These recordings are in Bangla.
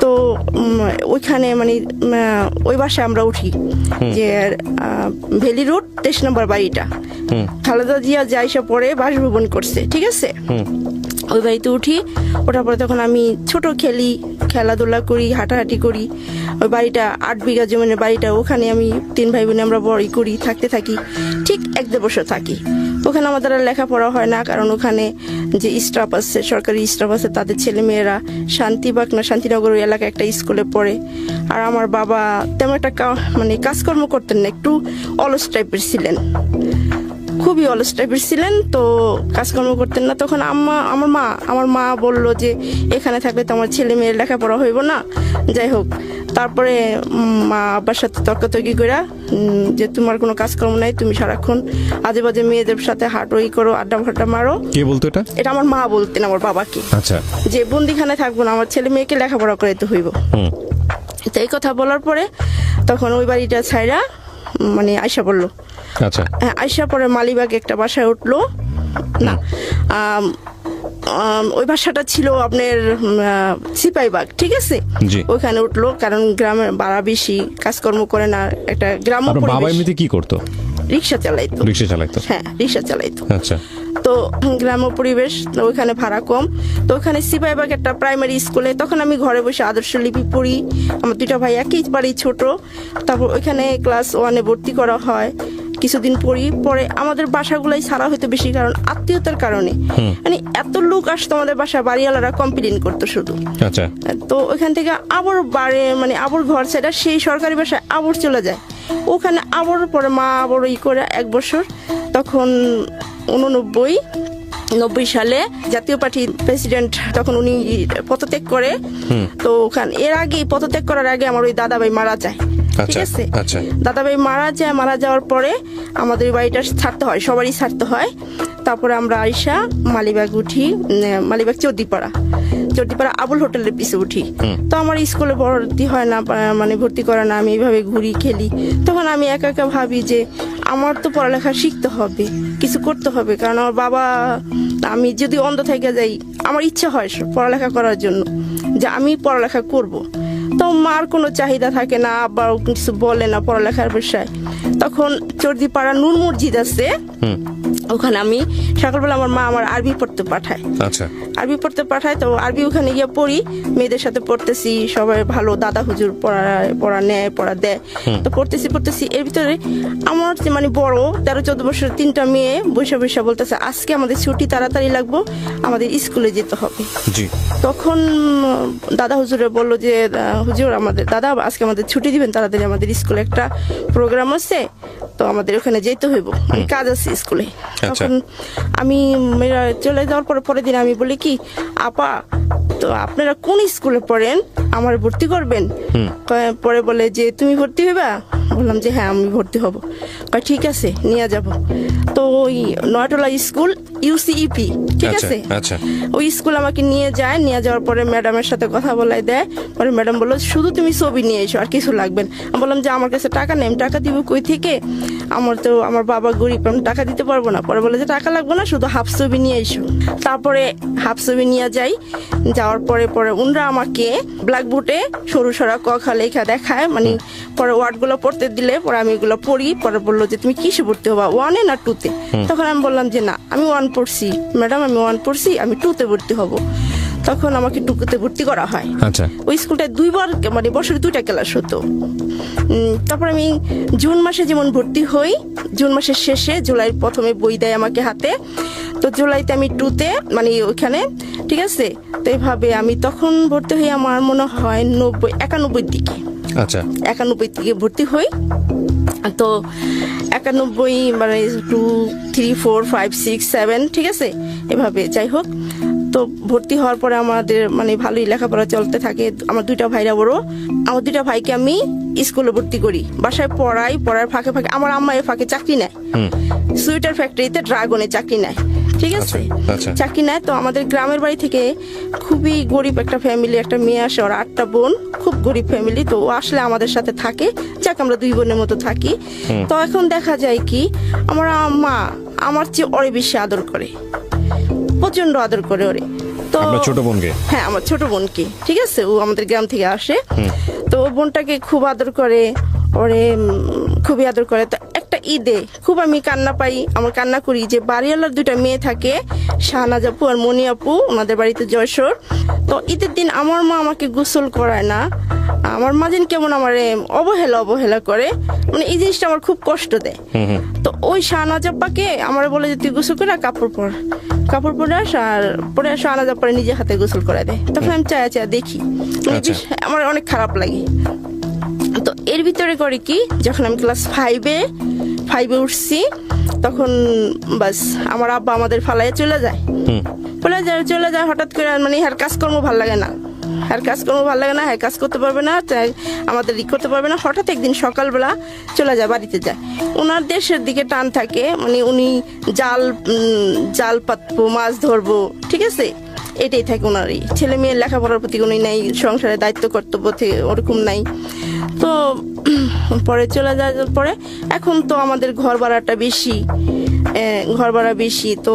তো ওইখানে মানে ওই বাসায় আমরা উঠি যে ভ্যালি রোড 23 নম্বর বাড়িটা খালেদা জিয়া যাইসা পরে বাসভবন করছে, ঠিক আছে। ওই বাড়িতে উঠি, ওঠার পরে তখন আমি ছোট খেলি, খেলাধুলা করি, হাঁটাহাঁটি করি। ওই বাড়িটা 8 বিঘা জমিনের বাড়িটা, ওখানে আমি 3 ভাই বোনে আমরা বড়ই করি, থাকতে থাকি, ঠিক 1-1.5 বছর থাকি। ওখানে আমাদের আর লেখাপড়া হয় না, কারণ ওখানে যে স্টাফ আছে, সরকারি স্টাফ আছে, তাদের ছেলেমেয়েরা শান্তিবাগ না শান্তিনগর ওই এলাকায় একটা স্কুলে পড়ে। আর আমার বাবা তেমন একটা মানে কাজকর্ম করতেন না, একটু অলস টাইপের ছিলেন, খুবই অলস টাইপের ছিলেন, তো কাজকর্ম করতেন না। তখন আমার মা বলল যে এখানে থাকলে তো আমার ছেলে মেয়ের লেখাপড়া হইব না। যাই হোক, তারপরে মা আব্বার সাথে তর্কাতর্কি করে যে তোমার কোনো কাজকর্ম নাই, তুমি সারাক্ষণ আজে বাজে মেয়েদের সাথে হাঁটোই করো, আড্ডা ফাড্ডা মারো। কে বলতো এটা? এটা আমার মা বলতেন আমার বাবাকে। আচ্ছা। যে বন্দিখানে থাকবো না, আমার ছেলে মেয়েকে লেখাপড়া করাইতে হইব। তো এই কথা বলার পরে তখন ওই বাড়িটা ছাইরা মানে আয়সা পড়লো। আচ্ছা। আয়সা পরে মালিবাগে একটা বাসায় উঠলো না, ওই বাসাটা ছিল আপনার সিপাহীবাগ, ঠিক আছে। ওইখানে উঠলো, কারণ গ্রামের ভাড়া বেশি, কাজকর্ম করে না, একটা গ্রাম্য পরিবেশ। বাবা এমনিতে কি করতো? রিক্সা চালাইতো। হ্যাঁ, রিক্সা চালাইতো। আচ্ছা। তো গ্রাম্য পরিবেশ, ওইখানে ভাড়া কম। তো ওখানে সিপাহীবাগ একটা প্রাইমারি স্কুলে তখন আমি ঘরে বসে আদর্শ লিপি পড়ি। আমার 2টা ভাই একেবারে ছোট। তারপর ওইখানে ক্লাস 1-এ ভর্তি করা হয়, কিছুদিন পড়ি। পরে আমাদের বাসাগুলাই ছাড়া হইতো বেশি, কারণ আত্মীয়তার কারণে মানে এত লোক আসতো আমাদের বাসা, বাড়িওয়ালারা কমপ্লেন করতো শুধু। আচ্ছা। তো ওইখান থেকে আবার মানে আবার ঘর ছেড়ে সেই সরকারি বাসায় আবার চলে যায়। ওখানে আবার পরে মা আবার করে 1 বছর, তখন 89 সালে জাতীয় পার্টির প্রেসিডেন্ট, তখন উনি পদত্যাগ করে। তো ওখানে এর আগে পদত্যাগ করার আগে আমার ওই দাদা ভাই মারা যায়, ঠিক আছে। দাদা ভাই মারা যাওয়ার পরে আমাদের বাড়িটা ছাড়তে হয়, সবারই ছাড়তে হয়। তারপরে আমরা আইসা মালিবাগ উঠি, মালিবাগ চৌদ্দিপাড়া আবুল হোটেলের পিছে উঠি। তো আমার স্কুলে ভর্তি হয় না, মানে ভর্তি করে না, আমি এইভাবে ঘুরি খেলি। তখন আমি একা একা ভাবি যে আমার তো পড়ালেখা শিখতে হবে, কিছু করতে হবে, কারণ আমার বাবা, আমি যদি অন্ধ থেকে যাই, আমার ইচ্ছা হয় পড়ালেখা করার জন্য, যে আমি পড়ালেখা করব। তো মার কোনো চাহিদা থাকে না, আবার কিছু বলে না পড়ালেখার বিষয়। তখন চৌদ্দিপাড়া নূর মসজিদ আছে, ওখানে আমি সকালবেলা আমার মা আমার আরবি পড়তে পাঠায়। আচ্ছা। আরবি পড়তে পাঠায়, তো আরবি ওখানে গিয়ে পড়ি, মেয়েদের সাথে পড়তেছি, সবাই ভালো, দাদা হুজুর পড়া নেয়, পড়া দেয়। তো পড়তেছি এর ভিতরে আমার মানে বড় 13-14 বছরের 3টা মেয়ে বৈশা বলতেছে আজকে আমাদের ছুটি, তাড়াতাড়ি লাগবো, আমাদের স্কুলে যেতে হবে। তখন দাদা হুজুরে বললো যে হুজুর দাদা আজকে আমাদের ছুটি দিবেন, তাড়াতাড়ি আমাদের স্কুলে একটা প্রোগ্রাম আছে, তো আমাদের ওখানে যেতে হইব, কাজ আছে স্কুলে। তখন আমি চলে যাওয়ার পরের দিন আমি বলি কি, আপা তো আপনারা কোন স্কুলে পড়েন, আমার ভর্তি করবেন? পরে বলে যে তুমি ভর্তি হইবা? বললাম যে হ্যাঁ আমি ভর্তি হব। ঠিক আছে, নিয়ে যাব। তো ওই নয়টলা স্কুল ইউসিইপি, ঠিক আছে, ওই স্কুল আমাকে নিয়ে যাওয়ার পরে ম্যাডামের সাথে কথা বলাই দেয়। পরে ম্যাডাম বললো শুধু তুমি ছবি নিয়ে এসো, আর কিছু লাগবে না। আমি বললাম যে আমার কাছে টাকা নেই, আমি টাকা দিব কই থেকে, আমার বাবা গরিব, আমি টাকা দিতে পারবো না। পরে বলে যে টাকা লাগবে না, শুধু হাফ ছবি নিয়ে এসো। তারপরে হাফ ছবি নিয়ে যাওয়ার পরে উনরা আমাকে ব্ল্যাকবোর্ডে সরু সরা ক খা লেখা দেখায়, মানে পরে ওয়ার্ডগুলো পড়তে দিলে পরে আমি এগুলো পড়ি। পরে বললো যে তুমি কিসে ভর্তি হবা, 1-এ না 2-তে? তখন আমি বললাম যে না, আমি 1 পড়ছি ম্যাডাম, আমি 1 পড়ছি, আমি 2-তে ভর্তি হব। তখন আমাকে 2-তে ভর্তি করা হয়। ওই স্কুলটায় 2বার, মানে বছরে 2টা ক্লাস হতো। তারপর আমি জুন মাসে যেমন ভর্তি হই, জুন মাসের শেষে জুলাইয়ের প্রথমে বই দেয় আমাকে হাতে। তো জুলাইতে আমি 2-তে, মানে ওইখানে, ঠিক আছে। তো এইভাবে আমি তখন ভর্তি হই, আমার মনে হয় 91 দিকে। আচ্ছা, 91 দিকে ভর্তি হই। তো 91 মানে 2, 3, 4, 5, 6, 7, ঠিক আছে, এভাবে। যাই হোক, তো ভর্তি হওয়ার পরে আমাদের মানে ভালোই লেখাপড়া চলতে থাকে। আমার 2টা ভাইরা বড়, আমার 2টা ভাইকে আমি স্কুলে ভর্তি করি, বাসায় পড়ার ফাঁকে আমার আম্মা এর ফাঁকে চাকরি নেয়, সুইটার ফ্যাক্টরিতে ড্রাগনে চাকরি নেয়, ঠিক আছে, চাকরি নেয়। তো আমাদের গ্রামের বাড়ি থেকে খুবই গরিব একটা ফ্যামিলি, একটা মেয়ে আসে, ওর 8টা বোন, খুব গরিব ফ্যামিলি। তো ও আসলে আমাদের সাথে থাকে, যাক আমরা 2 বোনের মতো থাকি। তো এখন দেখা যায় কি, আমার আম্মা আমার চেয়ে ওরে বেশি আদর করে, প্রচন্ড আদর করে ওরে। তো আপনার ছোট বোনকে? হ্যাঁ, আমার ছোট বোনকে, ঠিক আছে, ও আমাদের গ্রাম থেকে আসে। তো ও বোনটাকে খুব আদর করে, ওরে খুবই আদর করে। তো একটা ঈদে খুব আমি কান্না পাই, আমার কান্না করি যে বাড়িওয়ালার 2টা মেয়ে থাকে, শাহনাজ আপু আর মনি আপু, ওনাদের বাড়িতে যশোর। তো ঈদের দিন আমার মা আমাকে গোসল করায় না, আমার মা যেন কেমন আমার অবহেলা করে, মানে এই জিনিসটা আমার খুব কষ্ট দেয়। তো ওই শাহনাজ আপ্পাকে আমার বলে যে তুই গোসল করে কাপড় পরে আস, আর পরে শাহনাজ আপ্পারে নিজে হাতে গোসল করে দেয়। তখন আমি চায়া দেখি, মানে আচ্ছা। আমার অনেক খারাপ লাগে। তো এর ভিতরে করে কি, যখন আমি ক্লাস 5-এ উঠছি, তখন বাস আমার আব্বা আমাদের ফালাইয়া চলে যায়। হঠাৎ করে, মানে হ্যাঁ কাজকর্ম ভাল লাগে না, হ্যাঁ কাজ করতে পারবে না, তাই আমাদের করতে পারবে না। হঠাৎ একদিন সকালবেলা চলে যায়, বাড়িতে যায়। ওনার দেশের দিকে টান থাকে, মানে উনি জাল পাতবো, মাছ ধরবো, ঠিক আছে, এটাই থাকে ওনার। ছেলে মেয়ের লেখাপড়ার প্রতি উনি নাই, সংসারের দায়িত্ব কর্তব্য থেকে ওরকম নাই। তো পরে চলে যাওয়ার পরে এখন তো আমাদের ঘর ভাড়া বেশি, তো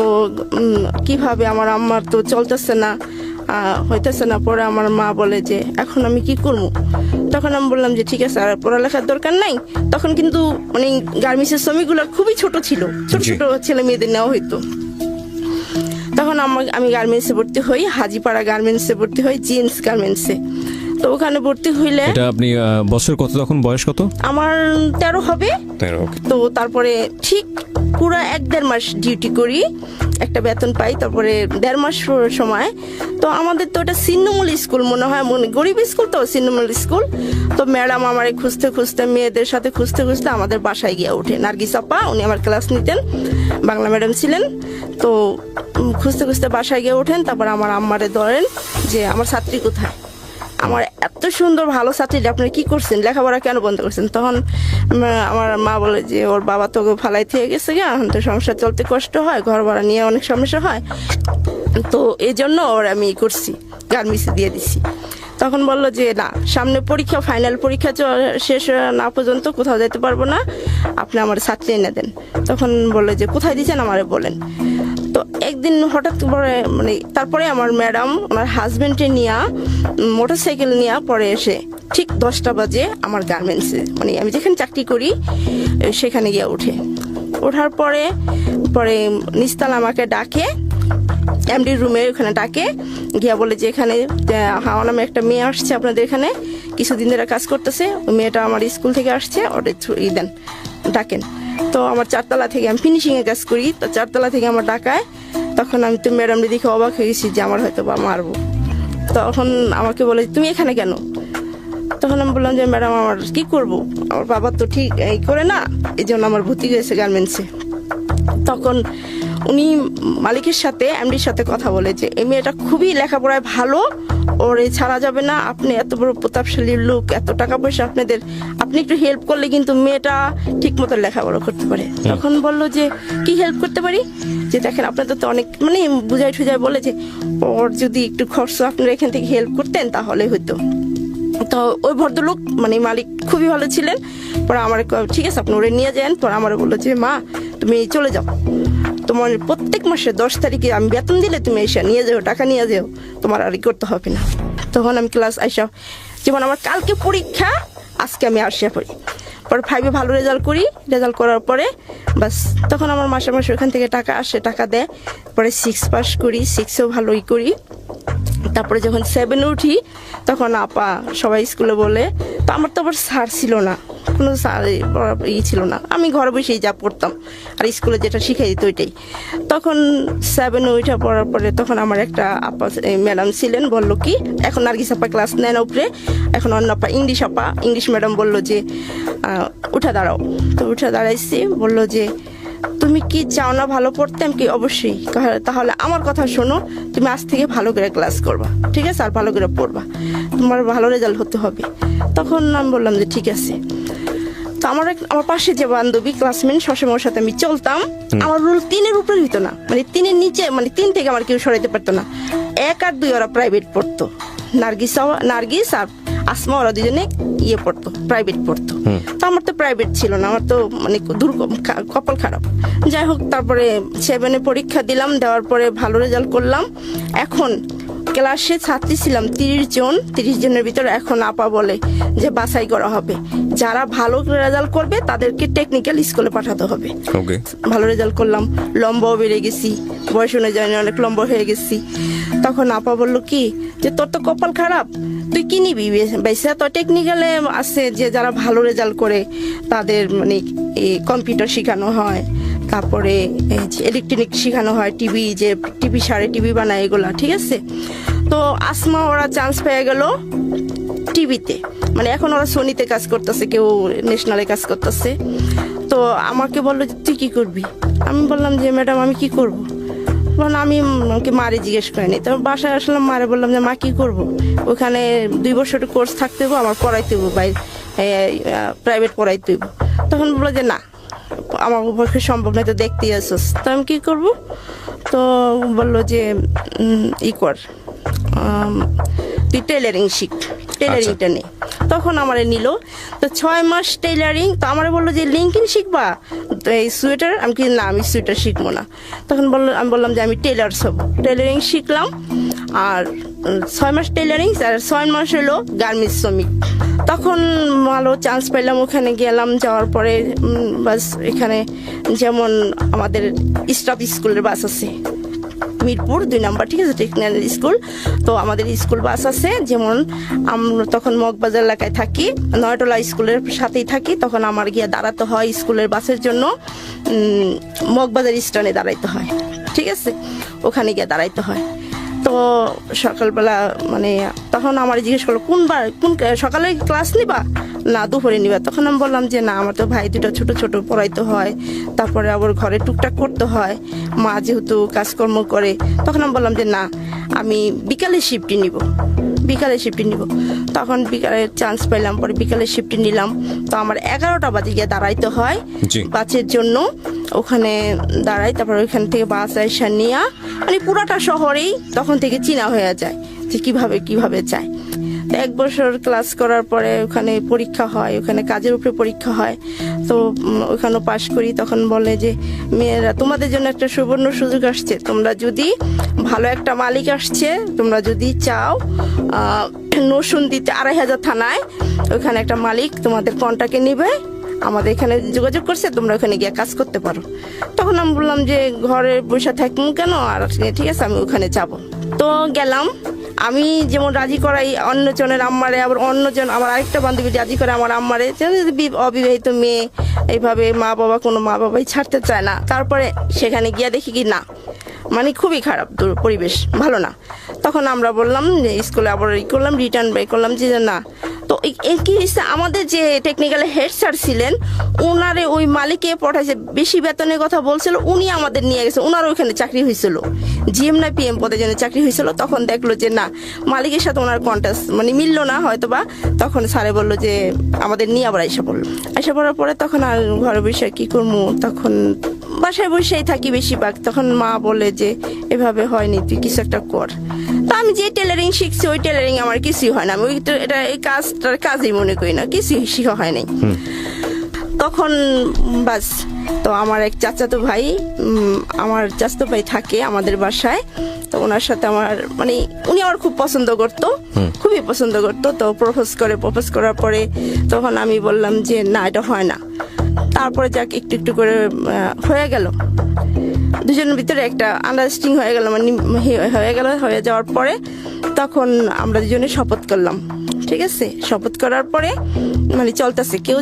কিভাবে আমার আম্মার তো চলতেছে না, হইতেছে না। পরে আমার মা বলে যে এখন আমি কি করব। তখন আমি বললাম যে ঠিক আছে, আর পড়ালেখার দরকার নাই। তখন কিন্তু মানে গার্মেন্টসের শ্রমিকগুলো খুবই ছোট ছিল, ছোট ছেলে মেয়েদের নেওয়া হইতো। তখন আমি গার্মেন্টসে ভর্তি হই, হাজিপাড়া গার্মেন্টসে ভর্তি হই, জিন্স গার্মেন্টসে। তো ওখানে ভর্তি হইলে এটা আপনি বছর কত, তখন বয়স কত? আমার 13 হবে। 13, ওকে। তো তারপরে ঠিক পুরো 1-1.5 মাস ডিউটি করি, একটা বেতন পাই। তারপরে 1.5 মাস সময়, তো আমাদের তো এটা ছিন্নমূল স্কুল মনে হয়, গরিব স্কুল, তো ছিন্নমূল স্কুল। তো ম্যাডাম আমারে খুঁজতে মেয়েদের সাথে খুঁজতে আমাদের বাসায় গিয়ে ওঠে। নার্গিস আপা, উনি আমার ক্লাস নিতেন, বাংলা ম্যাডাম ছিলেন। তো খুঁজতে বাসায় গিয়ে ওঠেন। তারপর আমার আম্মারে ধরেন যে আমার ছাত্রী কোথায়, আমার এত সুন্দর ভালো ছাত্রী, আপনারা কি করছেন, লেখাপড়া কেন বন্ধ করছেন? তখন আমার মা বলে যে ওর বাবা তো ফালাই থেকে গেছে, এখন তো সংসার চলতে কষ্ট হয়, ঘর ভাড়া নিয়ে অনেক সমস্যা হয়, তো এই জন্য ওর আমি করছি, গার্মেন্টসে দিয়ে দিছি। তখন বললো যে না, সামনে পরীক্ষা, ফাইনাল পরীক্ষা শেষ না পর্যন্ত কোথাও যেতে পারবো না, আপনি আমার ছাত্রী এনে দেন। তখন বললো যে কোথায় দিয়েছেন আমারে বলেন। তো একদিন হঠাৎ করে, মানে তারপরে আমার ম্যাডাম আমার হাজবেন্ডে নিয়ে মোটরসাইকেল নিয়ে পরে এসে ঠিক 10টা বাজে আমার গার্মেন্টসে, মানে আমি যেখানে চাকরি করি সেখানে গিয়ে ওঠার পরে নিস্তাল আমাকে ডাকে, এমডি রুমে ওখানে ডাকে, গিয়া বলে যে এখানে হাওয়া নামে একটা মেয়ে আসছে আপনাদের এখানে, কিছুদিন ধরে কাজ করতেছে, ওই মেয়েটা আমার স্কুল থেকে আসছে, ওটা দেন, ডাকেন। তো আমার 4তলা থেকে, আমি ফিনিশিংয়ে কাজ করি, তো 4তলা থেকে আমার ডাকায়। তখন আমি তো ম্যাডামকে দেখে অবাক হয়ে গেছি যে আমার হয়তো বা মারবো। তখন আমাকে বলে তুমি এখানে কেন? তখন আমি বললাম যে ম্যাডাম আমার কি করব, আমার বাবা তো ঠিক এই করে না, এই জন্য আমার ভর্তি হয়েছে গার্মেন্টসে। তখন উনি মালিকের সাথে, এমডির সাথে কথা বলে যে এই মেয়েটা খুবই লেখাপড়ায় ভালো, ওরে ছাড়া যাবে না, আপনি এত বড় প্রতাপশালী লোক, এত টাকা পয়সা আপনাদের, আপনি একটু হেল্প করলে কিন্তু মেয়েটা ঠিক মতো লেখাপড়া করতে পারে। তখন বললো যে কি হেল্প করতে পারি, যে দেখেন আপনাদের তো অনেক, মানে বুঝাই ঠুজাই বলে যে ওর যদি একটু খরচ আপনারা এখান থেকে হেল্প করতেন তাহলে হইতো। তো ওই ভদ্রলোক, মানে মালিক খুবই ভালো ছিলেন। পরে আমার ঠিক আছে আপনি ওরে নিয়ে যান। পরে আমার বললো যে মা তুমি চলে যাও, তোমার প্রত্যেক মাসে 10 তারিখে আমি বেতন দিলে তুমি এসে নিয়ে যাও, টাকা নিয়ে যাও, তোমার আর করতে হবে না। তখন আমি ক্লাস আইসা, যেমন আমার কালকে পরীক্ষা, আজকে আমি আসিয়া পড়ি। পরে 5-এ ভালো রেজাল্ট করার পরে বাস তখন আমার মাসে ওখান থেকে টাকা আসে, টাকা দেয়। পরে 6 পাস করি, 6-এও ভালোই করি। তারপরে যখন 7-এ উঠি তখন আপা সবাই স্কুলে বলে, তো আমার তো আবার স্যার ছিল না, কোনো স্যার ছিল না, আমি ঘরে বসেই যা পড়তাম আর স্কুলে যেটা শিখাই দিত ওইটাই। তখন 7-এ উঠে পড়ার পরে তখন আমার একটা আপা ম্যাডাম ছিলেন, বললো কি এখন নার্গিস আপা ক্লাস নেন উপরে, এখন অন্য আপা ইংলিশ ম্যাডাম বললো যে উঠে দাঁড়াও। তো উঠে দাঁড়াইছি, বললো যে তুমি কি চাও না ভালো পড়তে? আমি কি অবশ্যই, তাহলে আমার কথা শোনো, তুমি আজ থেকে ভালো করে ক্লাস করবা, ঠিক আছে, আর ভালো করে পড়বা, তোমার ভালো রেজাল্ট হতে হবে। তখন আমি বললাম যে ঠিক আছে। তো আমার পাশে যে বান্ধবী ক্লাসমেট, সবসময় ওর সাথে আমি চলতাম, আমার রুল 3-এর উপরে হইতো না, মানে 3-এর নিচে, মানে 3 থেকে আমার কেউ সরাইতে পারতো না। 1 আর 2 ওরা প্রাইভেট পড়তো, নার্গিস আর আসমা ওরা দুজনে ইয়ে পড়তো, প্রাইভেট পড়তো। তো আমার তো প্রাইভেট ছিল না, আমার তো মানে কপাল খারাপ। যাই হোক, তারপরে 7-এ পরীক্ষা দিলাম, দেওয়ার পরে ভালো রেজাল্ট করলাম। এখন ক্লাসে ছাত্রী ছিলাম 30 জনের ভিতরে এখন আপা বলে যে বাছাই করা হবে, যারা ভালো রেজাল্ট করবে তাদেরকে টেকনিক্যাল স্কুলে পাঠাতে হবে। ওকে। ভালো রেজাল্ট করলাম, লম্বাও বেড়ে গেছি, বয়স অনুযায়ী অনেক লম্বা হয়ে গেছি। তখন আপা বললো কি যে তোর তো কপাল খারাপ, তুই কি নিবি বেসা? তো টেকনিক্যালে আছে যে যারা ভালো রেজাল্ট করে তাদের মানে কম্পিউটার শেখানো হয়, তারপরে ইলেকট্রনিক শেখানো হয়, টিভি সারে টিভি বানায় এগুলা, ঠিক আছে। তো আসমা ওরা চান্স পেয়ে গেল টিভিতে, মানে এখন ওরা সোনিতে কাজ করতেছে, কেউ ন্যাশনালে কাজ করতেছে। তো আমাকে বললো যে তুই কি করবি? আমি বললাম যে ম্যাডাম আমি কি করব? বললাম আমি আমাকে মারে জিজ্ঞেস করিনি। তো বাসায় আসলাম, মারে বললাম যে মা কি করব, ওখানে 2 বছরের কোর্স থাকতে হবো, আমার পড়াইতে হবো, প্রাইভেট পড়াইতে হবো। তখন বললো যে না, আমার পক্ষে সম্ভব নয়, তো দেখতেই আসছিস। তো আমি কি করব? তো বললো যে ই কর, তুই টেলারিং শিখ, টেলারিংটা নে। তখন আমারে নিল, তো 6 মাস টেলারিং। তো আমারে বললো যে লিঙ্কিং শিখবা, এই সোয়েটার। আমি কি না, আমি সোয়েটার শিখবো না। তখন আমি বললাম যে আমি টেলার্স হব। টেলারিং শিখলাম, আর 6 মাস টেলারিং আর 6 মাস হলো গার্মেন্টস শ্রমিক। তখন ভালো চান্স পেলাম, ওখানে গেলাম। যাওয়ার পরে বাস এখানে যেমন আমাদের স্টাফ স্কুলের বাস আছে মিরপুর 2 নম্বর, ঠিক আছে, টেকনিক্যাল স্কুল। তো আমাদের স্কুল বাস আছে, যেমন আমরা তখন মগবাজার এলাকায় থাকি, নয়টলা স্কুলের সাথেই থাকি। তখন আমার গিয়ে দাঁড়াতে হয় স্কুলের বাসের জন্য, মগবাজার স্ট্যান্ডে দাঁড়াইতে হয়, ঠিক আছে, ওখানে গিয়ে দাঁড়াইতে হয়। তো সকালবেলা মানে তখন আমার জিজ্ঞেস করলো কোন সকালে ক্লাস নিবা না দুপুরে নিবা? তখন আমি বললাম যে না, আমার তো ভাই দুটো ছোট ছোট পড়াইতে হয়, তারপরে আবার ঘরে টুকটাক করতে হয়, মা যেহেতু কাজকর্ম করে। তখন আমি বললাম যে না, আমি বিকালে শিফটে নিব। তখন বিকালে চান্স পেলাম, পরে বিকালে শিফটে নিলাম। তো আমার 11টা বাজে গিয়ে দাঁড়াইতে হয় বাসের জন্য, ওখানে দাঁড়াই। তারপরে ওইখান থেকে বাস আইসা নিয়ে মানে পুরাটা শহরেই তখন থেকে চিনা হয়ে যায় যে কিভাবে যায়। 1 বছর ক্লাস করার পরে ওখানে পরীক্ষা হয়, ওখানে কাজের উপরে পরীক্ষা হয়। তো ওখানে পাশ করি। তখন বলে যে মেয়েরা, তোমাদের জন্য একটা সুবর্ণ সুযোগ আসছে, তোমরা যদি ভালো একটা মালিক আসছে, তোমরা যদি চাও নরসিংদীতে 2500 থানায় ওখানে একটা মালিক তোমাদের কন্ট্রাক্টে নিবে, আমাদের এখানে যোগাযোগ করছে, তোমরা ওখানে গিয়ে কাজ করতে পারো। তখন আমি বললাম যে ঘরে বসে থাকবো কেন, আর ঠিক আছে আমি ওখানে যাব। তো গেলাম, আমি যেমন রাজি করাই অন্যজনের আম্মারে, আবার অন্যজন আমার আরেকটা বান্ধবী রাজি করে আমার আম্মারে। অবিবাহিত মেয়ে, এইভাবে মা বাবাই ছাড়তে চায় না। তারপরে সেখানে গিয়ে দেখি কি না, মানে খুবই খারাপ পরিবেশ, ভালো না। তখন আমরা বললাম যে স্কুলে আবার করলাম, রিটার্ন বাই করলাম যে না। তো কি হয়েছে, আমাদের যে টেকনিক্যাল হেড স্যার ছিলেন, ওনারে ওই মালিকে পঠাইছে, বেশি বেতনের কথা বলছিল, উনি আমাদের নিয়ে গেছে। ওনার ওইখানে চাকরি হয়েছিল, জিএম না পিএম পদের জন্য চাকরি হয়েছিল। তখন দেখলো যে না, মালিকের সাথে ওনার কন্ট্যাক্ট মানে মিললো না হয়তো বা। তখন স্যারে বললো যে আমাদের নিয়ে আবার এসে পড়ার পরে তখন আর ঘরে বসে কি করবো, তখন বাসায় বসেই থাকি বেশিরভাগ। তখন মা বলে যে এভাবে হয়নি, তুই কিছু একটা কর। তা আমি যে টেলারিং শিখছি, ওই টেলারিং আমার কিছুই হয় না, আমি এটা এই কাজই মনে করি না, কিছুই শিখা হয় নাই। তখন বাস, তো আমার এক চাচাতো ভাই, আমার চাচাতো ভাই থাকে আমাদের বাসায়। তো ওনার সাথে আমার মানে উনি আমার খুব পছন্দ করতো, খুবই পছন্দ করতো। তো প্রপোজ করার পরে তখন আমি বললাম যে না, এটা হয় না। তারপরে যাক একটু করে হয়ে গেল, দুজনের ভিতরে একটা আন্ডারস্ট্যান্ডিং হয়ে যাওয়ার পরে তখন আমরা দুজনে শপথ করলাম, ঠিক আছে। শপথ করার পরে মানে চলতেছে, কেউ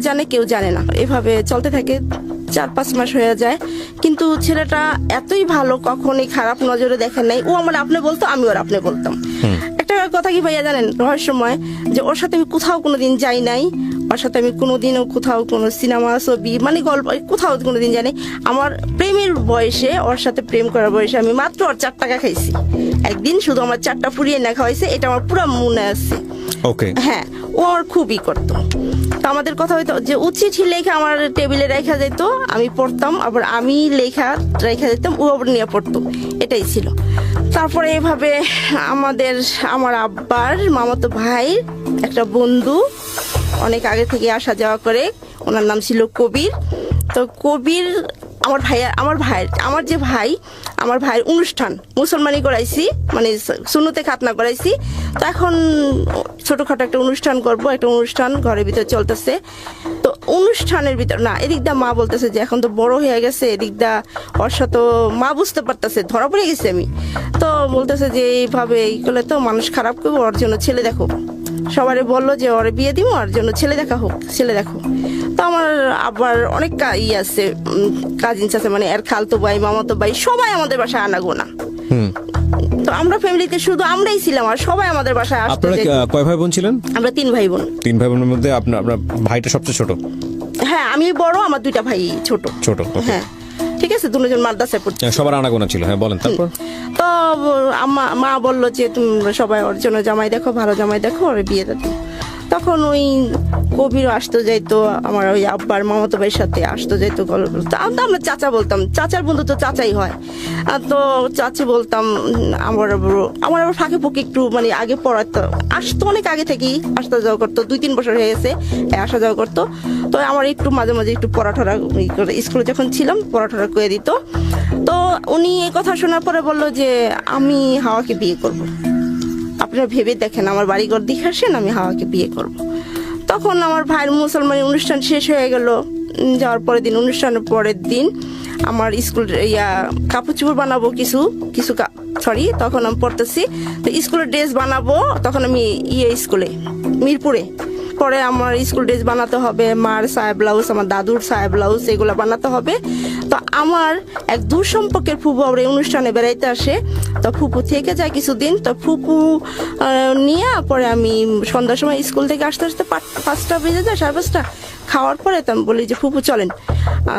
জানে না, এভাবে চলতে থাকে। 4-5 মাস হয়ে যায়, কিন্তু ছেলেটা এতই ভালো, কখনই খারাপ নজরে দেখেন নাই। ও আমার আপনি বলতো, আমি ওর আপনি বলতাম। একটা কথা কি ভাইয়া জানেন, রহস্যময়, যে ওর সাথে আমি কোথাও কোনোদিন যাই নাই, ওর সাথে আমি কোনোদিনও কোথাও কোনো সিনেমা ছবি মানে গল্প কোথাও কোনোদিন যাই নাই। আমার প্রেমের বয়সে, ওর সাথে প্রেম করার বয়সে আমি মাত্র ওর 4 টাকা খাইছি একদিন, শুধু আমার 4টা পুড়িয়ে না খাওয়াইছে, এটা আমার পুরো মনে আছে। ওকে। হ্যাঁ, ও আমার খুবই করতো। তো আমাদের কথা হইতো যে চিঠি লেখা আমার টেবিলে রেখা যেত, আমি পড়তাম, আবার আমি লেখা রেখা যেতাম, ও আবার নিয়ে পড়তো, এটাই ছিল। তারপরে এভাবে আমার আব্বার মামাতো ভাই একটা বন্ধু অনেক আগে থেকে আসা যাওয়া করে, ওনার নাম ছিল কবির। তো কবির আমার ভাইয়ের অনুষ্ঠান মুসলমানি করাইছি, মানে সুন্নতে খাতনা করাইছি। তো এখন ছোটখাটো একটা অনুষ্ঠান করব, একটা অনুষ্ঠান ঘরের ভিতরে চলতেছে। তো অনুষ্ঠানের ভিতর না, এদিক দা মা বলতেছে যে এখন তো বড় হয়ে গেছে, এদিক দা ওর সাথে মা বুঝতে পারতেছে ধরা পড়ে গেছি আমি। তো বলতেছে যে এইভাবে এই করলে তো মানুষ খারাপ করবো, ওর জন্য ছেলে দেখো। সবারে বললো যে ওরে বিয়ে দিব, ওর জন্য ছেলে দেখো। তো আমার আবার অনেক আছে, কাজিনস আছে, মানে এর খালতো ভাই মামাতো ভাই সবাই আমাদের বাসায় আনাগোনা। তো আমরা ফ্যামিলিতে শুধু আমরাই ছিলাম, আর সবাই আমাদের বাসায় আসতো। আপনারা কয় ভাই বোন ছিলেন? আমরা 3 ভাই বোন। 3 ভাই বোনের মধ্যে আপনার ভাইটা সবচেয়ে ছোট? হ্যাঁ, আমি বড়, আমার 2টা ভাই ছোট। okay. হ্যাঁ, ঠিক আছে, দুজন মাদ্রাসায় পড়ছে। সবার আনাগোনা ছিল, হ্যাঁ বলেন তারপর। তো মা বললো যে তুমি সবাই ওর জন্য জামাই দেখো, ভালো জামাই দেখো, ওর বিয়ে দাও। তখন ওই কবিরও আসতো যাইতো, আমার ওই আব্বার মামাতো ভাইয়ের সাথে আসতো যাইতো, গল্প বলতো। আমরা চাচা বলতাম, চাচার বন্ধু তো চাচাই হয়। তো চাচি বলতাম। আমার আবার ফাঁকে ফুঁকে একটু মানে আগে পড়াতো, আসতো অনেক আগে থেকেই আসতে যাওয়া করতো, 2-3 বছর হয়ে গেছে আসা যাওয়া করতো। তো আমার একটু মাঝে মাঝে একটু পড়াঠরা স্কুলে যখন ছিলাম পড়াঠরা করে দিত। তো উনি এই কথা শোনার পরে বললো যে আমি হাওয়াকে বিয়ে করব। আপনারা ভেবে দেখেন, আমার বাড়িঘর দেখে আসেন, আমি হাওয়াকে বিয়ে করব। তখন আমার ভাইয়ের মুসলমানি অনুষ্ঠান শেষ হয়ে গেল। যাওয়ার অনুষ্ঠানের পরের দিন আমার স্কুল কাপড় চোপড় বানাবো কিছু তখন আমি পড়তেছি। তো স্কুলের ড্রেস বানাবো, তখন আমি স্কুলে মিরপুরে। পরে আমার স্কুল ড্রেস বানাতে হবে, মার সায়া ব্লাউজ, আমার দাদুর সায়া ব্লাউজ, এগুলো বানাতে হবে। তো আমার এক দূর সম্পর্কের ফুপু আবার এই অনুষ্ঠানে বেড়াইতে আসে। তো ফুপু থেকে যায় কিছুদিন। তো ফুপু নিয়ে পরে আমি সন্ধ্যার সময় স্কুল থেকে আসতে 5টা বেজে যায়, 5:30। খাওয়ার পরে তো আমি বলি যে ফুপু চলেন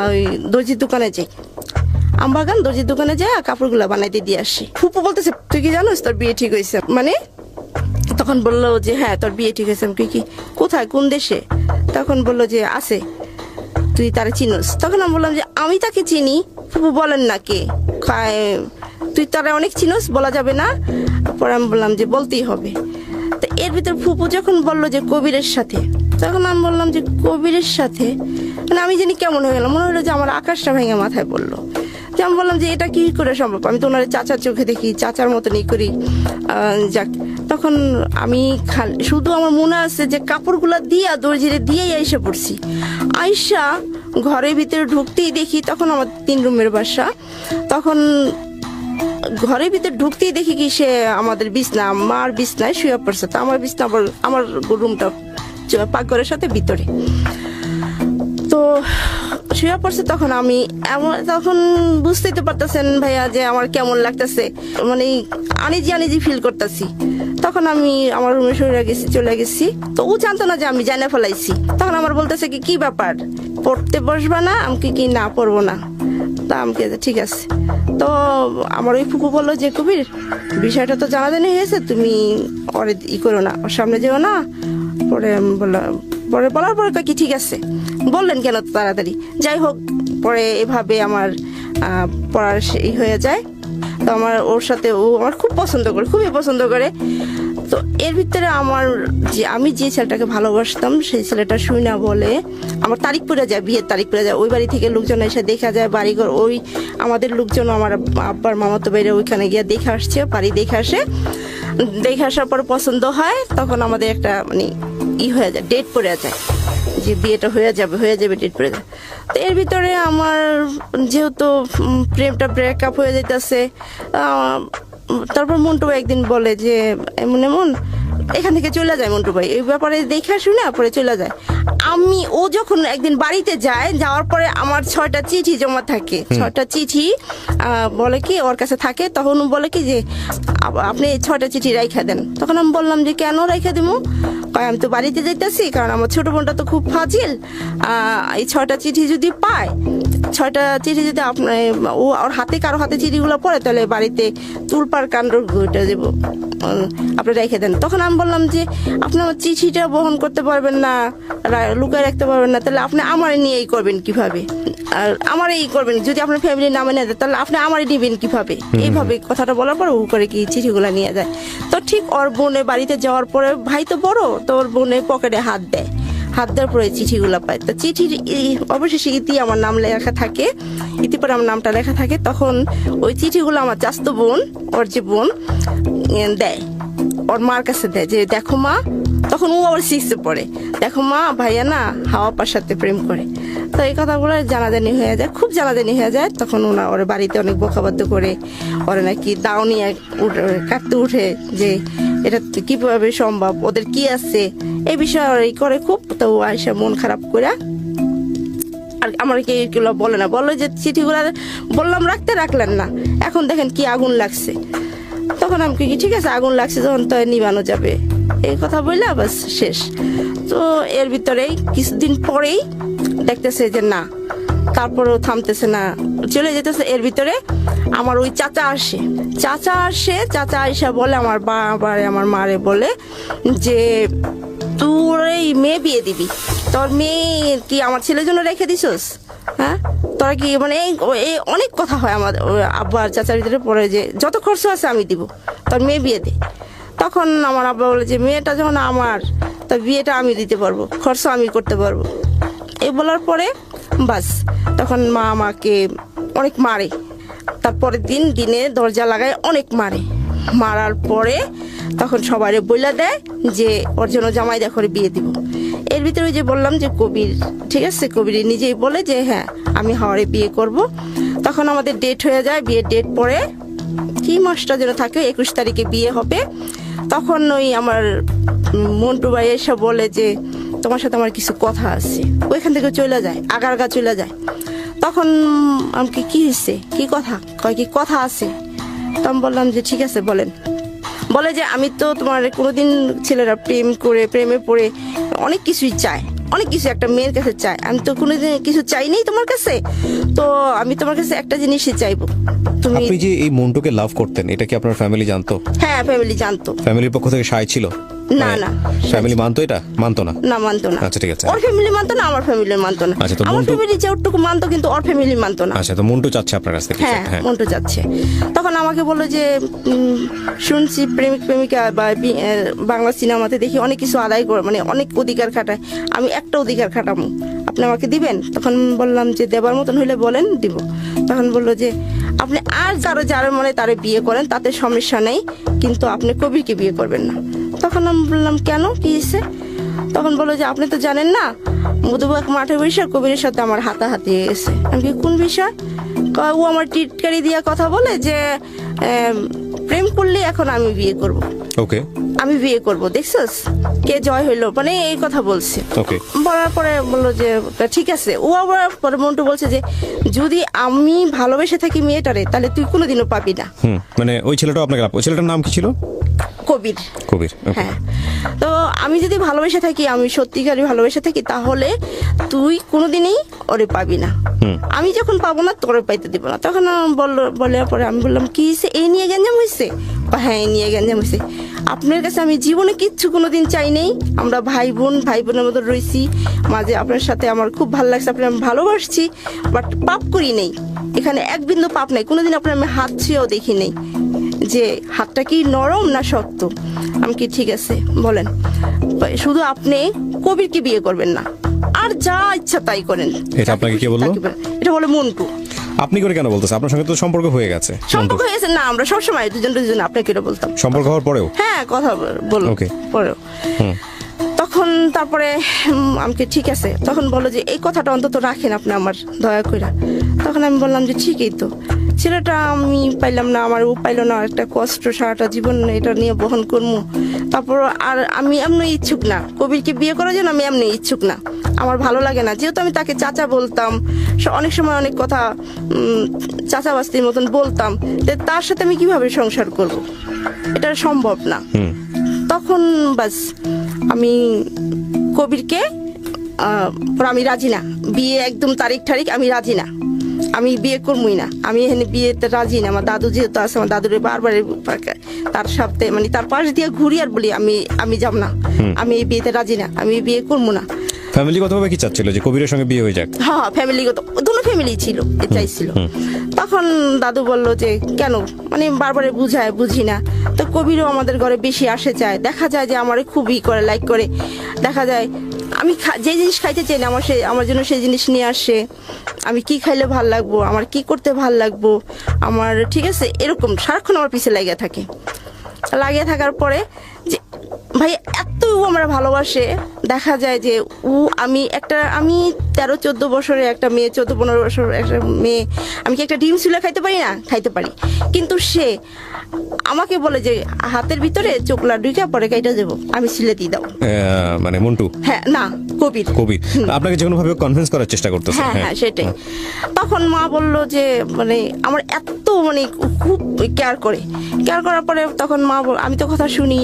ওই দর্জির দোকানে যাই, আমবাগান দর্জির দোকানে যাই, কাপড়গুলো বানাইতে দিয়ে আসি। ফুপু বলতেছে তুই কি জানোস তোর বিয়ে ঠিক হয়েছে? মানে তখন বললো যে হ্যাঁ তোর বিয়ে ঠিক হয়েছে। আমি কি কোথায়, কোন দেশে? তখন বললো যে আছে, তুই তারা চিনোস? তখন আমি বললাম যে আমি তাকে চিনি। ফুপু বলেন না কে? তুই তারা অনেক চিনোস, বলা যাবে না? পরে আমি বললাম যে বলতেই হবে। তো এর ভিতর ফুপু যখন বললো যে কবিরের সাথে, তখন আমি বললাম যে কবিরের সাথে, মানে আমি জানি কেমন হয়ে গেলাম, মনে হলো যে আমার আকাশটা ভেঙে মাথায় পড়লো। যে আমি বললাম যে এটা কি করে সম্ভব? আমি তো ওনার চাচার চোখে দেখি, চাচার মতনই করি। যাক, তখন আমি শুধু আমার মনে আছে যে কাপড়গুলা দিয়া দর্জিরে দিয়েই আইসা পড়ছি। আইসা ঘরের ভিতরে ঢুকতেই দেখি, তখন আমার 3 রুমের বাসা। তখন ঘরের ভিতরে ঢুকতেই দেখি কি সে আমাদের বিছনা, মার বিছনায় শুয়ে পড়ছে। তো আমার বিছনা আমার রুমটা পাকঘরের সাথে ভিতরে। তো শুয়ে পড়ছে। তখন আমি তখন বুঝতেই তো পারতেছেন ভাইয়া যে আমার কেমন লাগতেছে, মানে আনিজি ফিল করতেছি। তখন আমি আমার রুমে চলে গেছি। তো ও জানতো না যে আমি জানে ফেলাইছি। তখন আমার বলতেছে কি ব্যাপার, পড়তে বসবা না? আমাকে কি না পড়বো না? তা আমাকে ঠিক আছে। তো আমার ওই ফুপু বললো যে কবির বিষয়টা তো জানাজানি হয়েছে, তুমি ওরে করো না, ওর সামনে যেও না। পরে বলার পরে কি ঠিক আছে, বললেন কেন তাড়াতাড়ি? যাই হোক, পরে এভাবে আমার পড়ার হয়ে যায়। তো ওর সাথে ও আমার খুবই পছন্দ করে। তো এর ভিতরে আমি যে ছেলেটাকে ভালোবাসতাম, সেই ছেলেটা শুই না বলে আমার তারিখ পড়ে যায়, বিয়ের তারিখ পড়ে যায়। ওই বাড়ি থেকে লোকজন এসে দেখা যায় বাড়িঘর, ওই আমাদের লোকজন আমার আব্বার মামাতো বাইরে ওইখানে গিয়ে দেখে আসছে, বাড়ি দেখে আসার পর পছন্দ হয়। তখন আমাদের একটা মানে হয়ে যায়, ডেট পড়ে যায় যে বিয়েটা হয়ে যাবে, ডেট পড়ে যায়। তো এর ভিতরে আমার যেহেতু প্রেমটা ব্রেকআপ হয়ে যাইতেছে, তারপর মন্টু ভাই একদিন বলে যে এমন এখান থেকে চলে যায়। মন্টু ভাই এই ব্যাপারে দেখে শুনে পরে চলে যায়। ও যখন একদিন বাড়িতে যাওয়ার পরে আমার 6টা চিঠি জমা থাকে, 6টা চিঠি বলে কি ওর কাছে থাকে। তখন বলে কি যে আপনি 6টা চিঠি রাইখা দেন। তখন আমি বললাম যে কেন রাইখা দিব? আমি তো বাড়িতে যাইতেছি, কারণ আমার ছোট বোনটা তো খুব ফাজিল। এই 6টা চিঠি যদি পায়, 6টা চিঠি যদি আপনার ওর হাতে কারো হাতে চিঠিগুলো পড়ে, তাহলে বাড়িতে তুলপার কাণ্ড ঘটে যাব। আপনি রেখে দেন। তখন আমি বললাম যে আপনি আমার চিঠিটা বহন করতে পারবেন না, লুকায় রাখতে পারবেন না, তাহলে আপনি আমার নিয়েই করবেন কিভাবে, আর আমার এই করবেন যদি আপনার ফ্যামিলির নামে নেয় তাহলে আপনি আমারই নিবেন কিভাবে। এইভাবে কথাটা বলার পর ও করে কি চিঠিগুলো নিয়ে যায়। তো ঠিক ওর বোনের বাড়িতে যাওয়ার পরে ভাই তো বড়, তো ওর বোনের পকেটে হাত দেয়, হাত দেওয়ার পরে চিঠিগুলো পায়। তো চিঠির অবশেষে ইতি আমার নাম লেখা থাকে, ইতি পরে আমার নামটা লেখা থাকে। তখন ওই চিঠিগুলো আমার চাস্তো বোন, ওর যে বোন দেয়, ওর মার কাছে দেয় যে দেখো মা, তখন ও আবার 6 পড়ে, দেখো মা ভাইয়া না হাওয়া পার সাথে প্রেম করে। তো এই কথাগুলো জানাজানি হয়ে যায়, খুব জানাজানি হয়ে যায়। তখন ওরা ওর বাড়িতে অনেক বকাবাদ্য করে, ওরা নাকি দাও নিয়ে কাটতে উঠে যে এটা কিভাবে সম্ভব, ওদের কি আছে এই বিষয়ে ওরা করে খুব। তো আয়সা মন খারাপ করে আর আমার কি এগুলো বলে না, বলে যে চিঠিগুলো বললাম রাখতে, রাখলেন না, এখন দেখেন কি আগুন লাগছে। তখন আমি কি ঠিক আছে আগুন লাগছে যখন তো নিবানো যাবে, এই কথা বললে বাস শেষ। তো এর ভিতরেই কিছুদিন পরেই দেখতেছে যে না, তারপরেও থামতেছে না, চলে যেতেছে। এর ভিতরে আমার ওই চাচা আসে, চাচা আইসা বলে আমার বাবারে, আমার মারে বলে যে তোর এই মেয়ে বিয়ে দিবি, তোর মেয়ে কি আমার ছেলের জন্য রেখে দিছস, হ্যাঁ তোরা কি মানে এই অনেক কথা হয় আমাদের আব্বা আর চাচার ভিতরে পড়ে যে যত খরচ আছে আমি দিব, তোর মেয়ে বিয়ে দে। তখন আমার আব্বা বলে যে মেয়েটা যখন আমার, তা বিয়েটা আমি দিতে পারবো, খরচ আমি করতে পারবো। এই বলার পরে বাস তখন মা আমাকে অনেক মারে, তারপরের দিনে দরজা লাগায় অনেক মারে, মারার পরে তখন সবাই বইলা দেয় যে ওর জন্য জামাই দেখরে বিয়ে দিব। এর ভিতরে ওই যে বললাম যে কবির, ঠিক আছে কবির নিজেই বলে যে হ্যাঁ আমি হাওড়ে বিয়ে করব। তখন আমাদের ডেট হয়ে যায়, বিয়ের ডেট পরে কি মাসটা যেন থাকে, 21 তারিখে বিয়ে হবে। তখন ওই আমার মন্টু ভাই এসে বলে যে তোমার সাথে আমার কিছু কথা আছে, ওইখান থেকে চলে যায়, আগারগা চলে যায়। তখন আমাকে কি হয়েছে, কি কথা কয়, কি কথা আছে। তো আমি বললাম যে ঠিক আছে বলেন। বলে যে আমি তো তোমার কোনোদিন ছেলেরা প্রেমে পড়ে অনেক কিছুই চায়, অনেক কিছু একটা মেয়ের কাছে চায়, আমি তো কোনোদিন কিছু চাইনি তোমার কাছে, তো আমি তোমার কাছে একটা জিনিসই চাইবো, তুমি। আপনি যে এই মন্টুকে লাভ করতেন, এটা কি আপনার ফ্যামিলি জানতো? হ্যাঁ ফ্যামিলি জানতো। ফ্যামিলির পক্ষ থেকে সায় ছিল? না না ফ্যামিলি মানতো এটা? মানতো না? না মানতো না। আচ্ছা ঠিক আছে। ওর ফ্যামিলি মানতো না, আমার ফ্যামিলি মানতো না। আচ্ছা, তো আমার মন্টু- ফ্যামিলি যেটুকু মানতো কিন্তু ওর ফ্যামিলি মানতো না। আচ্ছা, তো মন্টু চাচ্ছে আপনার কাছ থেকে? হ্যাঁ মন্টু যাচ্ছে। তখন আমাকে বললো যে শুনছি প্রেমিক প্রেমিকা বা বাংলা সিনেমাতে দেখি অনেক কিছু আদায় করে, মানে অনেক অধিকার খাটায়, আমি একটা অধিকার খাটাবো, আপনি আমাকে দিবেন? তখন বললাম যে দেবার মতন হইলে বলেন দিব। তখন বললো যে আপনি আর যার মনে তারে বিয়ে করেন, তাতে সমস্যা নেই, কিন্তু আপনি কবিরকে বিয়ে করবেন না। তখন আমি বললাম কেন, কি হয়েছে? তখন বললো যে আপনি তো জানেন না, মধুবাগ মাঠে বসে কবিরের সাথে আমার হাতাহাতি হয়ে গেছে। আমি কি কোন বিষয়? ও আমার টিটকারি দিয়া কথা বলে যে প্রেম করলে এখন আমি বিয়ে করব, ওকে, আমি বিয়ে করব, দেখছস কে জয় হইলো, মানে এই কথা বলছে। ওকে। বলার পরে বললো যে ঠিক আছে। ও আবার পরে মন্টু বলছে যে যদি আমি ভালোবেসে থাকি মেয়েটারে তাহলে তুই কোনোদিনও পাবি না। মানে ওই ছেলেটাও আপনাকে ওই ছেলেটার নাম কি ছিল? কবির। কবির, okay. হ্যাঁ, তো আমি যদি ভালোবেসে থাকি, আমি সত্যিকারই ভালোবেসে থাকি, তাহলে তুই কোনোদিনই ওরে পাবি না, আমি যখন পাবো না তোরে পাইতে দিব না। তখন বলার পরে আমি বললাম কি হয়েছে, এই নিয়ে গ্যাঞ্জাম হয়েছে? হ্যাঁ এই নিয়ে গ্যাঞ্জাম হয়েছে। আপনার কাছে আমি জীবনে কিচ্ছু কোনোদিন চাই নেই, আমরা ভাই বোনের মতো রয়েছি, মাঝে আপনার সাথে আমার খুব ভালো লাগছে, আপনার আমি ভালোবাসছি, বাট পাপ করি নেই, এখানে এক বিন্দু পাপ নাই, কোনোদিন আপনার আমি হাত ছুঁয়েও দেখি নেই যে হাতটা কি নরম না শক্ত। আমি কি ঠিক আছে বলেন, শুধু আপনি কবিরকে বিয়ে করবেন না, আর যা ইচ্ছা তাই করেন। এটা আপনাকে কে বললো? এটা বলে মন্টু। আপনি করে কেন বলতেছেন? আপনার সঙ্গে তো সম্পর্ক হয়ে গেছে। সম্পর্ক হয়েছে না, আমরা সবসময় দুজন আপনাকে এটা বলতাম। সম্পর্ক হওয়ার পরেও? হ্যাঁ কথা বলো Okay. পরেও। তখন তারপরে আমাকে ঠিক আছে, তখন বলো যে এই কথাটা অন্তত রাখেন আপনি আমার, দয়া করে। তখন আমি বললাম যে ঠিকই তো, ছেলেটা আমি পাইলাম না, আমার ও পাইলো না, একটা কষ্ট সারাটা জীবন এটা নিয়ে বহন করবো। তারপর আর আমি এমনি ইচ্ছুক না কবিরকে বিয়ে করার জন্য, আমি এমনি ইচ্ছুক না, আমার ভালো লাগে না, যেহেতু আমি তাকে চাচা বলতাম, অনেক সময় অনেক কথা চাচা বাস্তির মতন বলতাম, তার সাথে আমি কিভাবে সংসার করব, এটা সম্ভব না। তখন বাস আমি কবিরকে আমি রাজি না, বিয়ে একদম তারিখ আমি রাজি না, আমি বিয়ে করবই না, আমি এখানে বিয়েতে রাজি না। আমার দাদু যেহেতু আছে, আমার দাদুরে বারবার তার সাথে মানে তার পাশ দিয়ে ঘুরি আর বলি আমি যাব না, আমি এই বিয়েতে রাজি না, আমি এই বিয়ে করবো না। ফ্যামিলিগতভাবে কি চাচ্ছিল যে কবিরের সঙ্গে বিয়ে হয়ে যাক? হ্যাঁ, ফ্যামিলিগত দুটো ফ্যামিলি ছিল, চাইছিল। তখন দাদু বলল যে কেন, মানে বারবারে বুঝায়, বুঝি না। তো কবিরও আমাদের ঘরে বেশি আসে যায়, দেখা যায় যে আমারে খুবই করে লাইক করে, দেখা যায় আমি যে জিনিস খাইতে চাই না আমার জন্য সেই জিনিস নিয়ে আসে, আমি কি খাইলে ভাল লাগবো, আমার কি করতে ভাল লাগবো, আমার ঠিক আছে এরকম সারাক্ষণ আমার পিছে লাগিয়ে থাকে। লাগিয়ে থাকার পরে যে ভাই এত আমরা ভালোবাসে, দেখা যায় যে আমি 13-14 বছরে একটা মেয়ে, 14-15 বছর একটা মেয়ে, আমি কি একটা ডিম সিলে খাইতে পারি না? খাইতে পারি। কিন্তু সে আমাকে বলে যে হাতের ভিতরে চোখলা ঢুকে পরে কাইটা দেবো, আমি সিলে দিয়ে দাও। মানে মন্টু? হ্যাঁ, না কবির। আপনাকে যে কোনো ভাবে কনভিন্স করার চেষ্টা করতেছে? হ্যাঁ, সেটাই। তখন মা বলল যে মানে আমার এত মানে খুব কেয়ার করার পরে তখন মা আমি তো কথা শুনি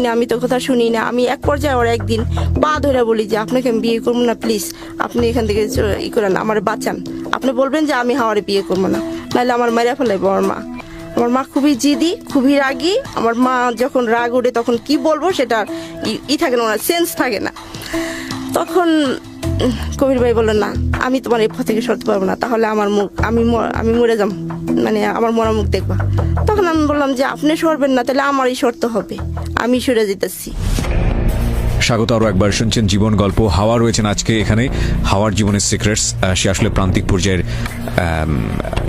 না। আমি এক পর্যায়ে ওর একদিন পা ধরে বলি যে আপনাকে আমি বিয়ে করবো না, প্লিজ আপনি এখান থেকে ই করেন, আমার বাঁচান। আপনি বলবেন যে আমি হাওয়ারে বিয়ে করবো না, নাহলে আমার মেরে ফেলাইবো। আমার মা খুবই জিদি, খুবই রাগী। আমার মা যখন রাগ ওঠে তখন কি বলবো সেটা থাকে না, সেন্স থাকে না। তখন কবির ভাই বললেন না, আমি তোমার এই পথ থেকে সরতে পারবো না, তাহলে আমার মুখ আমি মরে যাম, মানে আমার মরা মুখ দেখবা। তখন আমি বললাম যে আপনি সরবেন না, তাহলে আমারই সরতে হবে, আমি সরে যেতেছি। স্বাগত আরও একবার, শুনছেন জীবন গল্প। হাওয়া রয়েছেন আজকে এখানে। হাওয়ার জীবনের সিক্রেটস। সে আসলে প্রান্তিক পর্যায়ের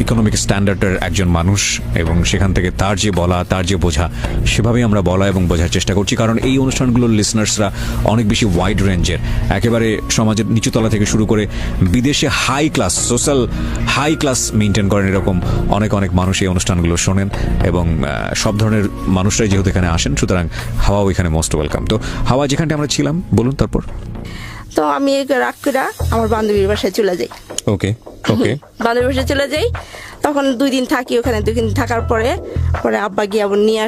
ইকোনমিক স্ট্যান্ডার্ডের একজন মানুষ, এবং সেখান থেকে তার যে বলা, তার যে বোঝা, সেভাবেই আমরা বলা এবং বোঝার চেষ্টা করছি। কারণ এই অনুষ্ঠানগুলোর লিসনার্সরা অনেক বেশি ওয়াইড রেঞ্জের, একেবারে সমাজের নিচুতলা থেকে শুরু করে বিদেশে high class, social high class maintain করেন, এরকম অনেক মানুষ এই অনুষ্ঠানগুলো শোনেন, এবং সব ধরনের মানুষরাই যেহেতু এখানে আসেন, সুতরাং হাওয়াও এখানে মোস্ট ওয়েলকাম। তো হাওয়া, যেখানটা আমরা ছিলাম, বলুন তারপর। তো আমি রাগ করে আমার বান্ধবীর বাসায় চলে যাই। ওকে বান্ধবীর বাসায় চলে যাই। তখন 2 দিন থাকি ওখানে। 2 দিন থাকার পরে আব্বা গিয়ে আবার নিয়ে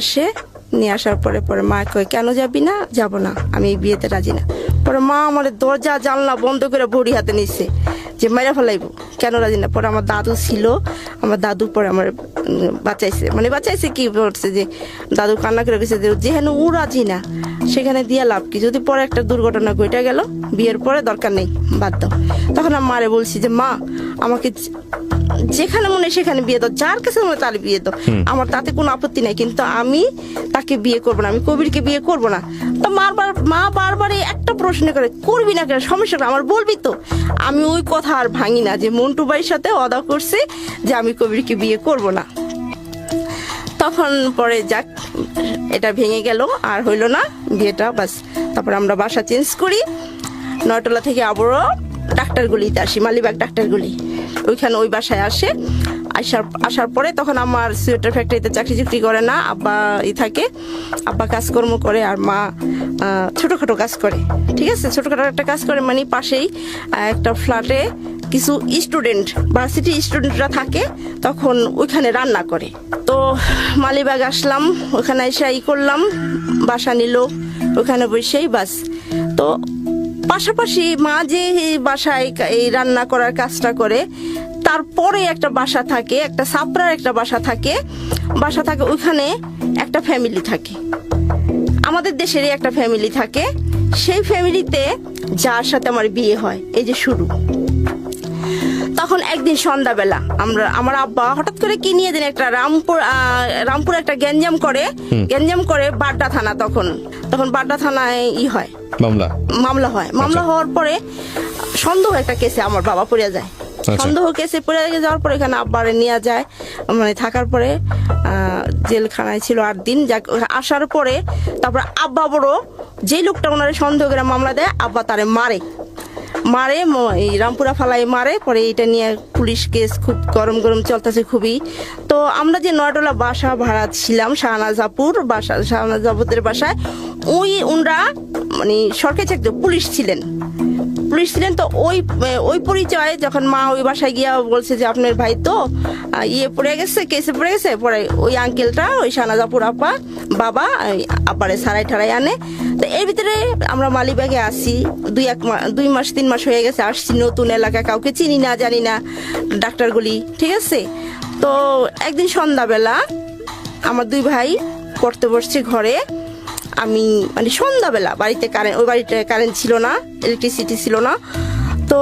আসার পরে মা কয় কেন যাবি না? যাব না, আমি এই বিয়েতে রাজি না। পরে মা আমার দরজা জানলা বন্ধ করে বড়ি হাতে নিচ্ছে যে মেরে ফেলাইবো, কেন রাজি না। পরে আমার দাদু ছিল, আমার দাদু পরে আমার বাঁচাইছে কি বলছে যে দাদু কান্না করে গেছে যে যেখানে ও রাজি না সেখানে দিয়া লাভ কি, যদি পরে একটা দুর্ঘটনা ঘটে গেল, বিয়ের পরে দরকার নেই, বাদ দাও। তখন আমি মারে বলছি যে মা আমাকে যেখানে মনে সেখানে বিয়ে দাও, যার কাছে মনে তার বিয়ে দাও, আমার তাতে কোনো আপত্তি নাই, কিন্তু আমি তাকে বিয়ে করবো না, আমি কবিরকে বিয়ে করবো না। তো মা বারবার একটা প্রশ্ন করে, করবি না কেন, সমস্যা আমার বলবি তো। আমি ওই কথা আর ভাঙি না যে মন্টু ভাইয়ের সাথে ওয়াদা করছে যে আমি কবিরকে বিয়ে করবো না। তখন পরে যাক, এটা ভেঙে গেল, আর হইলো না বিয়েটা, বাস। তারপর আমরা বাসা চেঞ্জ করি, নয়তলা থেকে আবারও ডাক্তারগুলিতে আসি, মালিবাগ ডাক্তারগুলি, ওইখানে ওই বাসায় আসার পরে তখন আমার সোয়েটার ফ্যাক্টরিতে চাকরি করে না, আব্বা থাকে, আব্বা কাজকর্ম করে, আর মা ছোটখাটো কাজ করে। ঠিক আছে, ছোটখাটো একটা কাজ করে, মানে পাশেই একটা ফ্ল্যাটে কিছু স্টুডেন্ট, ভার্সিটি স্টুডেন্টরা থাকে, তখন ওইখানে রান্না করে। তো মালিবাগ আসলাম, ওখানে এসে করলাম, বাসা নিল, ওখানে বসেই বাস। তো পাশাপাশি মা যে বাসায় এই রান্না করার কাজটা করে, তারপরে একটা বাসা থাকে, একটা সাপড়ার একটা বাসা থাকে, ওইখানে একটা ফ্যামিলি থাকে, আমাদের দেশেরই একটা ফ্যামিলি থাকে। সেই ফ্যামিলিতে যার সাথে আমার বিয়ে হয়, এই যে শুরু। তখন একদিন সন্ধ্যাবেলা আমার আব্বা হঠাৎ করে কি নিয়ে দিন একটা রামপুর একটা গ্যাঞ্জাম করে বাড্ডা থানা, তখন বাড্ডা থানায় হয় মামলা হয়। মামলা হওয়ার পরে সন্দেহ একটা কেসে আমার বাবা পড়ে যায়। সন্দেহ কেসে পড়ে যাওয়ার পরে এখানে আব্বারে নিয়ে যায়, মানে থাকার পরে জেলখানায় ছিল 8 দিন। আসার পরে তারপর আব্বা বড় যে লোকটা ওনারে সন্দেহ করে মামলা দেয়, আব্বা তারে মারে এই রামপুরা ফালাই মারে। পরে এটা নিয়ে পুলিশ কেস খুব গরম চলতেছে খুবই। তো আমরা যে নয়ডলা বাসা ভাড়া ছিলাম, শাহনাজাপুরের বাসায়, ওনরা মানে সরকারি চাকরি পুলিশ ছিলেন। তো ওই পরিচয়ে যখন মা ওই বাসায় গিয়া বলছে যে আপনার ভাই তো কেসে পড়ে গেছে, পরে ওই আঙ্কেলটা, ওই শাহনাজাপুর বাবা আব্বারে সারাই ঠারাই আনে। তো এর ভিতরে আমরা মালিবাগে আসি, 2 মাস 3 মাস হয়ে গেছে, আসছি নতুন এলাকা, কাউকে চিনি না জানি না, ডাক্তারগুলি। ঠিক আছে, তো একদিন সন্ধ্যাবেলা আমার 2 ভাই পড়তে বসছি ঘরে। আমি মানে সন্ধ্যাবেলা বাড়িতে ওই বাড়িতে কারেন্ট ছিল না, ইলেকট্রিসিটি ছিল না। তো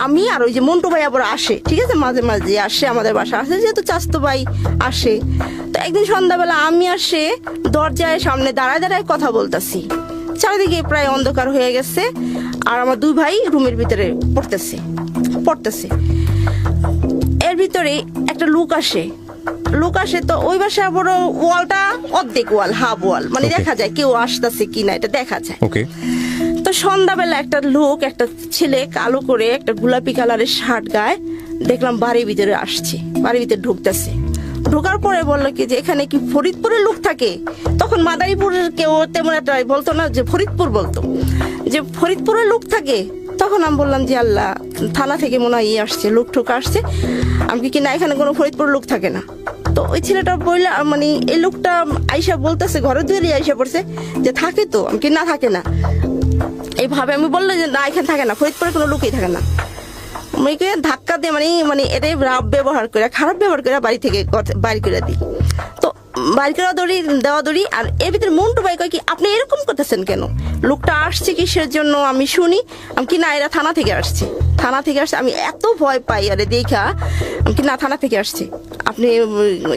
আমি আর ওই যে মন্টু ভাই আবার আসে, ঠিক আছে, মাঝে মাঝে আসে আমাদের বাসা, আসে যেহেতু চাচতো ভাই আসে। তো একদিন সন্ধ্যাবেলা আমি আসে দরজায় সামনে দাঁড়ায় দাঁড়ায় কথা বলতেছি, চারিদিকে প্রায় অন্ধকার হয়ে গেছে, আর আমার দুই ভাই রুমের ভিতরে পড়তেছে। এর ভিতরে একটা লোক আসে। তো ওই বাসায় বড় ওয়ালটা অর্ধেক ওয়াল, হাফ ওয়াল, মানে Okay. দেখা যায় কেউ আসতেছে কিনা, এটা দেখা যায়। ওকে। তো সন্ধ্যাবেলা একটা ছেলে কালো করে একটা গোলাপি কালারের শার্ট গায়ে দেখলাম বাড়ির ভিতরে আসছে, বাড়ির ভিতরে ঢুকতেছে। ঢোকার পরে বললো কি যে এখানে কি ফরিদপুরের লোক থাকে? তখন মাদারীপুরের কেউ তেমন একটা বলতো না, যে ফরিদপুর বলতো, যে ফরিদপুরের লোক থাকে। তখন আমি বললাম যে আল্লাহ, থানা থেকে মনে হয় আসছে, লোক ঠোক আসছে। আমি কি না, এখানে কোনো ফরিদপুরের লোক থাকে না। তো ওই ছেলেটা বললে, মানে এই লোকটা আইসা বলতেছে, ঘরে ধরে আইসা পড়ছে যে থাকে তো। আমি কি না, থাকে না। এইভাবে আমি বললাম যে না, এখানে থাকে না, ফরিদপুরে কোনো লোকই থাকে না। মেয়েকে ধাক্কা দিয়ে মানে এটাই খারাপ ব্যবহার করে বাড়ি থেকে বাইর করে দিই। তো বাইর করে দেওয়া দড়ি। আর এর ভিতরে মন্টু ভাই কয় কি, আপনি এরকম করতেছেন কেন? লোকটা আসছে কিসের জন্য আমি শুনি। আমি কি না, এরা থানা থেকে আসছে। আমি এত ভয় পাই আরে দেখা। আমি কি না, থানা থেকে আসছে, আপনি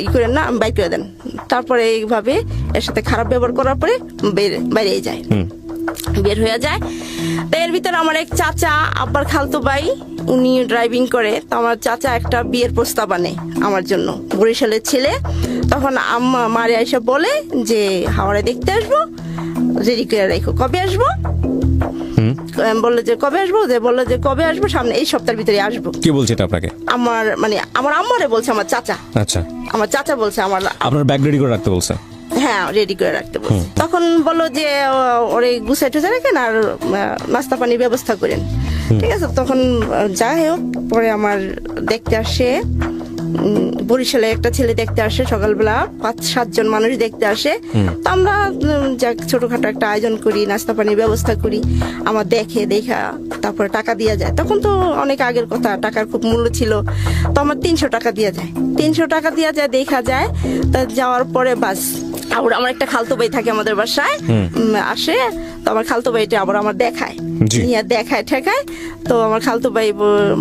ই করেন না, বাইর করে দেন। তারপরে এইভাবে এর সাথে খারাপ ব্যবহার করার পরে বাইরে যায়, বের হয়ে যায়। তো এর ভিতরে আমার এক চাচা, আব্বার খালতো ভাই, উনি ড্রাইভিং করে। তো আমার চাচা একটা বিয়ের প্রস্তাব আনে আমার জন্য, বরিশালের ছেলে। তখন আম্মা মারে আইসা বলে যে হাওড়ে দেখতে আসবো, রেডি করে রাখো, কবে আসবো? বললো যে কবে আসবো, বললো যে কবে আসবো, সামনে এই সপ্তাহের ভিতরে আসবো। কি বলছে এটা আপনাকে? আমার আম্মারে বলছে, আমার চাচা। আচ্ছা, আমার চাচা বলছে আপনার ব্যাগ রেডি করে রাখতে বলছে? হ্যাঁ, রেডি করে রাখতে বলছে। তখন বললো যে ওরে গুছাই টুছাই রাখেন আর নাস্তা পানির ব্যবস্থা করেন, ঠিক আছে। তখন যাই হোক, পরে আমার দেখতে আসে, বরিশালে একটা ছেলে দেখতে আসে সকালবেলা, 5-7 জন মানুষ দেখতে আসে। তো আমরা যাক ছোটখাটো একটা আয়োজন করি, নাস্তা পানির ব্যবস্থা করি। আমার দেখা তারপরে টাকা দেওয়া যায়। তখন তো অনেক আগের কথা, টাকার খুব মূল্য ছিল। তো আমার 300 টাকা দেওয়া যায়, দেখা যায়। তা যাওয়ার পরে বাস, আবার আমার একটা খালতো ভাই থাকে আমাদের বাসায়, আসে। তো আমার খালতো ভাইটা আবার আমার দেখায় ঠেকায়। তো আমার খালতো ভাই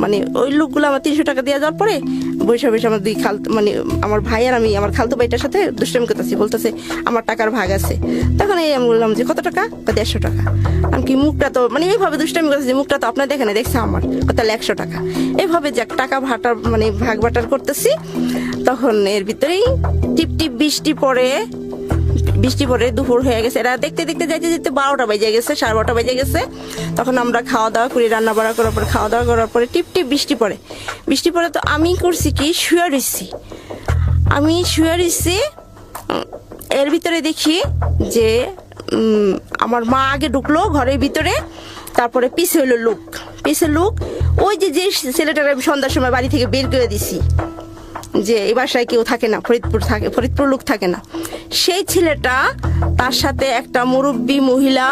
মানে ওই লোকগুলো আমার 300 টাকা দিয়ে যাওয়ার পরে বসে আমার দুই মানে আমার ভাই আর আমি আমার খালতো ভাইটার সাথে দুষ্টামি করতেছি, বলতেছে আমার টাকার ভাগ আছে। তখন আমি বললাম যে কত টাকা? 150 টাকা। আমি কি মুখটা তো মানে এইভাবে দুষ্টামি করতেছি, মুখটা তো আপনার দেখে না, দেখছে আমার, তাহলে 100 টাকা। এইভাবে যাক টাকা মানে ভাগ বাটার করতেছি। তখন এর ভিতরেই টিপ বৃষ্টি পরে দুপুর হয়ে গেছে। এরা দেখতে যাইতে 12টা বেজে গেছে, 12:30 বেজে গেছে। তখন আমরা খাওয়া দাওয়া করি, রান্না বাড়া করার পরে খাওয়া দাওয়া করার পরে টিপ বৃষ্টি পড়ে। তো আমি করছি কি, শুয়ে রইছি। এর ভিতরে দেখি যে আমার মা আগে ঢুকলো ঘরের ভিতরে, তারপরে পিছে হইলো লোক। ওই যে ছেলেটার আমি সন্ধ্যার সময় বাড়ি থেকে বের করে দিছি, যে এই বাসায় কেউ থাকে না, ফরিদপুর লোক থাকে না। সেই ছেলেটা, তার সাথে একটা মুরব্বী মহিলা,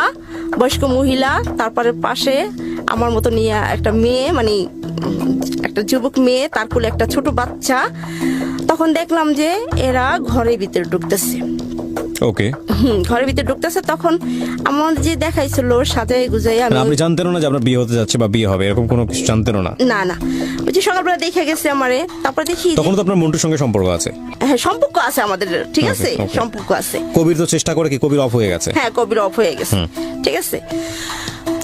বয়স্ক মহিলা, তারপরে পাশে আমার মতো নিয়ে একটা মেয়ে, মানে একটা যুবক মেয়ে, তার কোলে একটা ছোট বাচ্চা। তখন দেখলাম যে এরা ঘরের ভিতরে ঢুকতেছে। ওকে। ঘরের ভিতরে ঢুকতেছে। তখন আমার যে দেখাইছিল সাজাই গুজাই, আপনি জানতেন না যে আপনার বিয়ে হতে যাচ্ছে বা বিয়ে হবে, এরকম কোনো কিছু জানতেন না? না, ওই যে সকালবেলা দেখে গেছে আমারে। তারপর দেখি তখন তো আপনার মন্টুর সঙ্গে সম্পর্ক আছে? হ্যাঁ, সম্পর্ক আছে আমাদের, ঠিক আছে, Okay. সম্পর্ক আছে। কবির তো চেষ্টা করে কি, কবির অফ হয়ে গেছে? হ্যাঁ, কবির অফ হয়ে গেছে, ঠিক আছে।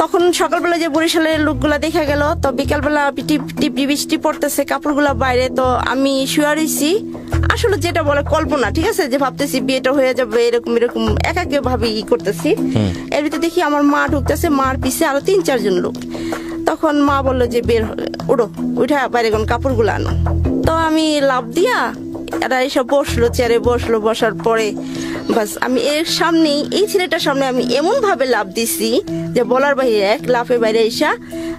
তখন সকালবেলা যে বরিশালের লোকগুলা দেখা গেল। তো বিকালবেলা টিপ বৃষ্টি পড়তেছে, কাপড়গুলা বাইরে। তো আমি শুয়ে রইছি, আসলে যেটা বলে কল্পনা, ঠিক আছে, যে ভাবতেছি বিয়েটা হয়ে যাবে, এরকম একাকে ভাবে করতেছি। এর ভিতরে দেখি আমার মা ঢুকতেছে, মার পিছে আরো 3-4 জন লোক। তখন মা বললো যে উঠা বাইরে কোন কাপড়গুলো আনো। তো আমি লাফ দিয়া এরা এসব চেয়ারে বসলো। বসার পরে বাস আমি এর সামনেই, এই ছেলেটার সামনে আমি এমন ভাবে লাফ দিছি যে বলার বাইরে, এক লাফে বাইরে এসা।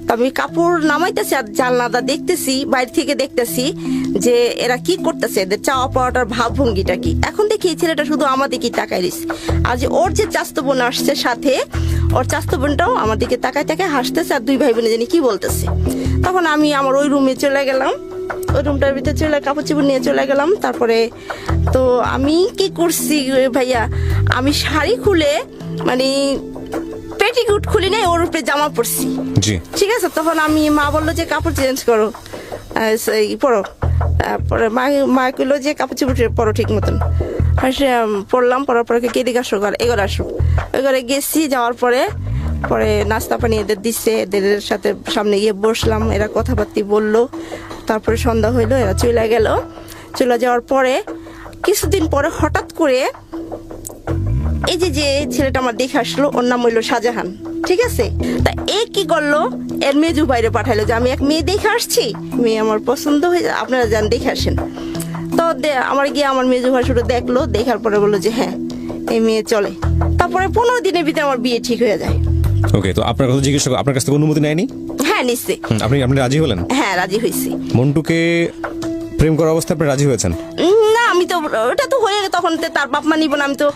তো আমি কাপড় নামাইতেছি আর জানলাটা দেখতেছি, বাইরে থেকে দেখতেছি যে এরা কি করতেছে, এদের চাওয়া পাওয়াটার ভাবভঙ্গিটা কি। এখন দেখি এই ছেলেটা শুধু আমার দিকে তাকাই রইছে, আর যে ওর যে চাচতো বোন আসছে সাথে, ওর চাচতো বোনটাও আমার দিকে তাকায় হাসতেছে, আর দুই ভাই বোনে জানি কি বলতেছে। তখন আমি আমার ওই রুমে চলে গেলাম। ওই রুমটার ভিতরে চলে কাপড় চোপড় নিয়ে চলে গেলাম। তারপরে তো আমি কি করছি ভাইয়া, আমি শাড়ি খুলে মানে পেটিকুট খুলি নাই, ওর উপরে জামা পরছি। জি। ঠিক আছে, তখন আমি মা বললো যে কাপড় চেঞ্জ করো, পরো। তারপরে মা কইলো যে কাপড় চোপড় পরো ঠিক মতন। আর সে পরলাম, পরার পরে কে দিকে আসো, এগারো আসো। এগারে গেছি, যাওয়ার পরে নাস্তা পানি এদের দিচ্ছে, এদের সাথে সামনে গিয়ে বসলাম, এরা কথাবার্তি বললো। তারপরে সন্ধ্যা হইলো, এরা চলে গেল। চলে যাওয়ার পরে কিছুদিন পরে হঠাৎ করে এই যে ছেলেটা আমার দেখে আসলো, ওর নাম হইলো শাহজাহান। ঠিক আছে, তা এ কি করলো, এর মেজু বাইরে পাঠাইলো যে আমি এক মেয়ে দেখে আসছি, মেয়ে আমার পছন্দ হয়ে যায়, আপনারা যান দেখে আসেন। তো আমার গিয়ে আমার মেজু ভাসুরে দেখলো, দেখার পরে বললো যে হ্যাঁ এই মেয়ে চলে। তারপরে 15 দিনের ভিতরে আমার বিয়ে ঠিক হয়ে যায়। ওকে, তো আপনার কথা জিজ্ঞেস আপনার কাছ থেকে অনুমতি নেয়নি? হ্যাঁ নিশ্চয়ই। আপনি রাজি হলেন? হ্যাঁ রাজি হয়েছি। মন্টুকে প্রেম করার অবস্থায় আপনি রাজি হয়েছেন? না, আমি তো ওটা তো হয়ে তখন তো তার বাপ মা নিব না। আমি তো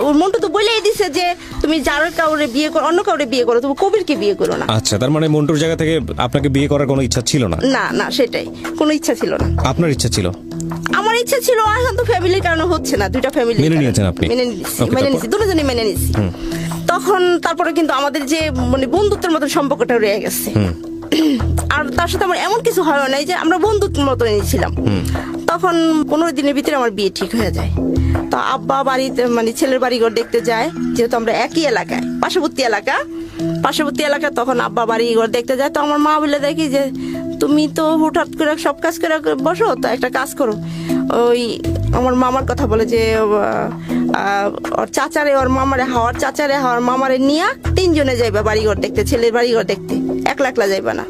ওর মন্টু তো বলেই দিছে যে তুমি যার কাউরে বিয়ে করো, অন্য কাউরে বিয়ে করো, তুমি কবিরকে বিয়ে করো না। আচ্ছা, তার মানে মন্টুর জায়গা থেকে আপনাকে বিয়ে করার কোনো ইচ্ছা ছিল না? না না, সেটাই, কোনো ইচ্ছা ছিল না। আপনার ইচ্ছা ছিল? আমার ইচ্ছা ছিল, এখন তো ফ্যামিলির কারণে হচ্ছে না, দুইটা ফ্যামিলি মেনে নিয়েছেন আপনি? মেনে নিয়েছি, Okay, মেনে তারপর? নিয়েছি, দুজনই মেনে নিয়েছি। তখন তারপরে কিন্তু আমাদের যে মানে বন্ধুত্বের মতো সম্পর্কটা রয়ে গেছে। আর তার সাথে আমার এমন কিছু হয় নাই যে আমরা বন্ধুত্বের মতো নিয়েছিলাম। তখন 15 দিনের ভিতরে আমার বিয়ে ঠিক হয়ে যায়। তো আব্বা বাড়িতে মানে ছেলের বাড়ি ঘর দেখতে যায়, যেহেতু আমরা একই এলাকায়, পার্শ্ববর্তী এলাকা। তখন আব্বা বাড়ি ঘর দেখতে যায়। তো আমার মা বলে দেখি যে তুমি তো হুটহাট করে সব কাজ করে বসো, তো একটা কাজ করো। ওই আমার মামার কথা বলে যে ওর চাচারে, ওর মামারে, হাওয়ার চাচারে, হাওয়ার মামারে নিয়ে 3 জনে যাইবা বাড়িঘর দেখতে, ছেলের বাড়িঘর দেখতে, একলা একলা যাইবা না।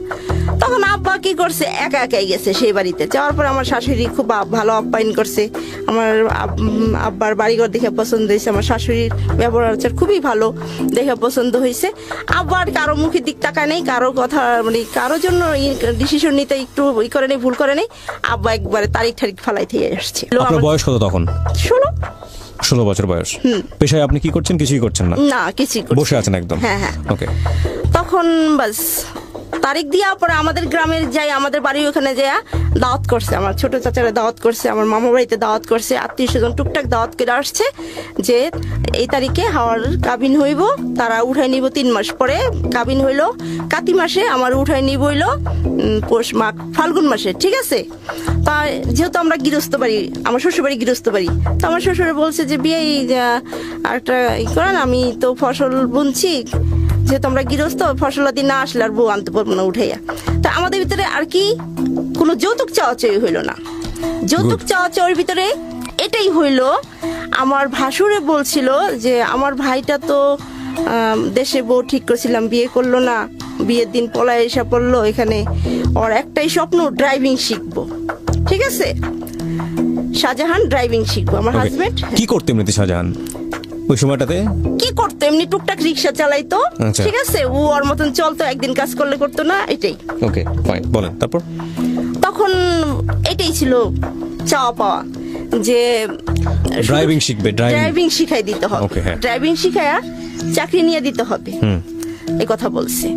তখন আব্বা কি করছে, একা একাই গেছে সেই বাড়িতে। যাওয়ার পর আমার শাশুড়ি খুব ভালো আপ্যায়ন করছে। আমার আব্বার বাড়িঘর দেখে পছন্দ হয়েছে, আমার শাশুড়ির ব্যবহার আচার খুবই ভালো দেখে পছন্দ হয়েছে। আব্বার কারো মুখের দিক তাকায় নেই, কারো কথা মানে কারোর জন্য ডিসিশন নিতে একটু করে নেই, ভুল করে নেই। আব্বা একবারে তারিখ ফালাই থেকে আসছে। আপনার বয়স কত তখন? 16 বছর বয়স। পেশায় আপনি কি করছেন? কিছুই করছেন না? না, কিছুই বসে আছেন একদম? হ্যাঁ হ্যাঁ। ওকে। তখন বাস তারিখ দিয়া পরে আমাদের গ্রামের যাই, আমাদের বাড়ি ওখানে যায় দাওয়াত করছে, আমার ছোট চাচারা দাওয়াত করছে, আমার মামা বাড়িতে দাওয়াত করছে, আত্মীয় স্বজন টুকটাক দাওয়াত করে আসছে যে এই তারিখে হাওয়ার কাবিন হইব, তারা উঠাই নিব 3 মাস পরে। কাবিন হইল কাতি মাসে, আমার উঠাই নিব হইল পৌষ মাঘ ফাল্গুন মাসে। ঠিক আছে, তা যেহেতু আমরা গৃহস্থ বাড়ি, আমার শ্বশুর বাড়ি গৃহস্থ বাড়ি, তো আমার শ্বশুরে বলছে যে বিয়ে একটা করেন, আমি তো ফসল বুনছি, যেহেতু আমরা গৃহস্থ, ফসলাদি না আসলে আর বউ আনতে পারবো না উঠাইয়া। তা আমাদের ভিতরে আর কি কোনো যৌতুক চাওয়াচাই হইল না। যৌতুক চাওয়াচাওয়ার ভিতরে এটাই হইল, আমার ভাসুরে বলছিল যে আমার ভাইটা তো দেশে বউ ঠিক করছিলাম, বিয়ে করলো না, বিয়ের দিন পলায় এসে পড়লো এখানে, ওর একটাই স্বপ্ন ড্রাইভিং শিখবো। ঠিক আছে, শাহজাহান ড্রাইভিং শিখবো, আমার Okay. হাজবেন্ড। কি করতে এমনিতে শাহজাহান ওই সময়টাতে? কি করতো, এমনি টুকটাক রিক্সা চালাইতো। আচ্ছা। ঠিক আছে, ও ওর মতন চলতো, একদিন কাজ করলে করতো না, এটাই। ওকে ফাইন, বলেন তারপর। তখন এটাই ছিল চাওয়া পাওয়া যে ড্রাইভিং শিখবে, ড্রাইভিং শিখাই দিতে হবে, Okay, হ্যাঁ। ড্রাইভিং শিখায়া চাকরি নিয়ে দিতে হবে, এই কথা বলছে।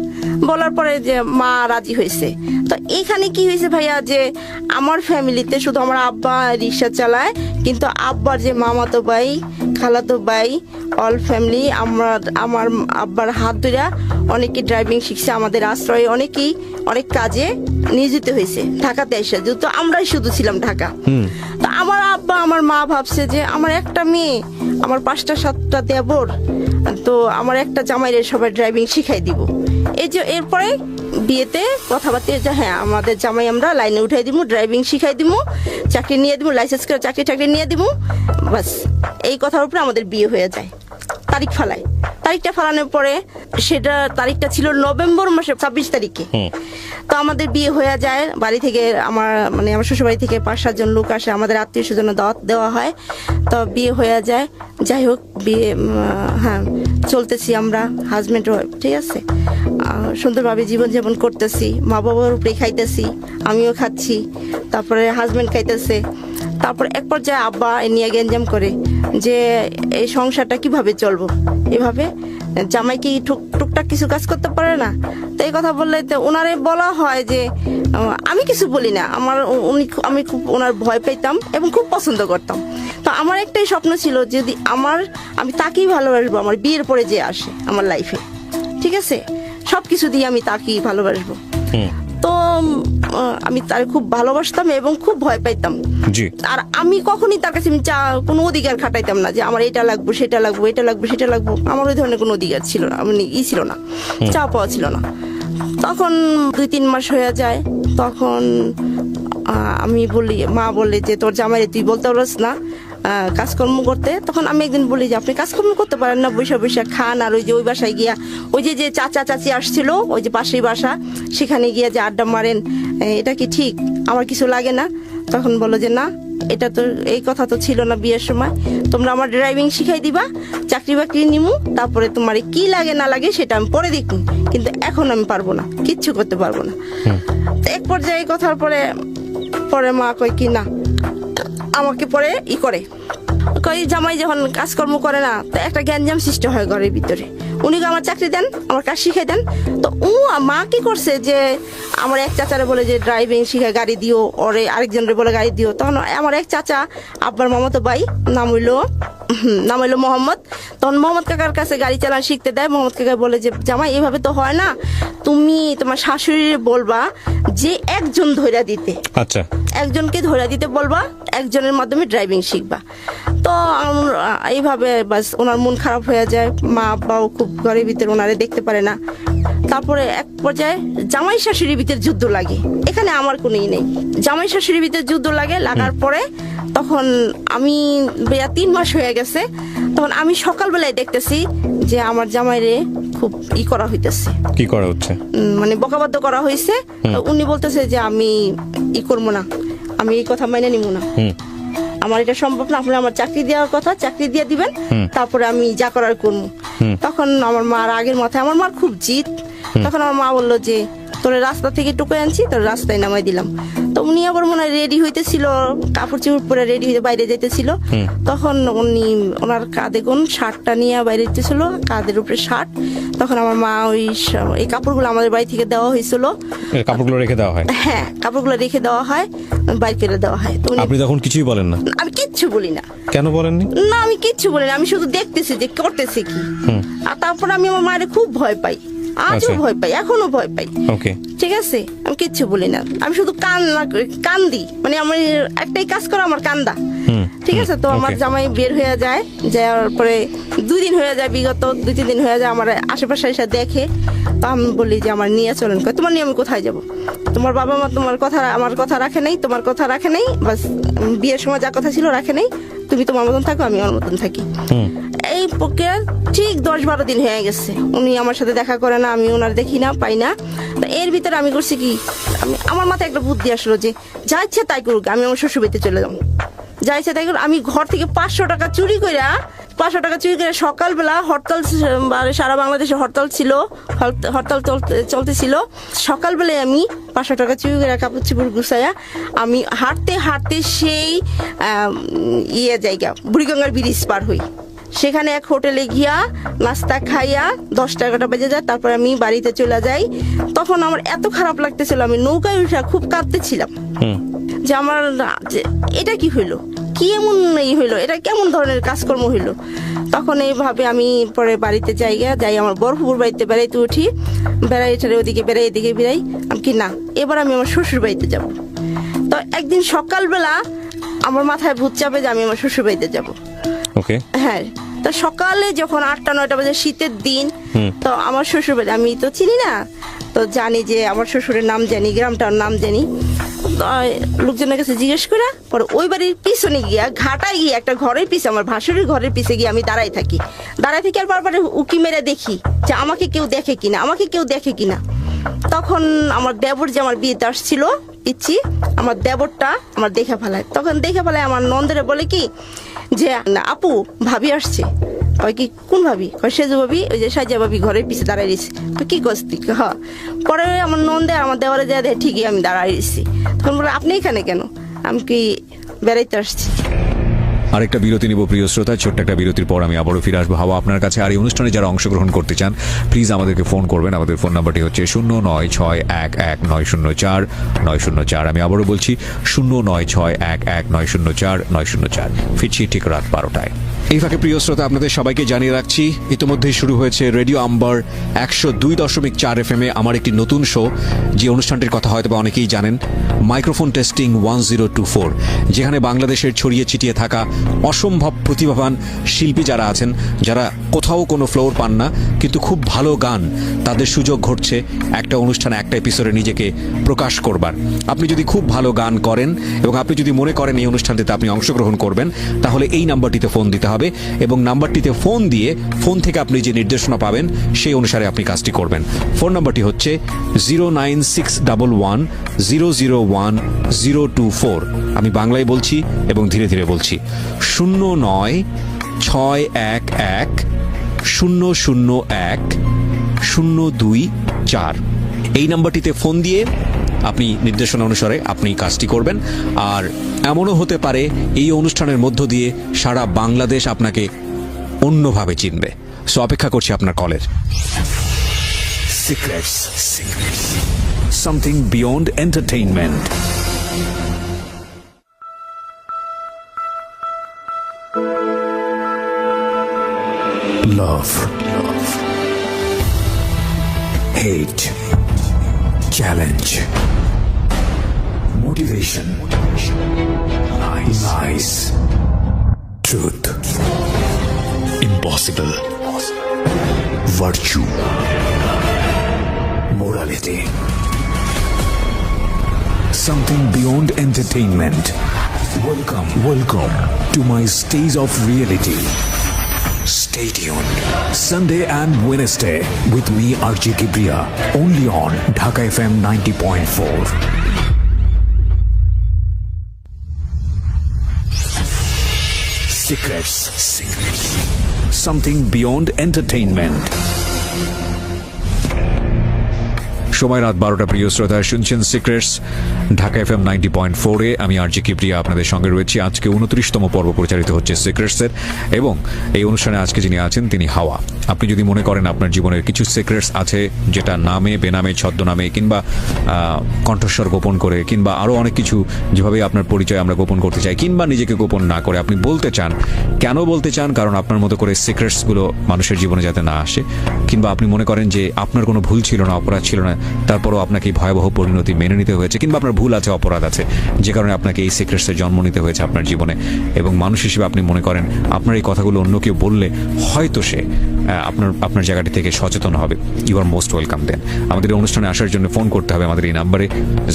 বলার পরে যে মা রাজি হয়েছে। তো এখানে কি হয়েছে ভাইয়া, যে আমার ফ্যামিলিতে শুধু আমার আব্বা রিক্সা চালায়, কিন্তু আব্বার যে মামাতো ভাই, খালাতো ভাই, অল ফ্যামিলি আমার আব্বার হাত ধরে অনেকে ড্রাইভিং শিখছে, আমাদের আশ্রয়ে অনেকেই অনেক কাজে নিয়োজিত হয়েছে ঢাকাতে এসে, যেহেতু আমরাই শুধু ছিলাম ঢাকা। তো আমার আব্বা আমার মা ভাবছে যে আমার একটা মেয়ে, আমার 5টা 7টা দেবর, তো আমার একটা জামাইরে সবাই ড্রাইভিং শিখাই দিব। এই যে এরপরে বিয়েতে কথাবার্তা যে হ্যাঁ আমাদের জামাই আমরা লাইনে উঠাই দিব, ড্রাইভিং শিখাই দিব, চাকরি নিয়ে দিব, লাইসেন্স করে চাকরি নিয়ে দিব, বাস এই কথার উপরে আমাদের বিয়ে হয়ে যায়। তারিখ ফালাই, তারিখটা ফালানোর পরে সেটা তারিখটা ছিল নভেম্বর মাসের 26 তারিখে। তো আমাদের বিয়ে হয়ে যায়। বাড়ি থেকে আমার শ্বশুর বাড়ি থেকে 5-7 জন লোক আসে, আমাদের আত্মীয় স্বজন দাওয়াত দেওয়া হয়। তো বিয়ে হয়ে যায়। যাই হোক, বিয়ে হ্যাঁ চলতেছি আমরা হাজব্যান্ড ওয়াইফ। ঠিক আছে, সুন্দরভাবে জীবনযাপন করতেছি, মা বাবার উপরে খাইতেছি, আমিও খাচ্ছি, তারপরে হাজব্যান্ড খাইতেছে। তারপর এক পর্যায়ে আব্বা নিয়ে গেঞ্জাম করে যে এই সংসারটা কিভাবে চলবো, এভাবে জামাই কি টুকটাক কিছু কাজ করতে পারে না? তো এই কথা বললে তো ওনারে বলা হয় যে আমি কিছু বলি না, আমি খুব ওনার ভয় পেতাম এবং খুব পছন্দ করতাম। তো আমার একটাই স্বপ্ন ছিল, যদি আমি তাকেই ভালোবাসবো আমার বিয়ের পরে যে আসে আমার লাইফে, ঠিক আছে, সবকিছু দিয়ে আমি তাকেই ভালোবাসবো। তো আমি তার খুব ভালোবাসতাম এবং খুব ভয় পাইতাম। জি। আর আমি কখনই তার কাছে কোনো অধিকার খাটাইতাম না যে আমার এটা লাগবে সেটা লাগবে, এটা লাগবে সেটা লাগবে। আমার ওই ধরনের কোনো অধিকার ছিল না, ছিল না, চা পাওয়া ছিল না। তখন 2-3 মাস হয়ে যায়, তখন আমি বলি, মা বলে যে তোর জামাইরে তুই বলতে পারস না কাজকর্ম করতে। তখন আমি একদিন বলি যে আপনি কাজকর্ম করতে পারেন না, বৈশা বৈশা খান, আর ওই যে ওই বাসায় গিয়া ওই যে চাচা চাচি আসছিল ওই যে পাশেই বাসা, সেখানে গিয়া যে আড্ডা মারেন, এটা কি ঠিক? আমার কিছু লাগে না। তখন বলো যে না, এটা তো এই কথা তো ছিল না বিয়ের সময়, তোমরা আমার ড্রাইভিং শিখাই দিবা, চাকরি বাকরি নিমু, তারপরে তোমার কি লাগে না লাগে সেটা আমি পরে দেখবো, কিন্তু এখন আমি পারবো না, কিচ্ছু করতে পারবো না। এক পর্যায়ে কথার পরে মা কয় কি না, আমাকে পরে করে কই জামাই যখন কাজকর্ম করে না, তো একটা গ্যাঞ্জাম সৃষ্টি হয় ঘরের ভিতরে। উনি আমার চাকরি দেন, আমার কাজ শিখাই দেন। তো মা কি করছে যে আমার এক চাচারে বলে যে ড্রাইভিং শিখে গাড়ি দিও, ওরে আরেকজনের বলে গাড়ি দিও। তখন আমার এক চাচা আব্বার মামাতো ভাই, নাম হইলো মোহাম্মদ। তখন মোহাম্মদ কাকার কাছে গাড়ি চালানো শিখতে দেয়। মোহাম্মদ কাকা বলে যে জামাই এভাবে তো হয় না, তুমি তোমার শাশুড়ির বলবা যে একজন ধইরা দিতে, আচ্ছা, একজনকে ধরে দিতে বলবা, একজনের মাধ্যমে ড্রাইভিং শিখবা। তো এইভাবে বাস ওনার মন খারাপ হয়ে যায়। মা আব্বাও খুব ঘরের ভিতরে ওনারে দেখতে পারে না। তারপরে এক পর্যায়ে জামাই শাশুড়ির ভিতরে যুদ্ধ লাগে। এখানে আমার কোনোই নেই, জামাই শাশুড়ির ভিতরে যুদ্ধ লাগার পরে তখন আমি 3 মাস হয়ে গেছে। তখন আমি সকালবেলায় দেখতেছি যে আমার জামাইরে খুব করা হইতেছে। কি করা হচ্ছে? মানে বকাবাদ্য করা হয়েছে। উনি বলতেছে যে আমি করবো না, আমি এই কথা মাইনে নিব না, আমার এটা সম্ভব না, আপনি আমার চাকরি দেওয়ার কথা, চাকরি দিয়ে দিবেন, তারপরে আমি যা করার করবো। তখন আমার মার আগের মাথায়, আমার মার খুব জিদ। তখন আমার মা বললো যে তোর রাস্তা থেকে টুকে আনছি, তোর রাস্তায় নামাই দিলাম। তো উনি আবার মনে হয় রেডি হইতেছিল, কাপড় চোপড় পরে রেডি হইতে বাইরে যেতেছিল। তখন ওনার কাঁধে কোন শার্টটা নিয়ে বাইরে যেতেছিল, কাঁধের উপরে শার্ট। তখন আমার মা এই কাপড়গুলো আমাদের বাড়ি থেকে দেওয়া হয়েছিল। কাপড়গুলো রেখে দেওয়া হয়? হ্যাঁ, কাপড়গুলো রেখে দেওয়া হয়, বাইর করে দেওয়া হয়। তো আপনি তখন কিছুই বলেন না? আমি কিচ্ছু বলি না। কেন বলেননি? না, আমি কিচ্ছু বলি না, আমি শুধু দেখতেছি যে করতেছে কি। আর তারপর আমি আমার মায়ের খুব ভয় পাই, আজও ভয় পাই, এখনো ভয় পাই। ওকে, ঠিক আছে, আমি কিচ্ছু বলি না, আমি শুধু কান্দি, মানে আমার একটাই কাজ করা, আমার কান্দা। ঠিক আছে। তো আমার জামাই বের হয়ে যায়, যাওয়ার পরে 2 দিন হয়ে যায়, বিগত 2-3 দিন হয়ে যায়, আমার আশেপাশে এসে দেখে। তো আমি বলি যে আমার নিয়ে চলেন। তোমার নিয়ে আমি কোথায় যাব? তোমার বাবা মা আমার কথা রাখে নাই, তোমার কথা রাখে নাই, বাস বিয়ের সময় যা কথা ছিল রাখে নাই, তুমি তোমার মতন থাকো, আমি আমার মতন থাকি। এই প্রক্রিয়া ঠিক 10-12 দিন হয়ে গেছে, উনি আমার সাথে দেখা করে না, আমি ওনার দেখি না, পাই না। তো এর ভিতরে আমি করছি কি, আমার মাথায় একটা বুদ্ধি আসলো যে যা ইচ্ছে তাই করুক, আমি আমার শ্বশুর বাড়িতে চলে যাবো, যা ইচ্ছে তাই করুক। আমি ঘর থেকে 500 টাকা চুরি করে সকালবেলা হরতাল, সারা বাংলাদেশে হরতাল ছিল, হরতাল চলতেছিল। সকালবেলায় আমি 500 টাকা চুরি করে কাপড় চোপড় গুছাইয়া আমি হাঁটতে সেই জায়গা বুড়িগঙ্গার ব্রিজ পার হই। সেখানে এক হোটেলে গিয়া নাস্তা খাইয়া 10-11টা বেজে যায়। তারপর আমি বাড়িতে চলে যাই। তখন আমার এত খারাপ লাগতেছিল, আমি নৌকায় উঠা খুব কাঁদতেছিলাম যে আমার এটা কি হইলো, কি এমন হইলো, এটা কেমন ধরনের কাজকর্ম হইলো। তখন এইভাবে আমি পরে বাড়িতে যাই আমার বরফুপুর বাড়িতে বেড়াইতে উঠি, ওদিকে বেড়াই এদিকে বেড়াই। আমি কি না, এবার আমি আমার শ্বশুর বাড়িতে যাব। তো একদিন সকালবেলা আমার মাথায় ভূত চাপে যে আমি আমার শ্বশুর বাড়িতে যাবো। ওকে, হ্যাঁ। তো সকালে যখন 8টা-9টা বাজে, শীতের দিন, তো আমার শ্বশুর বাড়ি আমি তো চিনি না, তো জানি যে আমার শ্বশুরের নাম জানি, গ্রামটার নাম জানি। লোকজনের কাছে জিজ্ঞেস করে পরে ওই বাড়ির পিছনে গিয়া ঘাটায় গিয়ে একটা ঘরের পিছে, আমার ভাসুরের ঘরের পিছে গিয়ে আমি দাঁড়াই থাকি। আর বারবার উকি মেরে দেখি যে আমাকে কেউ দেখে কিনা। তখন আমার দেবর যে আমার বিয়েতে আসছিল পিচ্ছি, আমার দেবরটা আমার দেখে ফেলায়। তখন দেখে ফেলায় আমার নন্দেরে বলে কি যে আপু ভাবি আসছে। কয় কি, কোন ভাবি? কয় সেজু ভাবি, ওই যে সাজা ভাবি ঘরের পিছে দাঁড়াই রয়েছে। কি করছি? হ্যাঁ। পরে আমার নন্দে আমার দেওয়ারে যা দেয়, ঠিকই আমি দাঁড়াই রয়েছি। তখন বলে আপনি এখানে কেন? আমি কি বেড়াইতে আসছি। আরেকটা বিরতি নিব প্রিয় শ্রোতা, ছোট্ট একটা বিরতির পর আমি আবারও ফিরে আসবো হাওয়া আপনার কাছে। আর এই অনুষ্ঠানে যারা অংশগ্রহণ করতে চান প্লিজ আমাদেরকে ফোন করবেন। আমাদের ফোন নাম্বারটি হচ্ছে 09611904 আমি আবারও বলছি 09611904 ফিরছি ঠিক রাত 12টায়। এই ফাঁকে প্রিয় শ্রোতা আপনাদের সবাইকে জানিয়ে রাখছি ইতিমধ্যেই শুরু হয়েছে রেডিও আম্বার 102.4 FM আমার একটি নতুন শো, যে অনুষ্ঠানটির কথা হয়তো অনেকেই জানেন, মাইক্রোফোন টেস্টিং 1024, যেখানে বাংলাদেশের ছড়িয়ে ছিটিয়ে থাকা অসম্ভব প্রতিভাবান শিল্পী যারা আছেন, যারা কোথাও কোনো ফ্লোর পান না কিন্তু খুব ভালো গান, তাদের সুযোগ ঘটছে একটা অনুষ্ঠানে একটা এপিসোডে নিজেকে প্রকাশ করবার। আপনি যদি খুব ভালো গান করেন এবং আপনি যদি মনে করেন এই অনুষ্ঠানটিতে আপনি অংশগ্রহণ করবেন, তাহলে এই নাম্বারটিতে ফোন দিতে হবে এবং নাম্বারটিতে ফোন দিয়ে ফোন থেকে আপনি যে নির্দেশনা পাবেন সেই অনুসারে আপনি কাজটি করবেন। ফোন নাম্বারটি হচ্ছে 09611001024। আমি বাংলায় বলছি এবং ধীরে ধীরে বলছি 09611001024। এই নাম্বারটিতে ফোন দিয়ে আপনি নির্দেশনা অনুসারে আপনি কাজটি করবেন। আর এমনও হতে পারে এই অনুষ্ঠানের মধ্য দিয়ে সারা বাংলাদেশ আপনাকে অন্যভাবে চিনবে। সো অপেক্ষা করছি আপনার কলের। Secrets. Something beyond entertainment. Love. Hate. Challenge. Motivation. Lies. Truth. Impossible. Virtue. Morality. Something beyond entertainment. Welcome to my stage of reality. Stay tuned. Sunday and Wednesday with me RJ Kibriya, only on Dhaka FM 90.4. Secrets. Something beyond entertainment. সময় রাত 12টা। প্রিয় শ্রোতা শুনছেন সিক্রেটস ঢাকা FM 90.4-এ। আমি আরজি কিবরিয়া আপনাদের সঙ্গে রয়েছি। আজকে 29তম পর্ব প্রচারিত হচ্ছে সিক্রেটসের এবং এই অনুষ্ঠানে আজকে যিনি আছেন তিনি হাওয়া। আপনি যদি মনে করেন আপনার জীবনের কিছু সিক্রেটস আছে যেটা নামে বেনামে ছদ্মনামে কিংবা কণ্ঠস্বর গোপন করে কিংবা আরও অনেক কিছু যেভাবে আপনার পরিচয় আমরা গোপন করতে চাই কিংবা নিজেকে গোপন না করে আপনি বলতে চান, কেন বলতে চান? কারণ আপনার মতো করে সিক্রেটসগুলো মানুষের জীবনে যাতে না আসে, কিংবা আপনি মনে করেন যে আপনার কোনো ভুল ছিল না, অপরাধ ছিল না, তারপরও আপনাকে ভয়াবহ পরিণতি মেনে নিতে হয়েছে, কিংবা আপনার ভুল আছে, অপরাধ আছে, যে কারণে আপনাকে এই সিক্রেটসে জন্ম নিতে হয়েছে আপনার জীবনে। এবং মানুষ হিসেবে আপনি মনে করেন আপনার এই কথাগুলো অন্য কেউ বললে হয়তো সে আপনার জায়গাটি থেকে সচেতন হবে। ইউ আর মোস্ট ওয়েলকাম দেন। আমাদের এই অনুষ্ঠানে আসার জন্য ফোন করতে হবে আমাদের এই নাম্বারে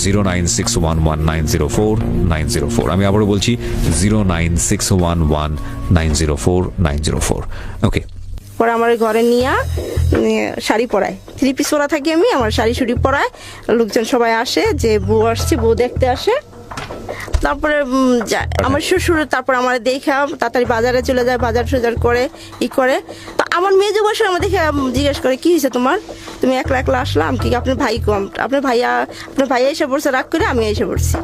09611904904। আমি আবারও বলছি 09611904904। ওকে। পরে আমার ঘরে নিয়ে শাড়ি পরায়, 3 পিস পরা থাকি আমি, আমার শাড়ি শুড়ি পরায়, লোকজন সবাই আসে যে বউ আসছে, বউ দেখতে আসে। তারপরে আমার শ্বশুর তারপর আমার দেখা তাড়াতাড়ি বাজারে চলে যায়, বাজার টাজার করে করে। তো আমার মেয়ে বসে আমার দেখে জিজ্ঞেস করে কি হয়েছে তোমার, তুমি একলা একলা আসলাম কি, আপনার ভাই কম, আপনার ভাইয়া এসে পড়ছে, রাগ করে আমি এসে পড়ছি।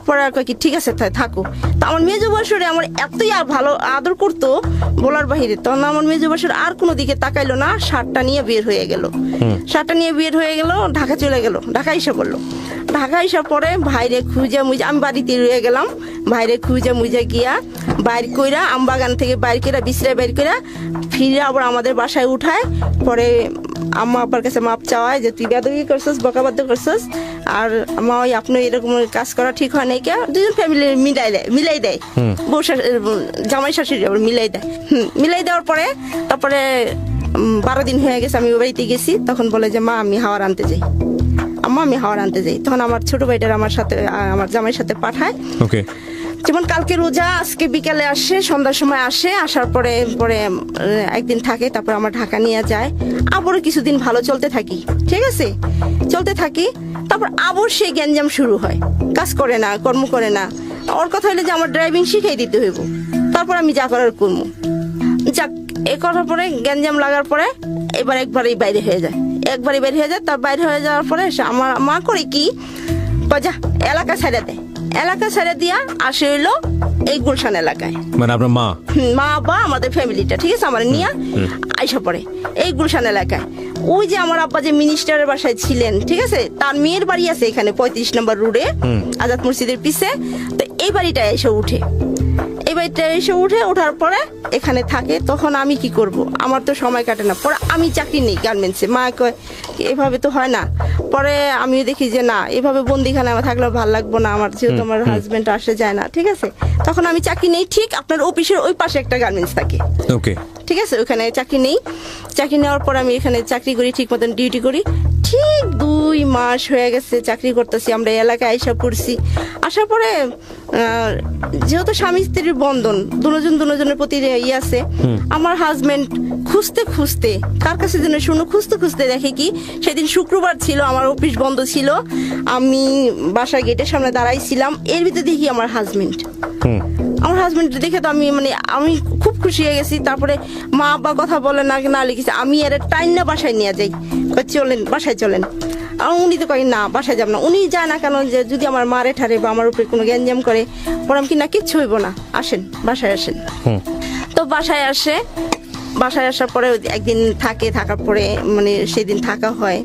পরে আর কি ঠিক আছে থাকো। তো আমার মেজ বছরে আমার এতই ভালো আদর করতো বলার বাহিরে। তখন আমার মেজ বছর আর কোনো দিকে তাকাইলো না, শার্টটা নিয়ে বের হয়ে গেল, ঢাকা চলে গেল, ঢাকা এসে পড়লো। ঢাকা এসে পরে ভাইরে খুঁজে মুজে আমি বাড়িতে রয়ে গেলাম, ভাইরে খুঁজে মুজে গিয়া বাইর কইরা আম বাগান থেকে বাইর কইরা বিছড়ায় বাইর কইরা ফিরে আবার আমাদের বাসায় উঠায়। পরে আম্মা আব্বার কাছে মাপ চাওয়ায় যে তুই বেদবি করছিস, বকাবাদ্য করছিস, আর মা ওই আপনি এরকম কাজ করা ঠিক হয় নাই, কে দুজন ফ্যামিলি মিলাই দেয় বউ জামাই শাশুড়ি আবার মিলাই দেওয়ার পরে তারপরে 12 দিন হয়ে গেছে আমি বাড়িতে গেছি। তখন বলে যে মা আমি হাওয়ার আনতে যাই, আম্মা আমি হাওয়ার আনতে যাই। তখন আমার ছোট ভাইটার আমার সাথে আমার জামাইয়ের সাথে পাঠায়। ওকে। যেমন কালকে রোজা, আজকে বিকালে আসে, সন্ধ্যার সময় আসে, আসার পরে একদিন থাকে, তারপর আমার ঢাকা নিয়ে যায়। আবারও কিছুদিন ভালো চলতে থাকি, ঠিক আছে, চলতে থাকি। তারপর আবার সেই গ্যাঞ্জাম শুরু হয়, কাজ করে না, কর্ম করে না। ওর কথা হইলে যে আমার ড্রাইভিং শিখাই দিতে হইব, তারপর আমি যা করার করবো। যাক, এ করার পরে গ্যাঞ্জাম লাগার পরে একবারেই বাইরে হয়ে যায়, তার বাইরে হয়ে যাওয়ার পরে আমার মা করে কি যা এলাকা ছেড়ে দেয়, এলাকা ছেড়ে দিয়া আসে হইলো এই গুলশান এলাকায়। মানে আপনার মা? মা বা আমাদের ফ্যামিলিটা, ঠিক আছে, আমার নিয়ে আইসা পড়ে এই গুলশান এলাকায়। ওই যে আমার আব্বা যে মিনিস্টারের বাসায় ছিলেন, ঠিক আছে, তার মেয়ের বাড়ি আছে এখানে 35 নম্বর রোডে আজাদ মসজিদের পিছে। তো এই বাড়িটায় এসে উঠে, এই বাড়িটা এসে ওঠার পরে এখানে থাকে। তখন আমি কি করব, আমার তো সময় কাটে না। পরে আমি চাকরি নেই গার্মেন্টসে। মা কয় এভাবে তো হয় না। পরে আমিও দেখি যে না, এভাবে বন্দিখানে আমার থাকলেও ভালো লাগবো না, আমার যেহেতু আমার হাজবেন্ড আসে যায় না, ঠিক আছে। তখন আমি চাকরি নেই, ঠিক আপনার অফিসের ওই পাশে একটা গার্মেন্টস থাকে, ওকে, ঠিক আছে, ওখানে চাকরি নেই। চাকরি নেওয়ার পর আমি এখানে চাকরি করি, ঠিক মতন ডিউটি করি। ঠিক 2 মাস হয়ে গেছে চাকরি করতেছি। আমরা এই এলাকায় আইসা পড়ছি। আসার পরে যেহেতু স্বামী স্ত্রীর বন্ধন, দুজনের প্রতি ইয়ে আছে, আমার হাজবেন্ড খুঁজতে খুঁজতে কার কাছে যেন শুনো, খুঁজতে খুঁজতে দেখে কি সেদিন শুক্রবার ছিল, আমার অফিস বন্ধ ছিল, আমি বাসার গেটের সামনে দাঁড়াইছিলাম। এর ভিতরে দেখি আমার হাজবেন্ড দেখে তো আমি খুব খুশি হয়ে গেছি। তারপরে মা আব্বা কথা বলে না লিখেছে, আমি এর টাইম না বাসায় নিয়ে যাই, চলেন বাসায় চলেন। আর উনি তো কই না, বাসায় যাব না। উনি যায় না কেন, যে যদি আমার মারে ঠারে বা আমার উপরে কোনো গ্যাঞ্জাম করে, পরে আমি কি না কিচ্ছু হইব না, আসেন বাসায় আসেন। তো বাসায় আসে, বাসায় আসার পরে একদিন থাকার পরে সেদিন থাকা হয়,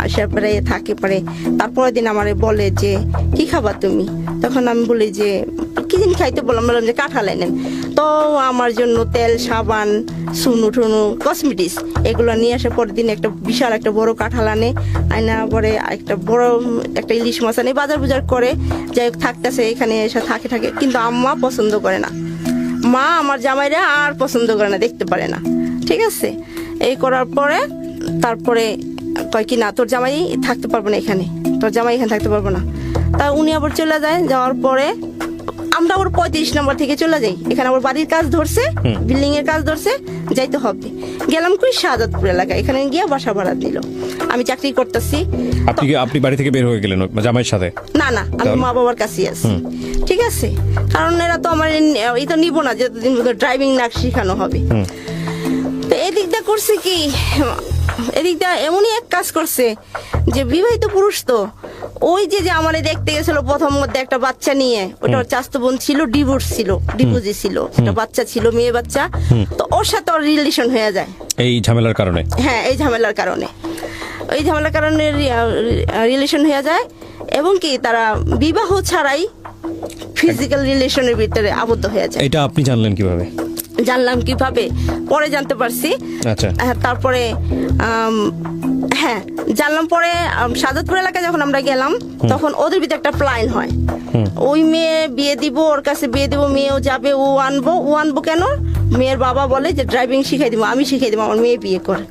আসার পরে থাকে পরে তারপরের দিন আমারে বলে যে কি খাবার তুমি। তখন আমি বলি যে কি দিন খাইতে বললাম যে কাঁঠাল এনেন। তো আমার জন্য তেল, সাবান, সুনু টুনু, কসমেটিক্স এগুলো নিয়ে আসার পরের দিন একটা বিশাল একটা বড় কাঁঠাল আনা পরে একটা বড় একটা ইলিশ মাছ আনে, বাজার করে যাই হোক থাকতেছে এখানে এসে থাকে। কিন্তু আম্মা পছন্দ করে না, মা আমার জামাইরা আর পছন্দ করে না, দেখতে পারে না, ঠিক আছে। এই করার পরে তারপরে কয় কি না, তোর জামাই থাকতে পারবো না এখানে, তোর জামাই এখানে থাকতে পারবো না। তা উনি আবার চলে যায়। যাওয়ার পরে আমরা আবার 35 নম্বর থেকে চলে যাই। এখানে আবার বাড়ির কাজ ধরছে, বিল্ডিং এর কাজ ধরছে, যাইতে হবে। গেলাম কই শাহাদাতপুর এলাকায়, এখানে গিয়ে বাসা ভাড়া দিল। আমি চাকরি করতেছি। আপনি বাড়ি থেকে বের হয়ে গেলেন জামাইয়ের সাথে? না, আমি মা বাবার কাছেই আছি, ঠিক আছে। কারণ এরা তো আমার এই তো নিব না, যতদিন ড্রাইভিং না শিখানো হবে। তো এদিকটা করছে কি, এদিকটা এমনই এক কাজ করছে যে বিবাহিত পুরুষ তো ওই যে আমারে দেখতে গেছিল প্রথম মধ্যে একটা বাচ্চা নিয়ে, ওটা ওর চাচাতো বোন ছিল, ডিভোর্সি ছিল, একটা বাচ্চা ছিল, মেয়ে বাচ্চা। তো ওর সাথে ওর রিলেশন হয়ে যায় এই ঝামেলার কারণে। হ্যাঁ, এই ঝামেলার কারণে রিলেশন হয়ে যায়। এবং কি তারা বিবাহ ছাড়াই ফিজিক্যাল রিলেশনের ভিতরে আবদ্ধ হয়ে যায়। এটা আপনি জানলেন কিভাবে? জানলাম কিভাবে, পরে জানতে পারছি। আচ্ছা। তারপরে জানলাম পরে শাহাদাতপুর এলাকায় যখন আমরা গেলাম, তখন ওদের ভিতরে একটা প্ল্যান হয়, ওই মেয়ে বিয়ে দিব, ওর কাছে বিয়ে দিব, মেয়েও যাবে, ও আনবো কেন, মেয়ের বাবা বলে যে ড্রাইভিং শিখাই দিব, আমি শিখাই দিব, আমার মেয়ে বিয়ে করে।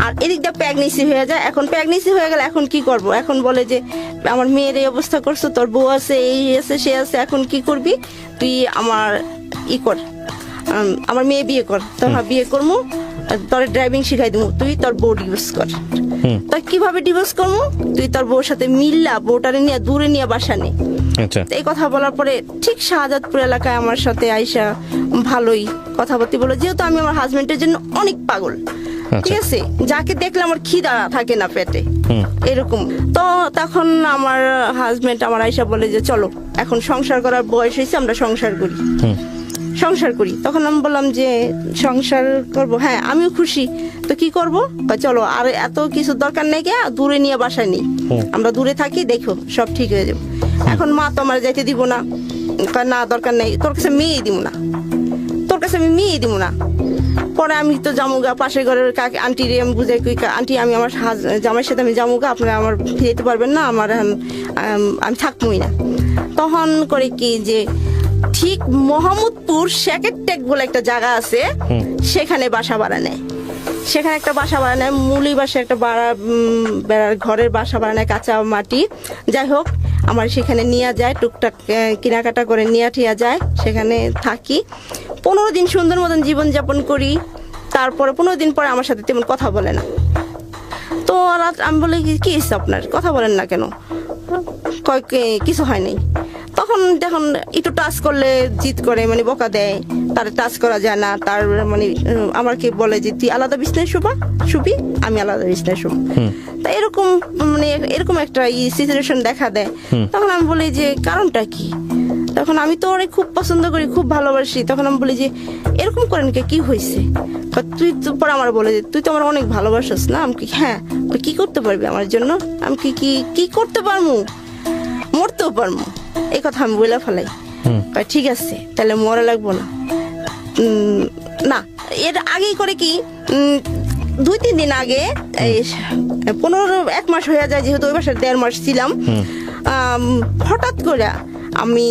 আর এদিকটা প্রেগনেন্সি হয়ে যায়। এখন প্রেগনেন্সি হয়ে গেলে এখন কি করব, এখন বলে যে আমার মেয়ের এই অবস্থা করছো, তোর বউ আছে, এই আছে, সে আছে, এখন কি করবি তুই, আমার কর, আমার মেয়ে বিয়ে কর, তোর বিয়ে করবো, তোর ড্রাইভিং শিখাই দিব, তুই তোর বউ ডিভোর্স কর। তা কিভাবে ডিভোর্স করবো, তুই তোর বউর সাথে মিল্লা বউটারে নিয়ে দূরে নিয়ে বাসা নে। এই কথা বলার পরে ঠিক শাহাদাতপুর এলাকায় আমার সাথে আইসা ভালোই কথাবার্তা বলো, যেহেতু আমি আমার হাজবেন্ডের জন্য অনেক পাগল, ঠিক আছে, যাকে দেখলে আমার খিদা থাকে না পেটে, এরকম। তো তখন আমার হাজবেন্ড আমার আইসা বলে যে চলো, এখন সংসার করার বয়স হয়েছে, আমরা সংসার করি। তখন আমি বললাম যে সংসার করব, হ্যাঁ আমিও খুশি। তো কি করব, চলো, আর এত কিছু দরকার নেই, কে দূরে নিয়ে বাসায় নেই, আমরা দূরে থাকি, দেখো সব ঠিক হয়ে যাবে। এখন মা তো আমার যাইতে দিব না, না দরকার নেই, তোর কাছে মেয়েই দিব না, পরে আমি তো জামুগা পাশের ঘরের কাকে আন্টি রে আমি বুঝাই, আন্টি আমি আমার জামাইয়ের সাথে আমি জামুগা, আপনারা আমার ফিরাইতে পারবেন না, আমার আমি থাকবোই না। তখন করে কি যে ঠিক মোহাম্মদপুর শেকের টেক বলে একটা জায়গা আছে, সেখানে বাসা ভাড়া নেয়, মুলি বাসা একটা বেড়ার ঘরের বাসা ভাড়া নেয়, কাঁচা মাটি। যাই হোক, আমার সেখানে নিয়ে যায়, টুকটাক কেনাকাটা করে নিয়ে ঠিয়া যায়, সেখানে থাকি 15 দিন সুন্দর মতন জীবনযাপন করি। তারপরে 15 দিন পরে আমার সাথে তেমন কথা বলে না। তো আমি বলি কি হয়েছে আপনার, কথা বলেন না কেন, কিছু হয় নাই। তখন তখন দেখুন একটু টাচ করলে জিদ করে, মানে বকা দেয়, তার টাচ করা যায় না, তার মানে আমাকে বলে যে তুই আলাদা বিছনায় শুবি, আমি আলাদা বিছনায় শুব। তা এরকম মানে এরকম একটা সিচুয়েশন দেখা দেয়। তখন আমি বলি যে কারণটা কি? তখন আমি তো ওরে খুব পছন্দ করি, খুব ভালোবাসি। তখন আমি বলি যে এরকম করেন কি হয়েছে? তুই তো পরে আমার বলে যে তুই তো আমার অনেক ভালোবাসিস না। আমি কি হ্যাঁ, তুই কি করতে পারবি আমার জন্য? আমি কি করতে পারবো? মরতেও পারবো, এই কথা আমি বলে ফেলাই। ঠিক আছে তাহলে মরে লাগবো না। না, এর আগেই করে কি 2-3 দিন আগে, এই 1 মাস হয়ে যায়, যেহেতু ওই বাসায় 1.5 মাস ছিলাম। হঠাৎ করে আমি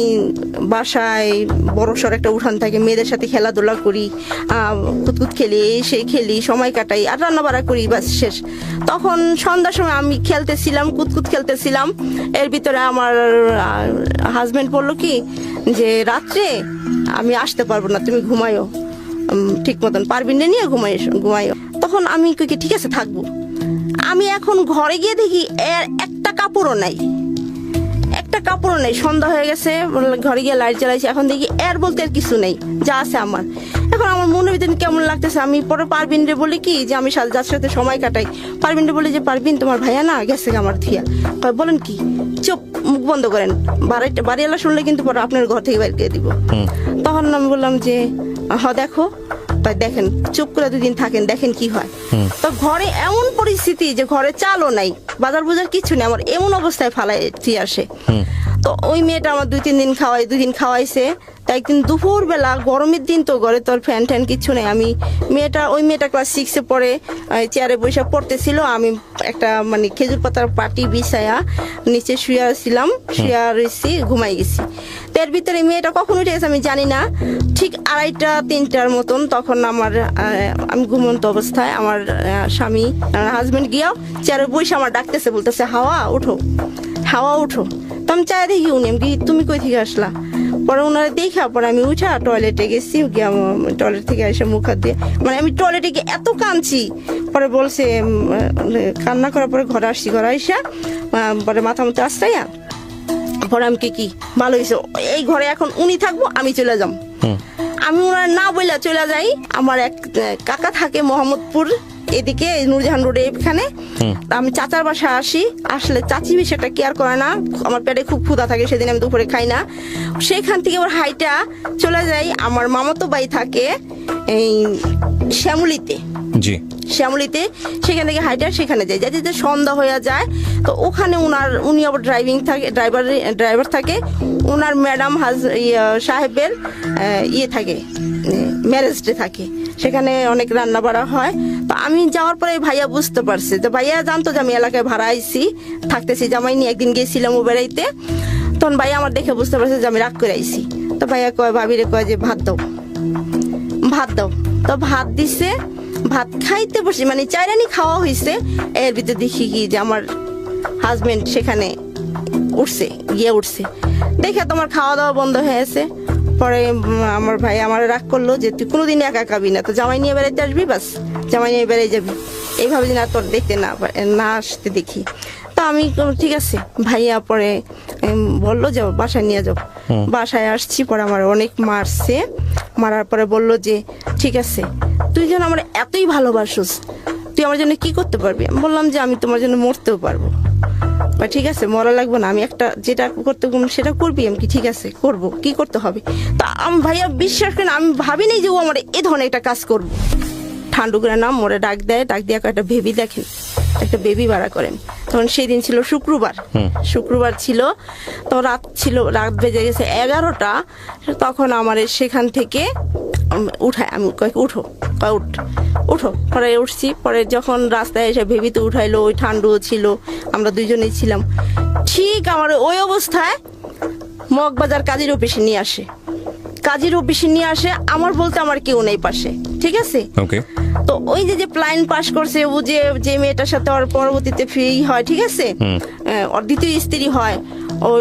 বাসায় বড়সড় একটা উঠান থাকে, মেয়েদের সাথে খেলাধুলা করি, কুতকুত খেলি, সেই খেলি, সময় কাটাই, আর রান্না বাড়া করি, বাস শেষ। তখন সন্ধ্যার সময় আমি খেলতেছিলাম, কুতকুত খেলতেছিলাম। এর ভিতরে আমার হাজবেন্ড বললো কি যে রাত্রে আমি আসতে পারবো না, তুমি ঘুমাইও ঠিক মতন, পারবিন নিয়ে ঘুমাইও। তখন আমি কই কি ঠিক আছে থাকবো। আমি এখন ঘরে গিয়ে দেখি এর একটা কাপড়ও নাই। সন্ধ্যা হয়ে গেছে, ঘরে গিয়ে লাইট জ্বালাইছি, এখন দেখি এর বলতে আর কিছু নেই, যা আছে আমার। এখন আমার মনের ভিতরে কেমন লাগতেছে। আমি পরে পারবিন রে বলি কি যে আমি যার সাথে সময় কাটাই, পারবিন রে বলি যে পারবিন তোমার ভাইয়া না গেছে আমার থিয়া। বলেন কি? চুপ, মুখ বন্ধ করেন, বাড়িওয়ালা শুনলে কিন্তু পরে আপনার ঘর থেকে বাইর করে দিব। তখন আমি বললাম যে দেখো, তাই দেখেন, চুপ করে 2 দিন থাকেন, দেখেন কি হয়। তো ঘরে এমন পরিস্থিতি যে ঘরে চালও নাই, বাজার বুজার কিছু নেই, আমার এমন অবস্থায় ফালাই আসে। তো ওই মেয়েটা আমার 2-3 দিন 2 দিন খাওয়াইছে। তাই একদিন দুপুর বেলা, গরমের দিন তো, ঘরে তোর ফ্যান ট্যান কিছু নেই। ওই মেয়েটা ক্লাস 6-এ পড়ে, চেয়ারে বসে পড়তেছিল। আমি একটা মানে খেজুর পাতার পাটি বিছায়া নিচে শুয়ে রয়েছি, ঘুমাই গেছি। তো এর ভিতরে মেয়েটা কখন উঠে গেছে আমি জানি না, ঠিক 2:30-3টার মতন। তখন আমি ঘুমন্ত অবস্থায় আমার স্বামী হাজবেন্ড গিয়াও চেয়ারে বসে আমার ডাকতেছে, বলতেছে হাওয়া উঠো। তো আমি চাই দেখি উনি, আমি তুমি কই থেকে আসলা? পরে ওনারা দেখা পরে আমি উঠা টয়লেটে গেছি, টয়লেট থেকে এসে মুখ হাত দিয়ে, মানে আমি টয়লেটে গিয়ে এত কাঁদছি। পরে বলছে, কান্না করার পরে ঘরে আসছি, ঘরে আইসা পরে মাথা মতো আসতাইয়া পরে আমি কি ভালো হয়েছে, এই ঘরে এখন উনি থাকবো, আমি চলে যাম। আমি ওনার না বইলা চলে যাই। আমার এক কাকা থাকে মোহাম্মদপুর এদিকে, নূরজাহান রোডে এখানে। আমি চাচার বাসায় আসলে চাচি বেশি একটা কেয়ার করে না, আমার পেটে খুব ক্ষুধা থাকে, সেদিন আমি দুপুরে খাই না। সেখান থেকে ওর হাইটা চলে যাই, আমার মামাতো ভাই থাকে এই শ্যামলিতে, শ্যামলিতে, সেখান থেকে হাইটা সেখানে যাই, যাতে সন্ধ্যা হয়ে যায়। তো ওখানে উনি আবার ড্রাইভার থাকে, ওনার ম্যাডাম সাহেবের থাকে, ম্যারেজ ডে থাকে, সেখানে অনেক রান্না বাড়া হয়। তো আমি যাওয়ার পরে ভাইয়া বুঝতে পারছে, তো ভাইয়া জানতো যে আমি এলাকায় ভাড়া আইছি, থাকতেছি, জামাই নিয়ে একদিন গেছিলাম ও বেড়াইতে। তখন ভাইয়া আমার দেখে বুঝতে পারছে যে আমি রাগ করে আইছি। তো ভাইয়া ভাবিরে কয় যে ভাত দাও। তো ভাত দিছে, ভাত খাইতে বসে, মানে 4 রানি খাওয়া হয়েছে। এর ভিতরে দেখি কি যে আমার হাজবেন্ড সেখানে উঠছে, দেখে তোমার খাওয়া দাওয়া বন্ধ হয়েছে। পরে আমার ভাই আমার রাগ করলো যে তুই কোনোদিন একা খাবি না, তো জামাই নিয়ে বেড়াইতে আসবি, বাস জামাই নিয়ে বেড়াই যাবি, এইভাবে না তোর দেখতে না আসতে দেখি। তো আমি ঠিক আছে। ভাইয়া পরে বললো যে বাসায় নিয়ে যাও। বাসায় আসছি, পরে আমার অনেক মারার পরে বললো যে ঠিক আছে, তুই যেন আমার এতই ভালোবাসোস, তুই আমার জন্য কি করতে পারবি? আমি বললাম যে আমি তোমার জন্য মরতেও পারবো, বা ঠিক আছে মরা লাগবে না, আমি একটা যেটা করতে সেটা করবি। আমি কি ঠিক আছে করবো, কি করতে হবে? তা আমি ভাইয়া বিশ্বাস করেন, আমি ভাবিনি যে ও আমার এ ধরনের একটা কাজ করবো। ঠান্ডু করে নাম মোরে ডাক দিয়ে একটা বেবি দেখেন, একটা বেবি ভাড়া করেন। তখন সেই দিন ছিল শুক্রবার ছিল। তো রাত বেজে গেছে 11টা। তখন আমার সেখান থেকে উঠায়, আমি উঠো পরে উঠছি। পরে যখন রাস্তায় এসে বেবিতে উঠাইলো, ওই ঠান্ডুও ছিল, আমরা 2জনেই ছিলাম। ঠিক আমার ওই অবস্থায় মগবাজার কাজীর অফিসে নিয়ে আসে। আমার বলতে আমার কেউ নেই পাশে, ঠিক আছে। তো ওই যে প্লাইন পাস করছে, ও যে মেয়েটার সাথে ওর পরবর্তীতে ফ্রি হয়, ঠিক আছে, ওর দ্বিতীয় স্ত্রী হয়,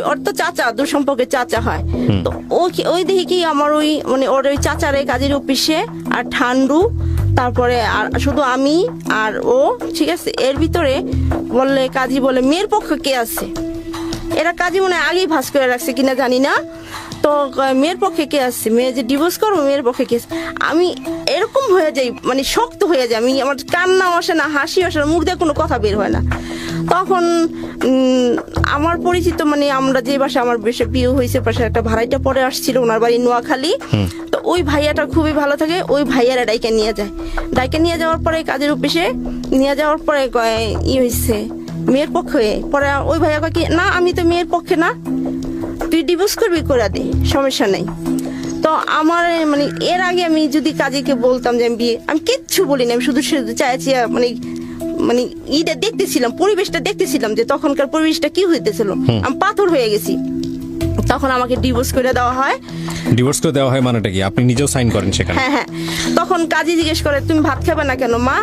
ওর তো চাচা, দুঃসম্পর্কে চাচা হয়। তো ওই দেখি কি আমার ওর ওই চাচারে কাজের অফিসে, আর ঠান্ডু, তারপরে আর শুধু আমি আর ও, ঠিক আছে। এর ভিতরে কাজী বলে মেয়ের পক্ষ কে আছে? এরা কাজে মনে হয় আগেই ভাস করে রাখছে কিনা জানি না। তো মেয়ের পক্ষে কে আসছে, মেয়ে যে ডিভোর্স করবো মেয়ের পক্ষে কে আসছে। আমি এরকম হয়ে যাই, মানে শক্ত হয়ে যায়, আমি আমার কান্নাও আসে না, হাসি আসে না, মুখ দিয়ে কোনো কথা বের হয় না। তখন আমার পরিচিত, মানে আমরা যে বাসা আমার বেশি বিয়ে হয়েছে পাশে একটা ভাড়াইটা পরে আসছিল, ওনার বাড়ি নোয়াখালী। তো ওই ভাইয়াটা খুবই ভালো থাকে, ওই ভাইয়ারা ডাইকে নিয়ে যায়। ডাইকে নিয়ে যাওয়ার পরে কাজের অফিসে নিয়ে যাওয়ার পরে ই হয়েছে মেয়ের পক্ষে। পরে ওই ভাইয়া কয় কি, না আমি তো মেয়ের পক্ষে না, তুই ডিভোর্স করবি করে দে, সমস্যা নেই। তো আমার মানে এর আগে আমি যদি কাজীকে বলতাম যে আমি বিয়ে, আমি কিচ্ছু বলিনি, আমি শুধু শুধু চাইছি মানে মানে ইটা দেখতেছিলাম, পরিবেশটা দেখতেছিলাম যে তখনকার পরিবেশটা কি হইতেছিল। আমি পাথর হয়ে গেছি। তখন আমাকে ডিভোর্স করে দেওয়া হয়। ডিভোর্স করে দেওয়া হয় মানেটা কি? আপনি নিজেও সাইন করেন সেখানে? হ্যাঁ হ্যাঁ। তখন কাজী জিজ্ঞেস করে তুমি ভাত খাবে না কেন মা?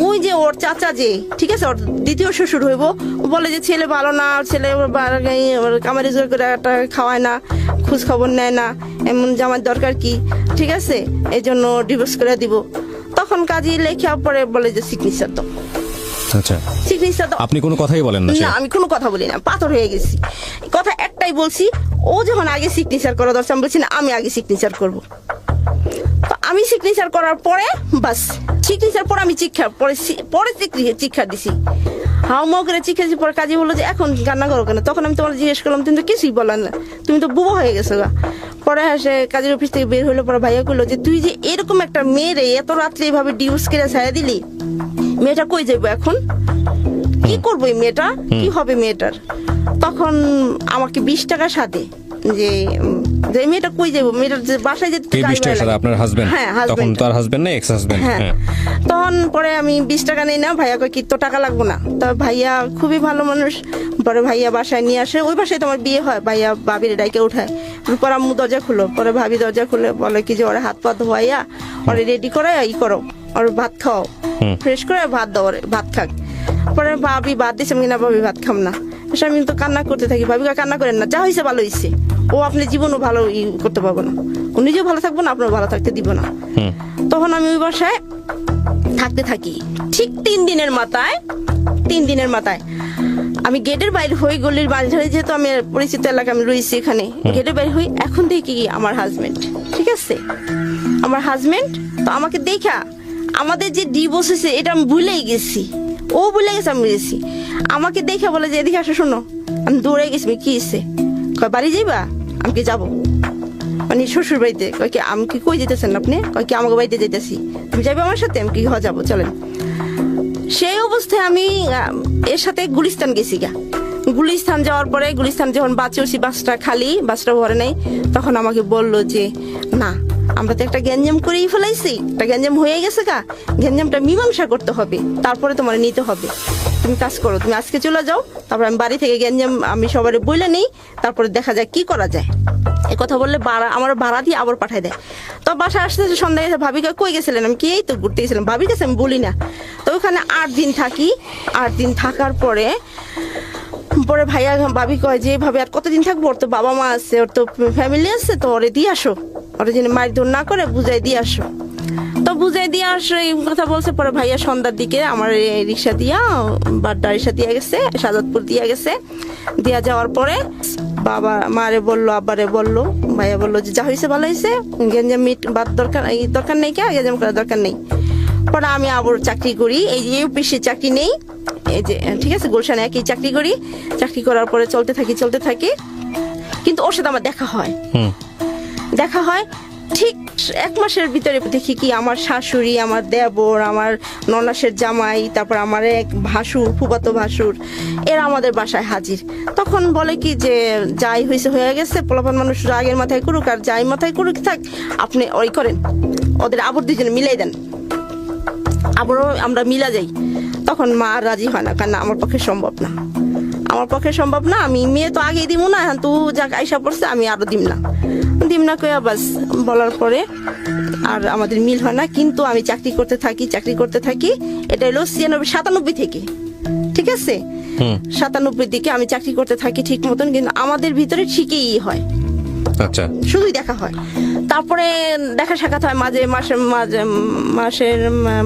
ওই যে ওর চাচা, যে ঠিক আছে ওর দ্বিতীয় শ্বশুর হইব, ও বলে যে ছেলে ভালো না, ছেলে কামারি জোর করে একটা খাওয়ায় না, খোঁজ খবর নেয় না, এমন জামার দরকার কি, ঠিক আছে এই জন্য ডিভোর্স করে দিব। তখন কাজী লেখা পরে বলে যে সিগনেচার দাও। আচ্ছা, সিগনেচার দাও। আপনি কোনো কথাই বলেন না? না আমি কোনো কথা বলি না, পাথর হয়ে গেছি। কথা একটাই বলছি, ও যখন আগে সিগনেচার করা দরকার, আমি বলছি না আমি আগে সিগনেচার করব। তো আমি সিগনেচার করার পরে বাস, সিগনেচার পরে আমি পরে চিক্ষা দিছি, হাও মাও করে চিক্ষা দিছি। পরে কাজী বললো যে এখন কান্না করো কেন? তখন আমি তোমার জিজ্ঞেস করলাম তুমি তো কিছুই বললেন না, তুমি তো বুবো হয়ে গেছো গা। পরে সে কাজের অফিস থেকে বের হইলো, পরে ভাইয়া করলো যে তুই যে এরকম একটা মেয়েরে এত রাত্রে এইভাবে ডিভোর্স করে ছায়া দিলি, মেয়েটা কই যাইবো এখন, কি করবো এই মেয়েটা, কি হবে মেয়েটার? তখন আমাকে 20 টাকা সাথে যে মেয়েটা কই যাবো, মেয়েটার যে বাসায় যেতে কে 20 টাকা সাথে? আপনার হাজবেন্ড? হ্যাঁ তখন হাজবেন্ড। তার হাজবেন্ড না এক্স হাজবেন্ড? হ্যাঁ। তখন পরে আমি 20 টাকা নেই না, ভাইয়া কয় কি তো টাকা লাগবো না। তো ভাইয়া খুবই ভালো মানুষ, পরে ভাইয়া বাসায় নিয়ে আসে, ওই বাসায় তোমার বিয়ে হয়, ভাইয়া ভাবির ডাইকে উঠায়। পরে আম্মু দরজা খুলো, পরে ভাবি দরজা খুলে বলে কি যে ওরা হাত পা ধোয়াইয়া ওরে রেডি করে ই করো, ওর ভাত খাও, ফ্রেশ করে ভাত দাও, ওরে ভাত খাক। পরে ভাবি ভাত দিচ্ছে, আমি না ভাবি ভাত খাম না। আমি তো কান্না করতে থাকি, ভাবি কান্না করেন না, যা হয়েছে ভালো হয়েছে, ও আপনি জীবনও ভালো করতে পারবো না, ও নিজেও ভালো থাকবো না, আপনার ভালো থাকতে দিব না। তখন আমি ওই বাসায় থাকতে থাকি। ঠিক 3 দিনের মাথায় আমি গেটের বাইরে হই, গলির বাজারে, যেহেতু আমি পরিচিত এলাকা আমি রয়েছি এখানে, গেটের বাইরে হই, এখন দেখি আমার হাজবেন্ড, ঠিক আছে আমার হাজবেন্ড। তো আমাকে দেখা আমাদের যে ডিভোর্স হয়েছে এটা আমি ভুলেই গেছি, ও ভুলে গেছে, আমি গেছি। আমাকে দেখে বলে যে এদিকে আসো, শোনো। আমি দৌড়ে গেছি, কি হয়েছে? কয় বাড়ি যাইবা? আমি কি যাবো, মানে শ্বশুর বাড়িতে। কয় কি আমি কি কই যেতেছেন আপনি? কয় কি আমাকে বাড়িতে যেতেছি, তুমি যাবে আমার সাথে? আমি কি যাবো, চলেন। সেই অবস্থায় আমি এর সাথে গুলিস্তান গেছি গা। গুলিস্তান যাওয়ার পরে, গুলিস্তান যখন বাসে উঠছি, বাসটা খালি, বাসটা ভরে নাই, তখন আমাকে বললো যে না আমরা তো একটা গ্যাঞ্জাম করেই ফেলাইছি, একটা গ্যাঞ্জাম হয়ে গেছে গা, গ্যাঞ্জামটা মীমাংসা করতে হবে, তারপরে তোমার নিতে হবে। তুমি কাজ করো, তুমি আজকে চলে যাও, তারপর আমি বাড়ি থেকে গ্যাঞ্জাম আমি সবারে বলে নেই, তারপরে দেখা যায় কি করা যায়। এই কথা বললে আমার ভাড়া দিয়ে আবার পাঠাই দেয়। তো বাসায় আসতে সন্ধ্যা গেছে, ভাবি কই গেছিলেন? আমি কি এই তো ঘুরতে গেছিলাম, ভাবির কাছে আমি বলি না। তো ওখানে 8 দিন থাকি। 8 দিন থাকার পরে ভাইয়া ভাবি কয় যে ভাবি আর কতদিন থাকবো, ওর তো বাবা মা আছে, ওর তো ফ্যামিলি আছে, তো ওরে দিয়ে আসো, ওরা যেন মারধর না করে বুঝাই দিয়ে আসো। তো বুঝাই দিয়ে আসো এই কথা বলছে। পরে ভাইয়া সন্ধ্যার দিকে আমার রিক্সা দিয়া বাড্ডা রিক্সা দিয়ে গেছে, সাজাদপুর দিয়ে গেছে। দিয়া যাওয়ার পরে বাবা মারে বললো, আব্বারে বললো, ভাইয়া বললো যে যা হয়েছে ভালো হয়েছে, গেঞ্জাম বাদ দরকার নেই, কে গেঞ্জাম করার দরকার নেই। পরে আমি আবার চাকরি করি, এই যে ইউপিসি চাকরি নেই, এই যে ঠিক আছে গুলশানে একই চাকরি করি। চাকরি করার পরে চলতে থাকি, কিন্তু ওর সাথে আমার দেখা হয়। ঠিক 1 মাসের ভিতরে দেখি কি আমার শাশুড়ি, আমার দেবর, আমার ননাসের জামাই, তারপর আমার এক ভাসুর, ফুফাতো ভাসুর, এরা আমাদের বাসায় হাজির। তখন বলে কি যে যাই হয়েছে হয়ে গেছে, পোলাপান মানুষ আগের মাথায় করুক আর যাই মাথায় করুক থাক, আপনি ওই করেন, ওদের আবার 2 জনে মিলাই দেন, আবারও আমরা মিলা যাই। তখন মা রাজি হয় না, কারণ আমার পক্ষে সম্ভব না, আমি মেয়ে তো আগেই দিব না, এখন তো যাক আইসা পড়ছে, আমি আরো দিম না কইয়া বাস বলার পরে আর আমাদের মিল হয় না। কিন্তু আমি চাকরি করতে থাকি। এটা হলো 97 থেকে, ঠিক আছে 97 দিকে আমি চাকরি করতে থাকি ঠিক মতন, কিন্তু আমাদের ভিতরে ঠিকই হয়। আচ্ছা, শুধুই দেখা হয়, তারপরে দেখা সাক্ষাৎ হয়, মাসের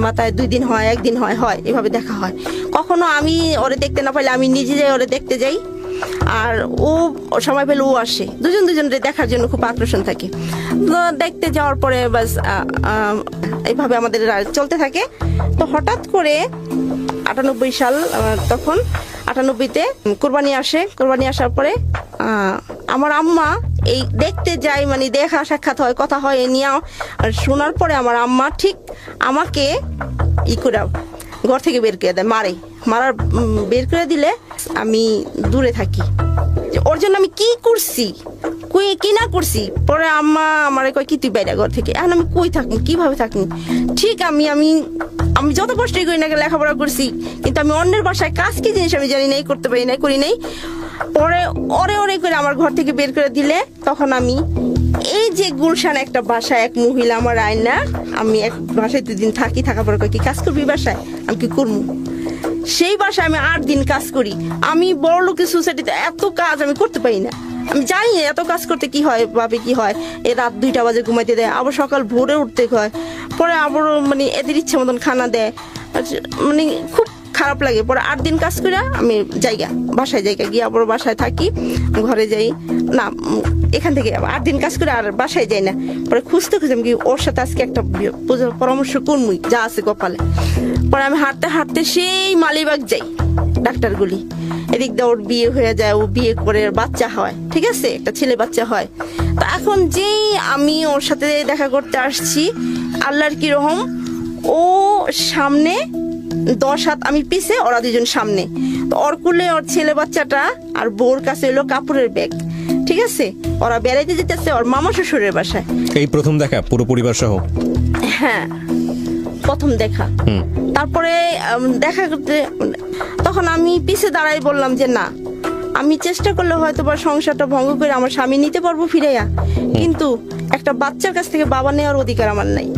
মাথায় 2 দিন হয়, 1 দিন হয়, এভাবে দেখা হয়। কখনো আমি ওরে দেখতে না পাইলে আমি নিজে যাই, ওরে দেখতে যাই। আর ও সময় পেলে ও আসে, দুজনের দেখার জন্য খুব আকর্ষণ থাকে। তো দেখতে যাওয়ার পরে বাস এইভাবে আমাদের চলতে থাকে। তো হঠাৎ করে 98 সাল, তখন 98-তে কোরবানি আসে। কোরবানি আসার পরে আমার আম্মা এই দেখতে যাই, মানে দেখা সাক্ষাৎ হয়, কথা হয়, এ নিয়ে শোনার পরে আমার আম্মা ঠিক আমাকে করে ঘর থেকে বের করে দেয়, বের করে দিলে আমি দূরে থাকি। ওর জন্য আমি কি করছি, কি না করছি। পরে আম্মা আমারে কয় কি তুই বাইরে ঘর থেকে, এখন আমি কই থাকবো, কিভাবে থাকবো। ঠিক আমি যত কষ্টই করি না, লেখাপড়া করছি, কিন্তু আমি অন্যের বাসায় কাজ কি জিনিস আমি জানি নাই, করতে পারি নাই, করি নাই। পরে ওরে করে আমার ঘর থেকে বের করে দিলে তখন আমি এই যে গুলশান একটা বাসায় এক মহিলা আমার আয়না, আমি এক বাসায় 2 দিন থাকার পরে কয় কি কাজ করবি বাসায়, আমি কি করবো। সেই বাসায় আমি 8 দিন কাজ করি। আমি বড় লোকের সোসাইটিতে এত কাজ আমি করতে পারি না, আমি জানি না এত কাজ করতে কি হয়, ভাবে কি হয়। এ রাত 2টা বাজে ঘুমাইতে দেয়, আবার সকাল ভোরে উঠতে হয়, পরে আবার মানে এদের ইচ্ছে মতন খানা দেয়, মানে খুব খারাপ লাগে। পরে 8 দিন কাজ করে আমি বাসায় গিয়ে আবার বাসায় থাকি, ঘরে যাই না, এখান থেকে 8 দিন কাজ করে আর বাসায় যাই না। পরে খুঁজতে আমি কি ওর সাথে আজকে একটা পরামর্শ করবই, যা আছে কপালে। পরে আমি হাঁটতে সেই মালিবাগ যাই, ডাক্তারগুলি এদিক দিয়ে ওর বিয়ে হয়ে যায়, ও বিয়ে করে বাচ্চা হয়, ঠিক আছে, একটা ছেলে বাচ্চা হয়। তো এখন যেই আমি ওর সাথে দেখা করতে আসছি, আল্লাহর কি রহম, ও সামনে 10 হাত, আমি পিছে, ওরা 2জন সামনে। তো ওর কুলে ওর ছেলে বাচ্চাটা আর বউর কাছে এলো কাপড়ের ব্যাগ, ঠিক আছে। ওরা বেড়াইতে যেতেছে ওর মামা শ্বশুরের বাসায়। এই প্রথম দেখা পুরো পরিবার সহ? হ্যাঁ, প্রথম দেখা। তারপরে দেখা করতে তখন আমি পিছে দাঁড়াই, বললাম যে না, আমি চেষ্টা করলে হয়তো বা সংসারটা ভঙ্গ করে আমার স্বামী নিতে পারবো ফিরাইয়া, কিন্তু একটা বাচ্চার কাছ থেকে বাবা নেওয়ার অধিকার আমার নাই,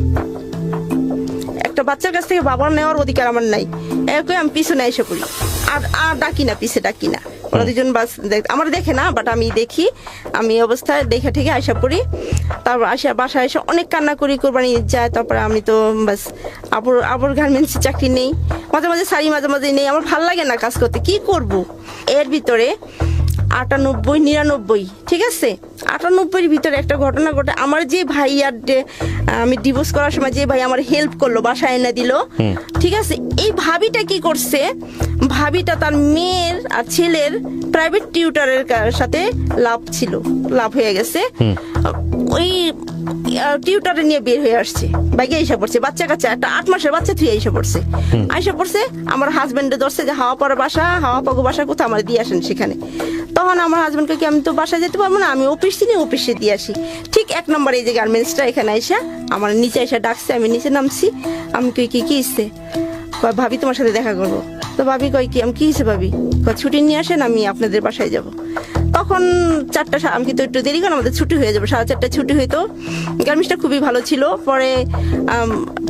একটা বাচ্চার কাছ থেকে বাবা নেওয়ার অধিকার আমার নাই। এরকম আমি পিছনে এসে পড়ি, আর ডাকি না, পিছে ডাকি না। ওরা 2জন বাস আমার দেখে না, বাট আমি দেখি, আমি অবস্থায় দেখে ঠিক আইসা পড়ি। তারপর বাসায় এসে অনেক কান্না করি, কোরবানি যায়। তারপরে আমি তো বাস আবার গার্মেন্টসে চাকরি নেই, মাঝে শাড়ি মাঝে নেই, আমার ভাল লাগে না কাজ করতে, কি করব। এর ভিতরে 98, 99, ঠিক আছে, 98-এর ভিতরে একটা ঘটনা ঘটে। আমার যে ভাই আর আমি ডিভোর্স করার সময় যে ভাই আমার হেল্প করলো, বাসায় এনে দিল, ঠিক আছে, এই ভাবিটা কি করছে, ভাবিটা তার মেয়ের আর ছেলের প্রাইভেট টিউটরের সাথে লাভ হয়ে গেছে। ওই টিউটারে নিয়ে বের হয়ে আসছে, বাইকে এসে পড়ছে, বাচ্চা কাচ্চা, একটা 8 মাসের বাচ্চা তুই এসে পড়ছে। আমার হাজবেন্ডে ধরছে যে হাওয়া পাগো বাসা কোথাও আমার দিয়ে আসেন সেখানে। তখন আমার হাজবেন্ডকে কি আমি তো বাসায় যেতে পারবো না, আমি অফিসে দিয়ে আসি। ঠিক 1 নম্বরে এই যে গার্মেন্টসটা, এখানে এসে আমার নিচে এসে ডাকছে, আমি নিচে নামছি। আমি কই কি ইচ্ছে, ভাবি তোমার সাথে দেখা করবো। তো ভাবি কই কি, আমি কি হিসেবে ভাবি, ছুটি নিয়ে আসেন, আমি আপনাদের বাসায় যাব। তখন 4টা, আমি কিন্তু একটু দেরি করে আমাদের ছুটি হয়ে যাবে, 4:30 ছুটি হইতো। গার্মেন্টসটা খুবই ভালো ছিল।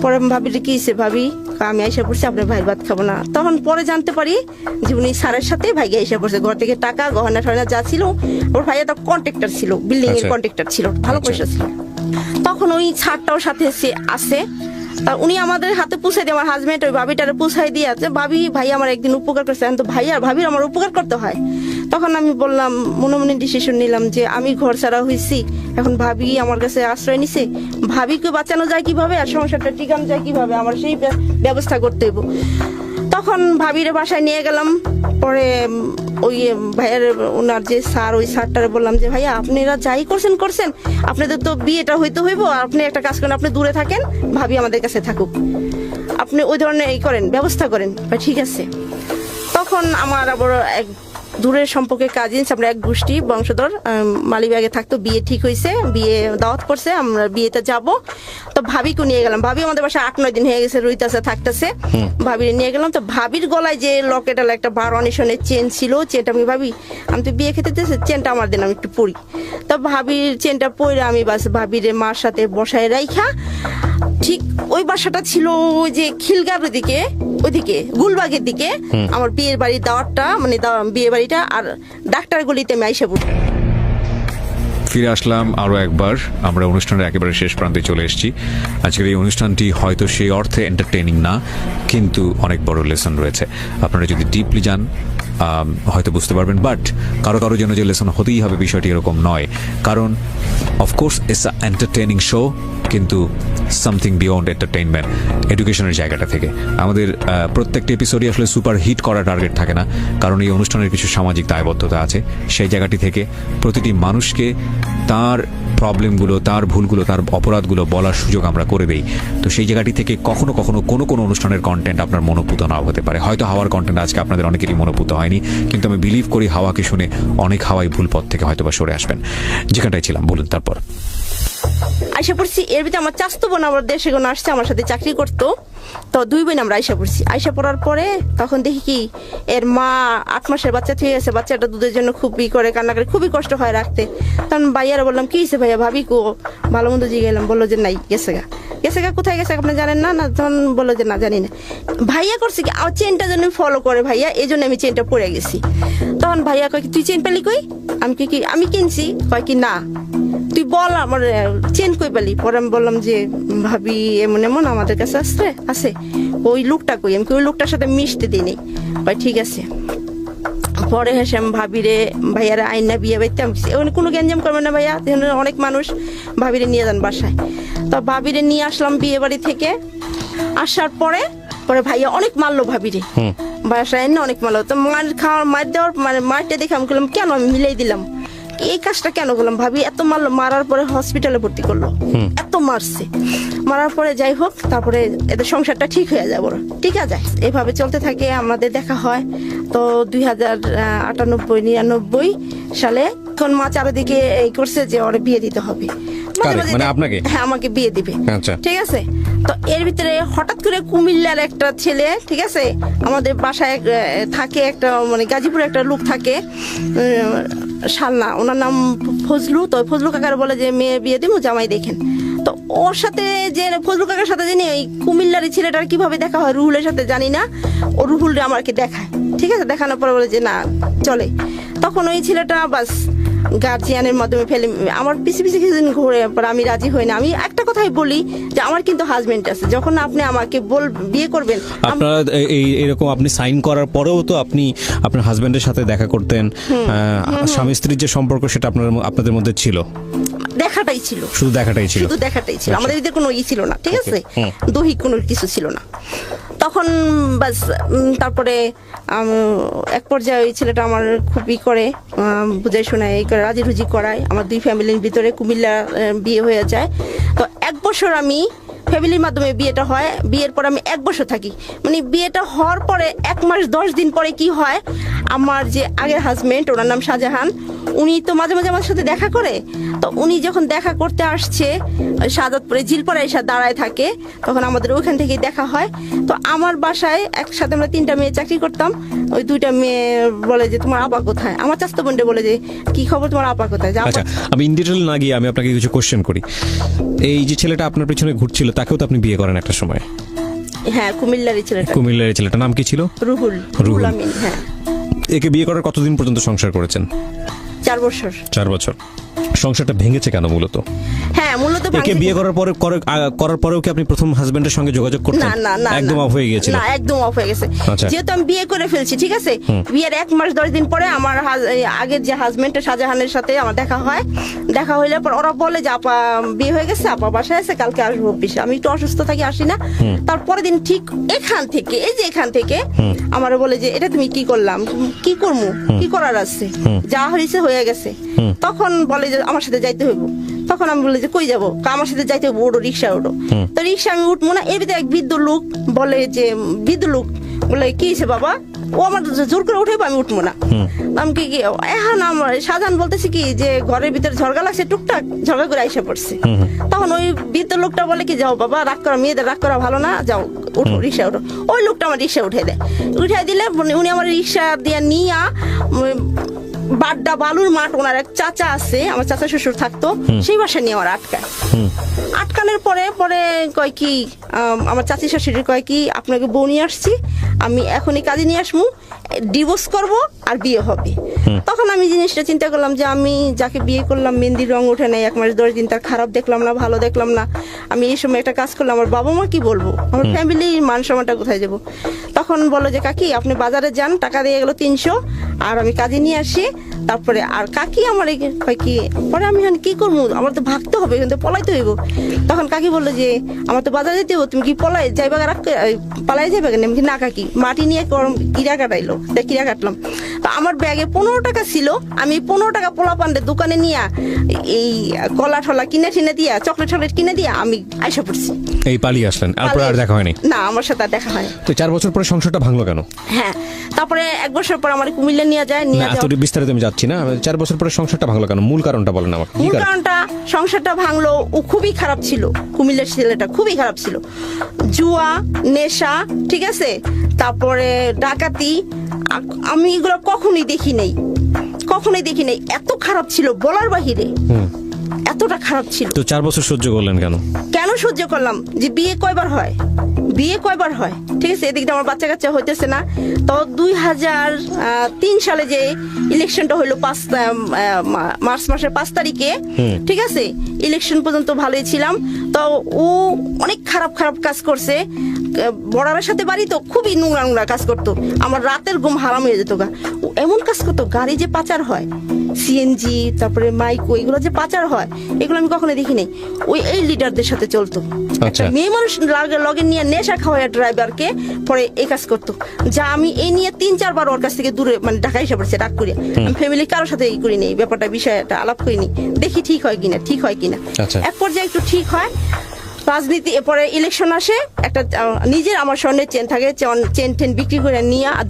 পরে ভাবি কি হিসেবে, ভাবি আমি আইসা পড়ছি, আপনার ভাইয়ের ভাত খাবো না। তখন পরে জানতে পারি যে উনি স্যারের সাথে ভাইকে আইসা পড়ছে, ঘর থেকে টাকা গহনা টহনা যা ছিল, ওর ভাইয়া তো কন্ট্রাক্টর ছিল, বিল্ডিং এর কন্ট্রাক্টর ছিল, ভালো পয়সা ছিল। তখন ওই ছাড়টাও সাথে আসে, তা উনি আমাদের হাতে পুষাই দিয়ে, আমার হাজবেন্ড ওই ভাবিটারে পুষাই দিয়ে আছে, ভাই আমার একদিন উপকার করছে, তো ভাবির আমার উপকার করতে হয়। তখন আমি বললাম, মনে ডিসিশন নিলাম যে আমি ঘর ছাড়া হয়েছি, এখন ভাবি আমার কাছে আশ্রয় নিছে, ভাবিকে বাঁচানো যায় কিভাবে আর সংসারটা টিকানো যায় কিভাবে, আমার সেই ব্যবস্থা করতে হইব। তখন ভাবির বাসায় নিয়ে গেলাম। পরে ওই ভাইয়ের ওনার যে স্যার, ওই স্যারটারে বললাম যে ভাইয়া আপনারা যাই করছেন, আপনাদের তো বিয়েটা হইতে হইব, আপনি একটা কাজ করেন, আপনি দূরে থাকেন, ভাবি আমাদের কাছে থাকুক, আপনি ওই ধরনের ব্যবস্থা করেন। ঠিক আছে। তখন আমার আবার এক দূরের সম্পর্কে কাজিনস, আমরা এক গোষ্ঠী বংশধর, মালিবাগে থাকতো, বিয়ে ঠিক হয়েছে, বিয়ে দাওয়াত করছে, আমরা বিয়েতে যাব। তো ভাবিকে নিয়ে গেলাম, ভাবি আমাদের বাসায় 8-9 দিন হয়ে গেছে, রইতাছে থাকতেছে। ভাবির নিয়ে গেলাম। তো ভাবির গলায় যে লকেটাল একটা 12 আনিশনের চেন ছিল, চেনটা আমি ভাবি আমি তো বিয়ে খেতে দিয়েছি, চেনটা আমার দিন, আমি একটু পরি। তো ভাবির চেনটা পরে আমি বাস ভাবির মার সাথে বসায় রাইখা, ঠিক ওই বাসাটা ছিল ওই যে খিলগার ওইদিকে গুলবাগের দিকে, আমার বিয়ের বাড়ির দাওয়াতটা, মানে বিয়ে বাড়িটা, আর ডাক্তার গলিতে আমি আইসা পড়ি। ফিরে আসলাম আরও একবার। আমরা অনুষ্ঠানের একেবারে শেষ প্রান্তে চলে এসেছি। আজকের এই অনুষ্ঠানটি হয়তো সেই অর্থে এন্টারটেইনিং না, কিন্তু অনেক বড় লেসন রয়েছে। আপনারা যদি ডিপলি যান হয়তো বুঝতে পারবেন, বাট কারো কারো জন্য যে লেসন হতেই হবে বিষয়টি এরকম নয়। কারণ of course it's a entertaining show, কিন্তু সামথিং বিয়ন্ড এন্টারটেইনমেন্ট, এডুকেশনের জায়গাটা থেকে। আমাদের প্রত্যেকটি এপিসোডই আসলে সুপার হিট করা টার্গেট থাকে না, কারণ এই অনুষ্ঠানের কিছু সামাজিক দায়বদ্ধতা আছে। সেই জায়গাটি থেকে প্রতিটি মানুষকে তার প্রবলেমগুলো, তার ভুলগুলো, তার অপরাধগুলো বলার সুযোগ আমরা করে দেই। তো সেই জায়গাটি থেকে কখনো কখনো কোনো অনুষ্ঠানের কন্টেন্ট আপনার মনোপুত নাও হতে পারে। হয়তো হাওয়ার কন্টেন্ট আজকে আপনাদের অনেকেরই মনোপুত হয়নি, কিন্তু আমি বিলিভ করি হাওয়াকে শুনে অনেক হাওয়াই ভুল পথ থেকে হয়তো বা সরে আসবেন। যেখানটায় ছিলাম বলুন তারপর। আইসা পড়ছি, এর ভিতরে আমার চাচতো বোন আমার দেশে কোনো আসছে, আমার সাথে চাকরি করতো। তো 2 বোন আমরা আইসা পড়ছি। আইসা পড়ার পরে তখন দেখি কি এর মা 8 মাসের বাচ্চা থেকে গেছে, বাচ্চাটা দুধের জন্য খুবই করে কান্না করে, খুবই কষ্ট হয় রাখতে। তখন ভাইয়ারা বললাম কি হয়েছে ভাইয়া, ভাবি কো, ভালো মন্দ জিগে গেলাম। বললো যে নাই, গেছে গা। কোথায় গেছে আপনি জানেন না? না, তখন বললো যে না জানি না। ভাইয়া করছে কি, আমার চেনটা জন্য ফলো করে ভাইয়া, এই জন্য আমি চেনটা পরে গেছি। তখন ভাইয়া কয় কি তুই চেন পেলি কই? আমি কিনছি। কয় কি না, তুই বল আমার চেন কই পেলি? পরে আমি বললাম যে ভাবি এমন এমন আমাদের কাছে আছে ওই লোকটা কই? আমি ওই লোকটার সাথে মিশতে দিই। ভাই ঠিক আছে। পরে হেসে আমি ভাইয়ারা আইনা বিয়ে বাইতে ওখানে কোনো গ্যাঞ্জাম করবে না ভাইয়া, অনেক মানুষ, ভাবিরে নিয়ে যান বাসায়। তো ভাবিরে নিয়ে আসলাম বিয়ে বাড়ি থেকে। আসার পরে ভাইয়া অনেক মারলো ভাবিরে, বাসায় এনে অনেক মারলো। তো মার দেওয়ার মারটা দেখে আমি বললাম কেন, আমি মিলাই দিলাম এই কাজটা কেন করলাম। ভাবি এত মারলো, মারার পরে হসপিটালে ভর্তি করলো, এত মারছে। মারার পরে যাই হোক, তারপরে এদের সংসারটা ঠিক হয়ে যায়, বড় ঠিক আছে। এভাবে চলতে থাকে, আমাদের দেখা হয়। তো 2098-99 সালে এখন মা চারিদিকে এই করছে যে ওরে বিয়ে দিতে হবে। মানে আপনাকে? হ্যাঁ, আমাকে বিয়ে দিবে। আচ্ছা, ঠিক আছে। তো এর ভিতরে হঠাৎ করে কুমিল্লার একটা ছেলে, ঠিক আছে, আমাদের বাসায় থাকে একটা, মানে গাজীপুরে একটা লোক থাকে, শালনা, ওনার নাম ফজলু। তো ফজলু কাকার বলে যে মেয়ে বিয়ে দিব, জামাই দেখেন। তো ওর সাথে যে ফজলু কাকার সাথে জানি ওই কুমিল্লার ছেলেটার কিভাবে দেখা হয় রুহুলের সাথে জানি না, ও রুহুল আমাকে দেখায়। ঠিক আছে, দেখানোর পরে বলে যে না চলে। তখন ওই ছেলেটা বাস গার্জিয়ানের মাধ্যমে ফেলে আমার পিছিয়ে কিছুদিন ঘুরে, পর আমি রাজি হই না। আমি একটা কথাই বলি যে আমার কিন্তু হাজবেন্ড আছে, যখন আপনি আমাকে বিয়ে করবেন। আপনারা এরকম আপনি সাইন করার পরেও তো আপনি আপনার হাজবেন্ডের সাথে দেখা করতেন, স্বামী স্ত্রীর যে সম্পর্ক সেটা আপনাদের মধ্যে ছিল, দেখাটাই ছিল, শুধু দেখাটাই ছিল। আমাদের ভিতরে কোনো ছিল না, ঠিক আছে, দৈহিক কোনো কিছু ছিল না। তখন বাস তারপরে এক পর্যায়ে ওই ছেলেটা আমার খুবই করে বুঝাই শোনায়, এই করে রাজি রুজি করায়। আমার 2 ফ্যামিলির ভিতরে কুমিল্লা বিয়ে হয়ে যায়। তো 1 বছর আমি ফ্যামিলির মাধ্যমে বিয়েটা হয়। বিয়ের পর আমি 1 বছর থাকি। মানে বিয়েটা হওয়ার পরে 1 মাস 10 দিন পরে কি হয়, আমার যে আগের হাজবেন্ড, ওনার নাম শাহজাহান, উনি তো মাঝে মাঝে আমার সাথে দেখা করে। তো উনি যখন দেখা করতে আসছে সাদাতপুরে জিলপাড়ায় এসে দাঁড়ায় থাকে, তখন আমাদের ওইখান থেকেই দেখা হয়। তো আমার বাসায় একসাথে আমরা 3টা মেয়ে চাকরি করতাম। ওই 2টা মেয়ে বলে যে তোমার আপা কোথায়, আমার চাচতো বোনটা বলে যে কি খবর তোমার আপা কোথায়। আচ্ছা, আমি ইন ডিটেইল না গিয়ে আমি আপনাকে কিছু কোশ্চেন করি। এই যে ছেলেটা আপনার পিছনে ঘুরছিল, তাকেও তো আপনি বিয়ে করেন একটা সময়? হ্যাঁ, কুমিল্লারই ছেলেটা নাম কি ছিল? রুহুল আমিন। হ্যাঁ। একে বিয়ে করার কতদিন পর্যন্ত সংসার করেছেন? 4 বছর। 4 বছর। সংসারটা ভেঙেছে কেন মূলত? হ্যাঁ, মূলত একে বিয়ে করার পরেও কি আপনি প্রথম হাজবেন্ডের সঙ্গে যোগাযোগ করতেন? না, একদম অফ হয়ে গিয়েছিল? না, একদম অফ হয়ে গেছে। আচ্ছা। যেহেতু আমি বিয়ে করে ফেলছি, ঠিক আছে, বিয়ের 1 মাস 10 দিন পরে আমার আগের যে হাজবেন্ড শাহজাহানের সাথে আমার দেখা হয়। দেখা হইলে পর ওরা বলে যে আপা বিয়ে হয়ে গেছে, আপা বাসায় আছে, কালকে আসবো অফিসে। আমি একটু অসুস্থ থাকি, আসি না। তারপরে দিন ঠিক এখান থেকে আমার বলে যে এটা তুমি কি করলাম, কি করবো, কি করার আছে, যা হয়েছে হয়ে গেছে। তখন বলে যে আমার সাথে যাইতে হইব। তখন আমি বলি যে কই যাবো, আমার সাথে যাইতে হইব, ওঠো রিক্সা ওঠো। তো রিক্সা আমি উঠবো না। এর ভিতরে এক বৃদ্ধ লোক বলে কি হয়েছে বাবা, ও আমার জোর করে উঠে, আমি উঠবো না। আমি কি এখন আমার সাধারণ বলতেছি কি যে ঘরের ভিতরে ঝরগা লাগছে, টুকটাক ঝরগা করে আইসা পড়ছে। তখন ওই বৃদ্ধ লোকটা বলে কি যাও বাবা, রাগ করা, মেয়েদের রাগ করা ভালো না, যাও উঠো, রিক্সা ওঠো। ওই লোকটা আমার রিক্সা উঠে দেয়। উঠে দিলে উনি আমার রিক্সা দিয়ে নিয়া বাড্ডা বালুর মাঠ, ওনার এক চাচা আছে, আমার চাচা শ্বশুর থাকতো, সেই বাসায় নিয়ে আমার আটকানোর পরে কয় কি আমার চাচি শাশুড়ি কয় কি আপনাকে বউ নিয়ে আসছি, আমি এখনই কাজে নিয়ে আসবো, ডিভোর্স করবো আর বিয়ে হবে। তখন আমি জিনিসটা চিন্তা করলাম যে আমি যাকে বিয়ে করলাম মেহেন্দির রং ওঠে নাই 1 মাস 10 দিন, তার খারাপ দেখলাম না, ভালো দেখলাম না, আমি এই সময় একটা কাজ করলাম, আমার বাবা মা কি বলবো, আমার ফ্যামিলির মান সম্মানটা কোথায় যাবো। তখন বললো যে কাকি আপনি বাজারে যান, টাকা দিয়ে গেলো 300, আর আমি কাজে নিয়ে আসি, তারপরে আর কাকি আমার কয় কি পরে আমি এখন কি করবো, আমার তো ভাগতে হবে, কিন্তু পলাইতে হইব। তখন কাকি বললো যে আমার তো বাজারে যেতে হইব, তুমি কি যাইবা পালাই যাবে কেন, আমি কি না কাকি, মাটি নিয়ে কিরা কাটাইলো, তাই কিরা কাটলাম। তো আমার ব্যাগে 15 টাকা ছিল, আমি 15 টাকা পোলা পান্ডে দোকানে নিয়ে এই কলা ঠলা কিনে টিনে দিয়া, চকলেট কিনে দিয়া আমি আইসা পড়ছি। এই পালিয়ে আসলেন, তারপরে আর দেখা হয়নি? না, আমার সাথে আর দেখা হয়। তো 4 বছর পরে সংসারটা ভাঙলো কেন? হ্যাঁ, তারপরে 1 বছর পর আমার কুমিল্লা নিয়ে যায়, না এত বিস্তারিত আমি যাচ্ছি না, 4 বছর পরে সংসারটা ভাঙলো কেন, মূল কারণটা বলেন আমাকে। কি মূল কারণ? কারণটা সংসারটা ভাঙলো, ও খুবই খারাপ ছিল, কুমিল্লার ছেলেটা খুবই খারাপ ছিল, জুয়া, নেশা, ঠিক আছে, তারপরে ডাকাতি, আমি এগুলো কখনোই দেখি নাই, এত খারাপ ছিল বলার বাহিরে, এতটা খারাপ ছিল। তো 4 বছর সহ্য করলেন কেন? কেন সহ্য করলাম, যে বিয়ে কয়বার হয়, ঠিক আছে, এদিকে আমার বাচ্চা কাচ্চা হইতেছে না। তো 2003 সালে যে ইলেকশনটা হইলো মার্চ মাসের 5 তারিখে, ঠিক আছে, ইলেকশন পর্যন্ত ভালোই ছিলাম। তো ও অনেক খারাপ কাজ করছে, বড়ার সাথে বাড়ি তো খুবই নোংরা কাজ করতো, আমার রাতের ঘুম হারাম হয়ে যেত গা। ও এমন কাজ করতো, গাড়ি যে পাচার হয়, সিএনজি, তারপরে মাইকো, এগুলো যে পাচার হয়, এগুলো আমি কখনো দেখি নাই। ওই এই লিডারদের সাথে চলতো, একটা মেয়ে মানুষ লগে নিয়ে নেশা খাওয়ায় ড্রাইভারকে, পরে এই কাজ করতো, যা আমি এই নিয়ে 3-4 বার ওর কাছ থেকে দূরে মানে ঢাকা এসে পড়ছে রাগ করিয়া। আমি ফ্যামিলি কারোর সাথে এই করিনি, এই ব্যাপারটা বিষয়টা আলাপ করিনি, দেখি ঠিক হয় কিনা। এক পর্যায়ে একটু ঠিক হয়, রাজনীতি, এরপরে ইলেকশন আসে, একটা নিজের আমার স্বর্ণের চেন থাকে, চেন বিক্রি করে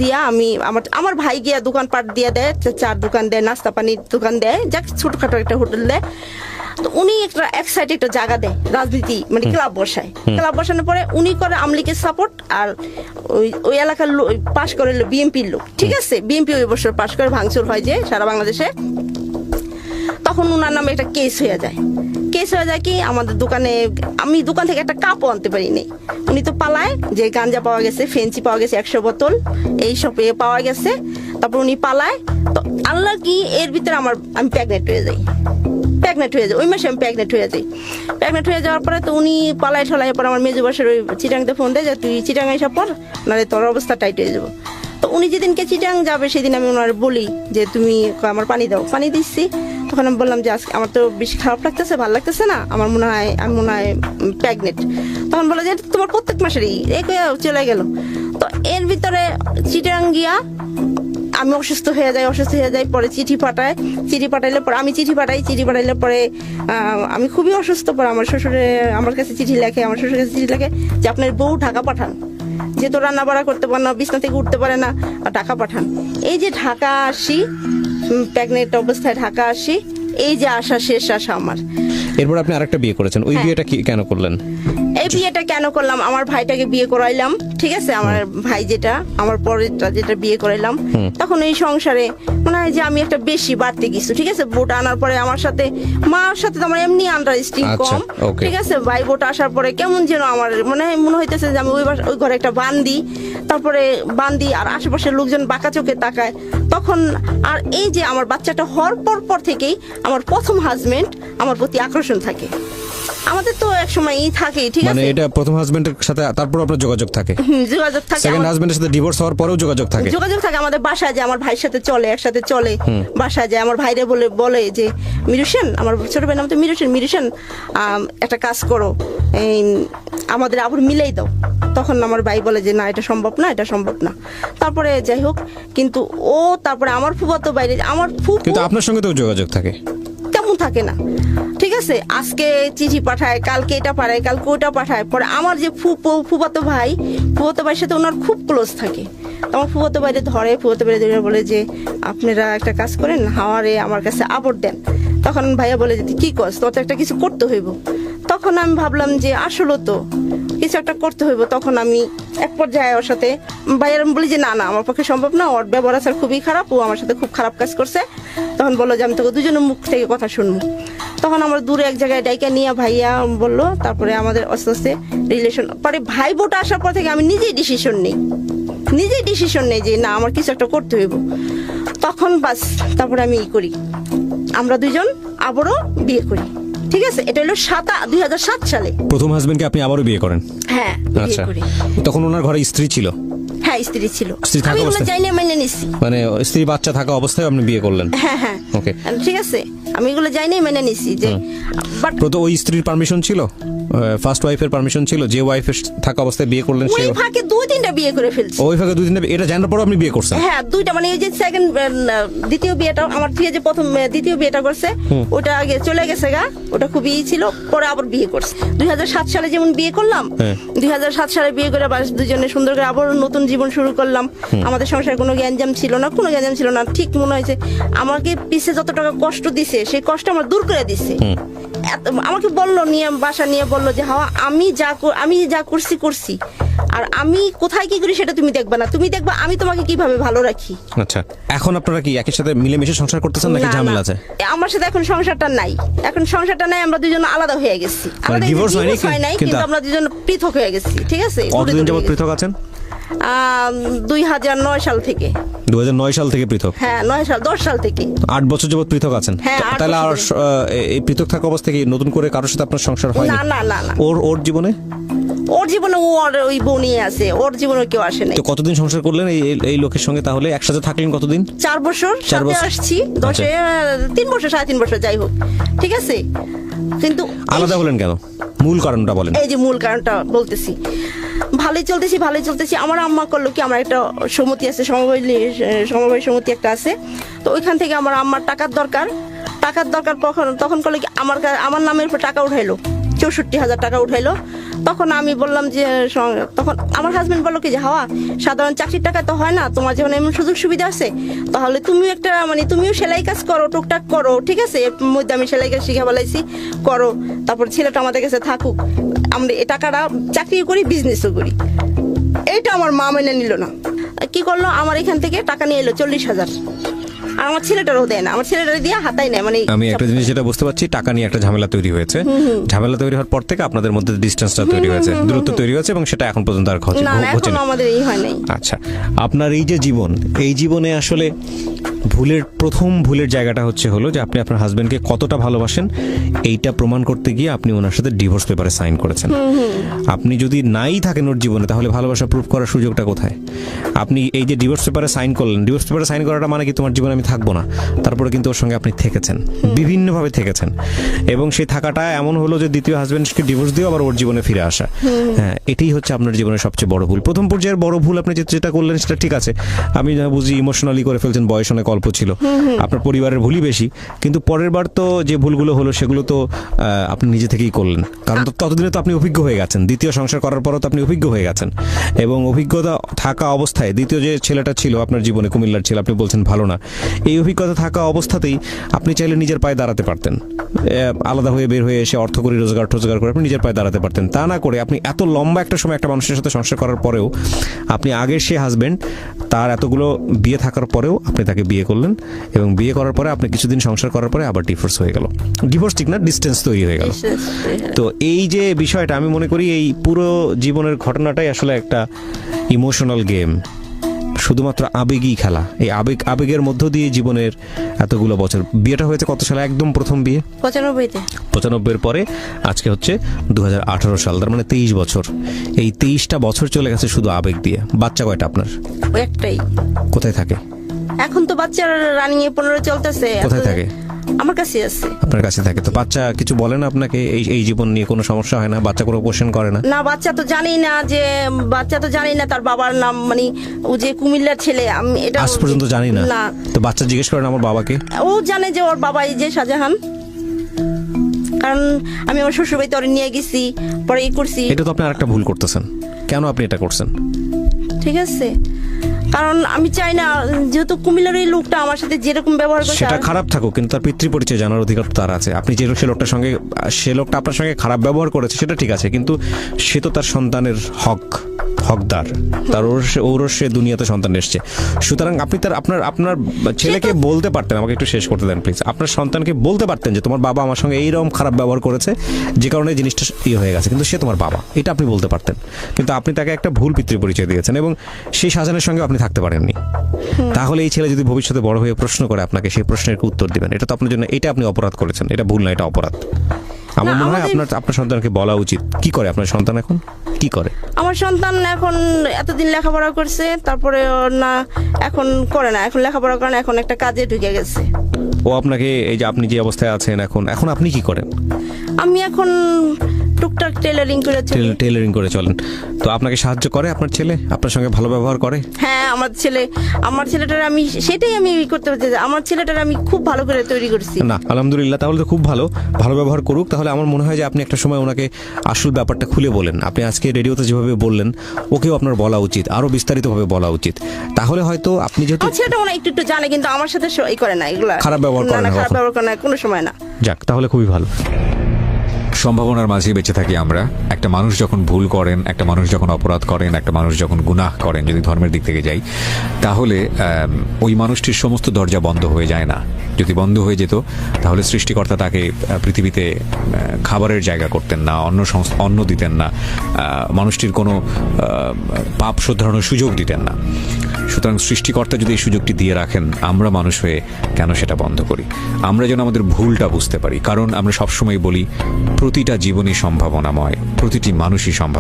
দিয়া আমি আমার ভাই গিয়া দোকানপাট দিয়ে দেয়, চার দোকান দেয়, নাস্তা পানির দোকান দেয়, যাক ছোটখাটো একটা হোটেল দেয়। তো উনি এক সাইডে একটা জায়গা দেয়, রাজনীতি মানে ক্লাব বসানোর পরে উনি করে আমলিকে সাপোর্ট, আর ওই এলাকার পাশ করে বিএনপির লোক, ঠিক আছে, বিএনপি ওই বছর পাশ করে ভাঙচুর হয় যে সারা বাংলাদেশে। তখন উনার নামে একটা কেস হয়ে যায় কি আমাদের দোকানে, আমি দোকান থেকে একটা কাপও আনতে পারিনি, উনি তো পালায়, যে গাঞ্জা পাওয়া গেছে, ফেন্সি পাওয়া গেছে 100 বোতল, এইসব পাওয়া গেছে, তারপর উনি পালায়। তো আল্লাহ কি এর ভিতরে আমি প্রেগনেন্ট হয়ে যাই, ওই মাসে আমি প্রেগনেন্ট হয়ে যাওয়ার পরে তো উনি পালায় পর আমার মেজো বাসার ওই চিটাংতে ফোন দেয় যে তুই চিটাং এসে পর, নাহলে তোর অবস্থা টাইট হয়ে যাবো। তো উনি যেদিনকে চিটাং যাবে সেদিন আমি ওনার বলি যে তুমি আমার পানি দাও, পানি দিচ্ছি। তখন আমি বললাম যে আজকে আমার তো বেশি খারাপ লাগতেছে, ভালো লাগতেছে না, আমি মনে হয় প্রেগনেন্ট। তখন বলে যে তোমার প্রত্যেক মাসেরই চলে গেল। তো এর ভিতরে চিটাং গিয়া আমি অসুস্থ হয়ে যাই, পরে চিঠি পাঠাইলে পরে আমি চিঠি পাঠাইলে পরে আমি খুবই অসুস্থ, পরে আমার শ্বশুরে আমার কাছে চিঠি লেখে, যে আপনার বউ ঢাকা পাঠান, যেহেতু রান্না বাড়া করতে পারে না, বিছনা থেকে উঠতে পারে না, ঢাকা পাঠান। এই যে ঢাকা আসি, প্রেগনেন্ট অবস্থায় ঢাকা আসি, এই যে শেষ আশা আমার। এরপর আপনি আরেকটা বিয়ে করেছেন, ওই বিয়েটা কেন করলেন? এই বিয়েটা কেন করলাম, আমার ভাইটাকে বিয়ে করাইলাম, ঠিক আছে, আমার ভাই আমার পরেরটা যেটা বিয়ে করাইলাম, তখন এই সংসারে মনে হয় যে আমি একটা বেশি বাড়তে গেছি, ঠিক আছে। বোট আনার পরে আমার সাথে মার সাথে তো আমার এমনি আন্ডারস্ট্যান্ডিং কম, ঠিক আছে। ভাই বোট আসার পরে কেমন যেন আমার মনে হইতেছে যে আমি ওই ঘরে একটা বান্দি, আর আশেপাশের লোকজন বাঁকা চোখে তাকায়। তখন আর এই যে আমার বাচ্চাটা হওয়ার পর থেকেই আমার প্রথম হাজবেন্ড আমার প্রতি আকর্ষণ থাকে। আমাদের তো এক সময় থাকে, ঠিক আছে, মানে এটা প্রথম হাজবেন্ডের সাথে তারপর আপনার যোগাযোগ থাকে, সেকেন্ড হাজবেন্ডের সাথে ডিভোর্স হওয়ার পরেও যোগাযোগ থাকে। আমাদের বাসায় যায়, আমার ভাইয়ের সাথে একসাথে চলে, বাসায় যায়, আমার ভাইরে বলে যে মিরুষেন, আমার ছোট ভাই নাম তো মিরুষেন, একটা কাজ করো, আমাদের আবার মিলেই দাও। তখন আমার ভাই বলে যে না, এটা সম্ভব না। তারপরে যাই হোক, কিন্তু তারপরে আমার ফুফাতো বাইরে, কিন্তু আপনার সঙ্গে তো যোগাযোগ থাকে, তেমন থাকে না, ঠিক আছে। আজকে চিঠি পাঠায়, কালকে এটা পাঠায়, কালকে ওটা পাঠায়। পরে আমার যে ফুফাতো ভাইয়ের সাথে ওনার খুব ক্লোজ থাকে। আমার ফুফাতো বাইরে ধরে বলে যে আপনারা একটা কাজ করেন, হাওয়ারে আমার কাছে আবর দেন। তখন ভাইয়া বলে যে কি করছ, তোর তো একটা কিছু করতে হইব। তখন আমি ভাবলাম যে আসলে তো কিছু একটা করতে হইব। তখন আমি এক পর্যায়ে ওর সাথে ভাইয়ার বলি যে না আমার পক্ষে সম্ভব না, ওর ব্যবহার আচার খুবই খারাপ, ও আমার সাথে খুব খারাপ কাজ করছে। তখন বললো যে আমি তোকে দুজনের মুখ থেকে কথা শুনবো। তখন আমার দূরে এক জায়গায় ডাইকা নিয়ে ভাইয়া বললো, তারপরে আমাদের আস্তে আস্তে রিলেশন। পরে ভাই বোটা আসার পর থেকে আমি নিজেই ডিসিশন নেই যে না আমার কিছু একটা করতে হইব। তখন বাস তারপরে আমি করি, আমরা দুইজন আবারও বিয়ে করি। ঠিক আছে, এটা হলো 2007 সালে। প্রথম হাজবেন্ডকে আপনি আবারও বিয়ে করেন? হ্যাঁ, বিয়ে আচ্ছা, করি। তখন ওনার ঘরে স্ত্রী ছিল? হ্যাঁ, স্ত্রী ছিল। স্ত্রী থাকা আমি এগুলো অবস্থায়? চাই না, মেনে নিছি। মানে স্ত্রী বাচ্চা থাকা অবস্থায় আপনি বিয়ে করলেন? হ্যাঁ হ্যাঁ, ওকে। ঠিক আছে, আমি এগুলো যাই নাই, মেনে নিছি যে বাট প্রথম ওই স্ত্রীর পারমিশন ছিল? ফার্স্ট ওয়াইফের পারমিশন ছিল? যে ওয়াইফের থাকা অবস্থায় বিয়ে করলেন ওই সে? ফাঁকে 2-3টা বিয়ে করে ফেলছি। ওই ফাঁকে 2-3টা, এটা জানার পর আপনি বিয়ে করছেন? হ্যাঁ, 2টা, মানে এই যে সেকেন্ড দ্বিতীয় বিয়েটা আমার থেকে যে প্রথম দ্বিতীয় বিয়েটা করছে ওটা আগে চলে গেছে গা, ওটা খুবই ছিল, পরে আবার বিয়ে করছে। 2007 সালে যেমন বিয়ে করলাম, হ্যাঁ। 2007 সালে বিয়ে করে বাস দুজনে সুন্দর করে আবার নতুন জীবন শুরু করলাম। আমাদের সংসারে কোনো গ্যাঞ্জাম ছিল না, কোনো গ্যাঞ্জাম ছিল না। ঠিক মনে হয়েছে আমাকে পিছে যত টাকা কষ্ট দিছে সেই কষ্ট আমার দূর করে দিছে। আমাকে বললো নিয়ে, বাসা নিয়ে বললো যে হাওয়া, আমি যা করছি আর আমি কোথায় কি করি সেটা তুমি দেখবা না, তুমি দেখবা আমি তোমাকে কিভাবে ভালো রাখি। আচ্ছা, এখন আপনারা কি একই সাথে মিলেমিশে সংসার করতেছেন নাকি না, ঝামেলা না, আছে? আমার সাথে এখন সংসারটা নাই, আমরা দুজন আলাদা হয়ে গেছি। আমাদের divorce হয়নি, হয় নাই, কিন্তু কিন্তু আমরা দুজন পৃথক হয়ে গেছি। ঠিক আছে, কতদিন যাবত পৃথক আছেন? 2009 সাল থেকে। 2009 সাল থেকে পৃথক? হ্যাঁ, 10 সাল থেকে। 8 বছর যাবত পৃথক আছেন? হ্যাঁ, 8 তাহলে আর বছর এই পৃথক থাকা অবস্থায় কি নতুন করে কারোর সাথে আপনার সংসার হয়নি? না, না, না, না। ওর জীবনে? ওর জীবনে ওই বউ নিয়ে আছে, ওর জীবনে কেউ আসে নাই। তো কতদিন সংসার করলেন এই লোকের সঙ্গে? তাহলে একসাথে থাকলেন কতদিন? 4 বছর 4 সাথে বছর। আসছি, আচ্ছা। 3 বছর 3.5 বছর যাই হোক। ঠিক আছে, কিন্তু আলাদা হলেন কেন? মূল কারণটা বলেন। এই যে মূল কারণটা বলতেছি, ভালোই চলতেছি। আমার আম্মা করলো কি, আমার একটা সমিতি আছে, সমবায় সমিতি একটা আছে, তো ওইখান থেকে আমার আম্মার টাকার দরকার। তখন করলো কি, আমার নামের উপর টাকা উঠাইলো, 64,000 টাকা উঠাইলো। তখন আমি বললাম যে, তখন আমার হাজবেন্ড বললো কি যে হাওয়া, সাধারণ চাকরির টাকা তো হয় না, তোমার যখন এমন সুযোগ সুবিধা আছে তাহলে তুমিও সেলাই কাজ করো, টুকটাক করো। ঠিক আছে, এর মধ্যে আমি সেলাই কাজ শিখে বলাইছি, করো। তারপর ছেলেটা আমাদের কাছে থাকুক, আমরা এই টাকাটা চাকরিও করি, বিজনেসও করি। এইটা আমার মা মেনে নিল না। কি করলো, আমার এখান থেকে টাকা নিয়ে এলো 40,000, আর আমার ছেলেটারও দেয় না, আমার ছেলেটারে দিয়ে হাতাই নেয়। মানে আমি একটা জিনিস যেটা বুঝতে পারছি, টাকা নিয়ে একটা ঝামেলা তৈরি হয়েছে। ঝামেলা তৈরি হওয়ার পর থেকে আপনাদের মধ্যে ডিস্টেন্সটা তৈরি হয়েছে, দূরত্ব তৈরি হয়েছে, এবং সেটা এখন পর্যন্ত আর না, হচ্ছে এখন না। আমাদের এই হয় নাই। আচ্ছা, আপনার এই যে এই জীবনে আসলে প্রথম ভুলের জায়গাটা হলো যে আপনি আপনার হাজবেন্ডকে কতটা ভালোবাসেন এইটা প্রমাণ করতে গিয়ে আপনি ওনার সাথে ডিভোর্স পেপারে সাইন করেছেন। আপনি যদি নাই থাকেন ওর জীবনে, তাহলে ভালোবাসা প্রুফ করার সুযোগটা কোথায়? আপনি এই যে ডিভোর্স পেপারে সাইন করলেন, ডিভোর্স পেপারে সাইন করাটা মানে কি তোমার জীবনে আমি থাকবো না? তারপরে কিন্তু ওর সঙ্গে আপনি থেকেছেন, বিভিন্নভাবে থেকেছেন, এবং সেই থাকাটা এমন হলো যে দ্বিতীয় হাজবেন্ডকে ডিভোর্স দিয়ে আবার ওর জীবনে ফিরে আসা। হ্যাঁ, এটাই হচ্ছে আপনার জীবনের সবচেয়ে বড় ভুল। প্রথম পর্যায়ের বড় ভুল আপনি যেটা করলেন সেটা ঠিক আছে, আমি বুঝি ইমোশনালি করে ফেলছেন, বয়স অনেক অল্প ছিল, আপনার পরিবারের ভুলই বেশি। কিন্তু পরের বার তো যে ভুলগুলো হলো সেগুলো তো আপনি নিজে থেকেই করলেন, কারণ ততদিনে তো আপনি অভিজ্ঞ হয়ে গেছেন। দ্বিতীয় সংসার করার পরও তো আপনি অভিজ্ঞ হয়ে গেছেন, এবং অভিজ্ঞতা থাকা অবস্থায় দ্বিতীয় যে ছেলেটা ছিল আপনার জীবনে, কুমিল্লার ছিল, আপনি বলছেন ভালো না, এই অভিজ্ঞতা থাকা অবস্থাতেই আপনি চাইলে নিজের পায়ে দাঁড়াতে পারতেন। আলাদা হয়ে বের হয়ে এসে অর্থ করে রোজগার করে আপনি নিজের পায়ে দাঁড়াতে পারতেন। তা না করে আপনি এত লম্বা একটা সময় একটা মানুষের সাথে সংসার করার পরেও, আপনি আগের সে হাজবেন্ড, তার এতগুলো বিয়ে থাকার পরেও আপনি তাকে বিয়ে করলেন, এবং বিয়ে করার পরে আপনি কিছুদিন সংসার করার পরে আবার ডিভোর্স হয়ে গেল। ডিভোর্স ঠিক না, ডিস্টেন্স তৈরি হয়ে গেল। তো এই যে বিষয়টা, আমি মনে করি এই পুরো জীবনের ঘটনাটাই আসলে একটা ইমোশনাল গেম, শুধুমাত্র আবেগই খেলা। এই আবেগের মধ্য দিয়ে জীবনের এতগুলো বছর। বিয়েটা হয়েছে কত সালে? একদম প্রথম বিয়ে 95-এর পরে আজকে হচ্ছে 2018 সাল, তার মানে 23 বছর। এই 23টা বছর চলে গেছে শুধু আবেগ দিয়ে। বাচ্চা কয়টা আপনার? একটাই। কোথায় থাকে এখন? তো বাচ্চার রানিং এ 15 চলতেছে। কোথায় থাকে? আমার কাছে আছে। আপনার কাছে থাকে? তো বাচ্চা কিছু বলে না আপনাকে? এই জীবন নিয়ে কোনো সমস্যা হয় না? বাচ্চা কোনো কোশ্চেন করে না? না, বাচ্চা তো জানি না তার বাবার নাম, মানে ও যে কুমিল্লার ছেলে, আমি এটা আজ পর্যন্ত জানি না। না। তো বাচ্চা জিজ্ঞেস করেন আমার বাবাকে? ও জানে যে ওর বাবা এই যে শাহজাহান, কারণ আমি আমার শ্বশুরবাড়িতে ওরে নিয়ে গেছি, পরে করছি। এটা তো আপনি আরেকটা ভুল করতেছেন। কেন আপনি এটা করছেন? ঠিক আছে, কারণ আমি চাই না, যেহেতু কুমিল্লার এই লোকটা আমার সাথে যেরকম ব্যবহার করছে, সেটা খারাপ থাকুক, কিন্তু তার পিতৃ পরিচয় জানার অধিকার তো তার আছে। আপনি সে লোকটা আপনার সঙ্গে খারাপ ব্যবহার করেছে সেটা ঠিক আছে, কিন্তু সে তো তার সন্তানের হক হকদার, তার ঔরসে দুনিয়াতে সন্তান এসছে। সুতরাং আপনি তার আপনার ছেলেকে বলতে পারতেন, আমাকে একটু শেষ করতে দেন প্লিজ, আপনার সন্তানকে বলতে পারতেন যে তোমার বাবা আমার সঙ্গে এইরকম খারাপ ব্যবহার করেছে যে কারণে জিনিসটা হয়ে গেছে, কিন্তু সে তোমার বাবা, এটা আপনি বলতে পারতেন। কিন্তু আপনি তাকে একটা ভুল পিতৃ পরিচয় দিয়েছেন এবং সেই শাহজাহানের সঙ্গে আপনি থাকতে পারেননি। তাহলে এই ছেলে যদি ভবিষ্যতে বড় হয়ে প্রশ্ন করে আপনাকে, সেই প্রশ্নের উত্তর দিবেন। এটা তো আপনার জন্য, এটা আপনি অপরাধ করেছেন, এটা ভুল না, এটা অপরাধ। আমার মনে হয় আপনার সন্তানকে বলা উচিত। কি করে আপনার সন্তান এখন, কি করে? আমার সন্তান এখন এতদিন লেখাপড়া করছে, তারপরে না এখন করে না, এখন লেখাপড়া করে না, এখন একটা কাজে ঢুকে গেছে। ও আপনাকে, এই যে আপনি যে অবস্থায় আছেন এখন আপনি কি করেন? আমি এখন টুকটাক টেলারিং করে চলি। টেলারিং করে চলেন। তো আপনাকে সাহায্য করে আপনার ছেলে, আপনার সঙ্গে ভালো ব্যবহার করে? হ্যাঁ, আমার ছেলেটার আমি সেটাই আমি করতে পারছি, আমার ছেলেটার আমি খুব ভালো করে তৈরি করছি। না, আলহামদুলিল্লাহ, তাহলে তো খুব ভালো ব্যবহার করুক। তাহলে আমার মনে হয় যে আপনি একটা সময় ওনাকে আসল ব্যাপারটা খুলে বলেন। আপনি আজকে রেডিওতে যেভাবে বললেন, ওকেও আপনার বলা উচিত, আরো বিস্তারিতভাবে বলা উচিত। তাহলে হয়তো আপনি যেহেতু আমার ছেলেটা মনে হয় একটু জানে, কিন্তু আমার সাথে এই করে না, এগুলা খারাপ ব্যবহার করে না, খারাপ ব্যবহার করে না কোনো সময় না। যাক, তাহলে খুবই ভালো। সম্ভাবনার মাঝে বেঁচে থাকি আমরা। একটা মানুষ যখন ভুল করেন, একটা মানুষ যখন অপরাধ করেন, একটা মানুষ যখন গুনাহ করেন, যদি ধর্মের দিক থেকে যাই, তাহলে ওই মানুষটির সমস্ত দরজা বন্ধ হয়ে যায় না। যদি বন্ধ হয়ে যেত তাহলে সৃষ্টিকর্তা তাকে পৃথিবীতে খাবারের জায়গা করতেন না, অন্ন দিতেন না, মানুষটির কোনো পাপ শোধরানোর সুযোগ দিতেন না। সুতরাং সৃষ্টিকর্তা যদি এই সুযোগটি দিয়ে রাখেন, আমরা মানুষ হয়ে কেন সেটা বন্ধ করি? আমরা যেন আমাদের ভুলটা বুঝতে পারি। কারণ আমরা সবসময় বলি প্রতিটা জীবনই সম্ভাবনাময়, প্রতিটি মানুষই সম্ভাবনা।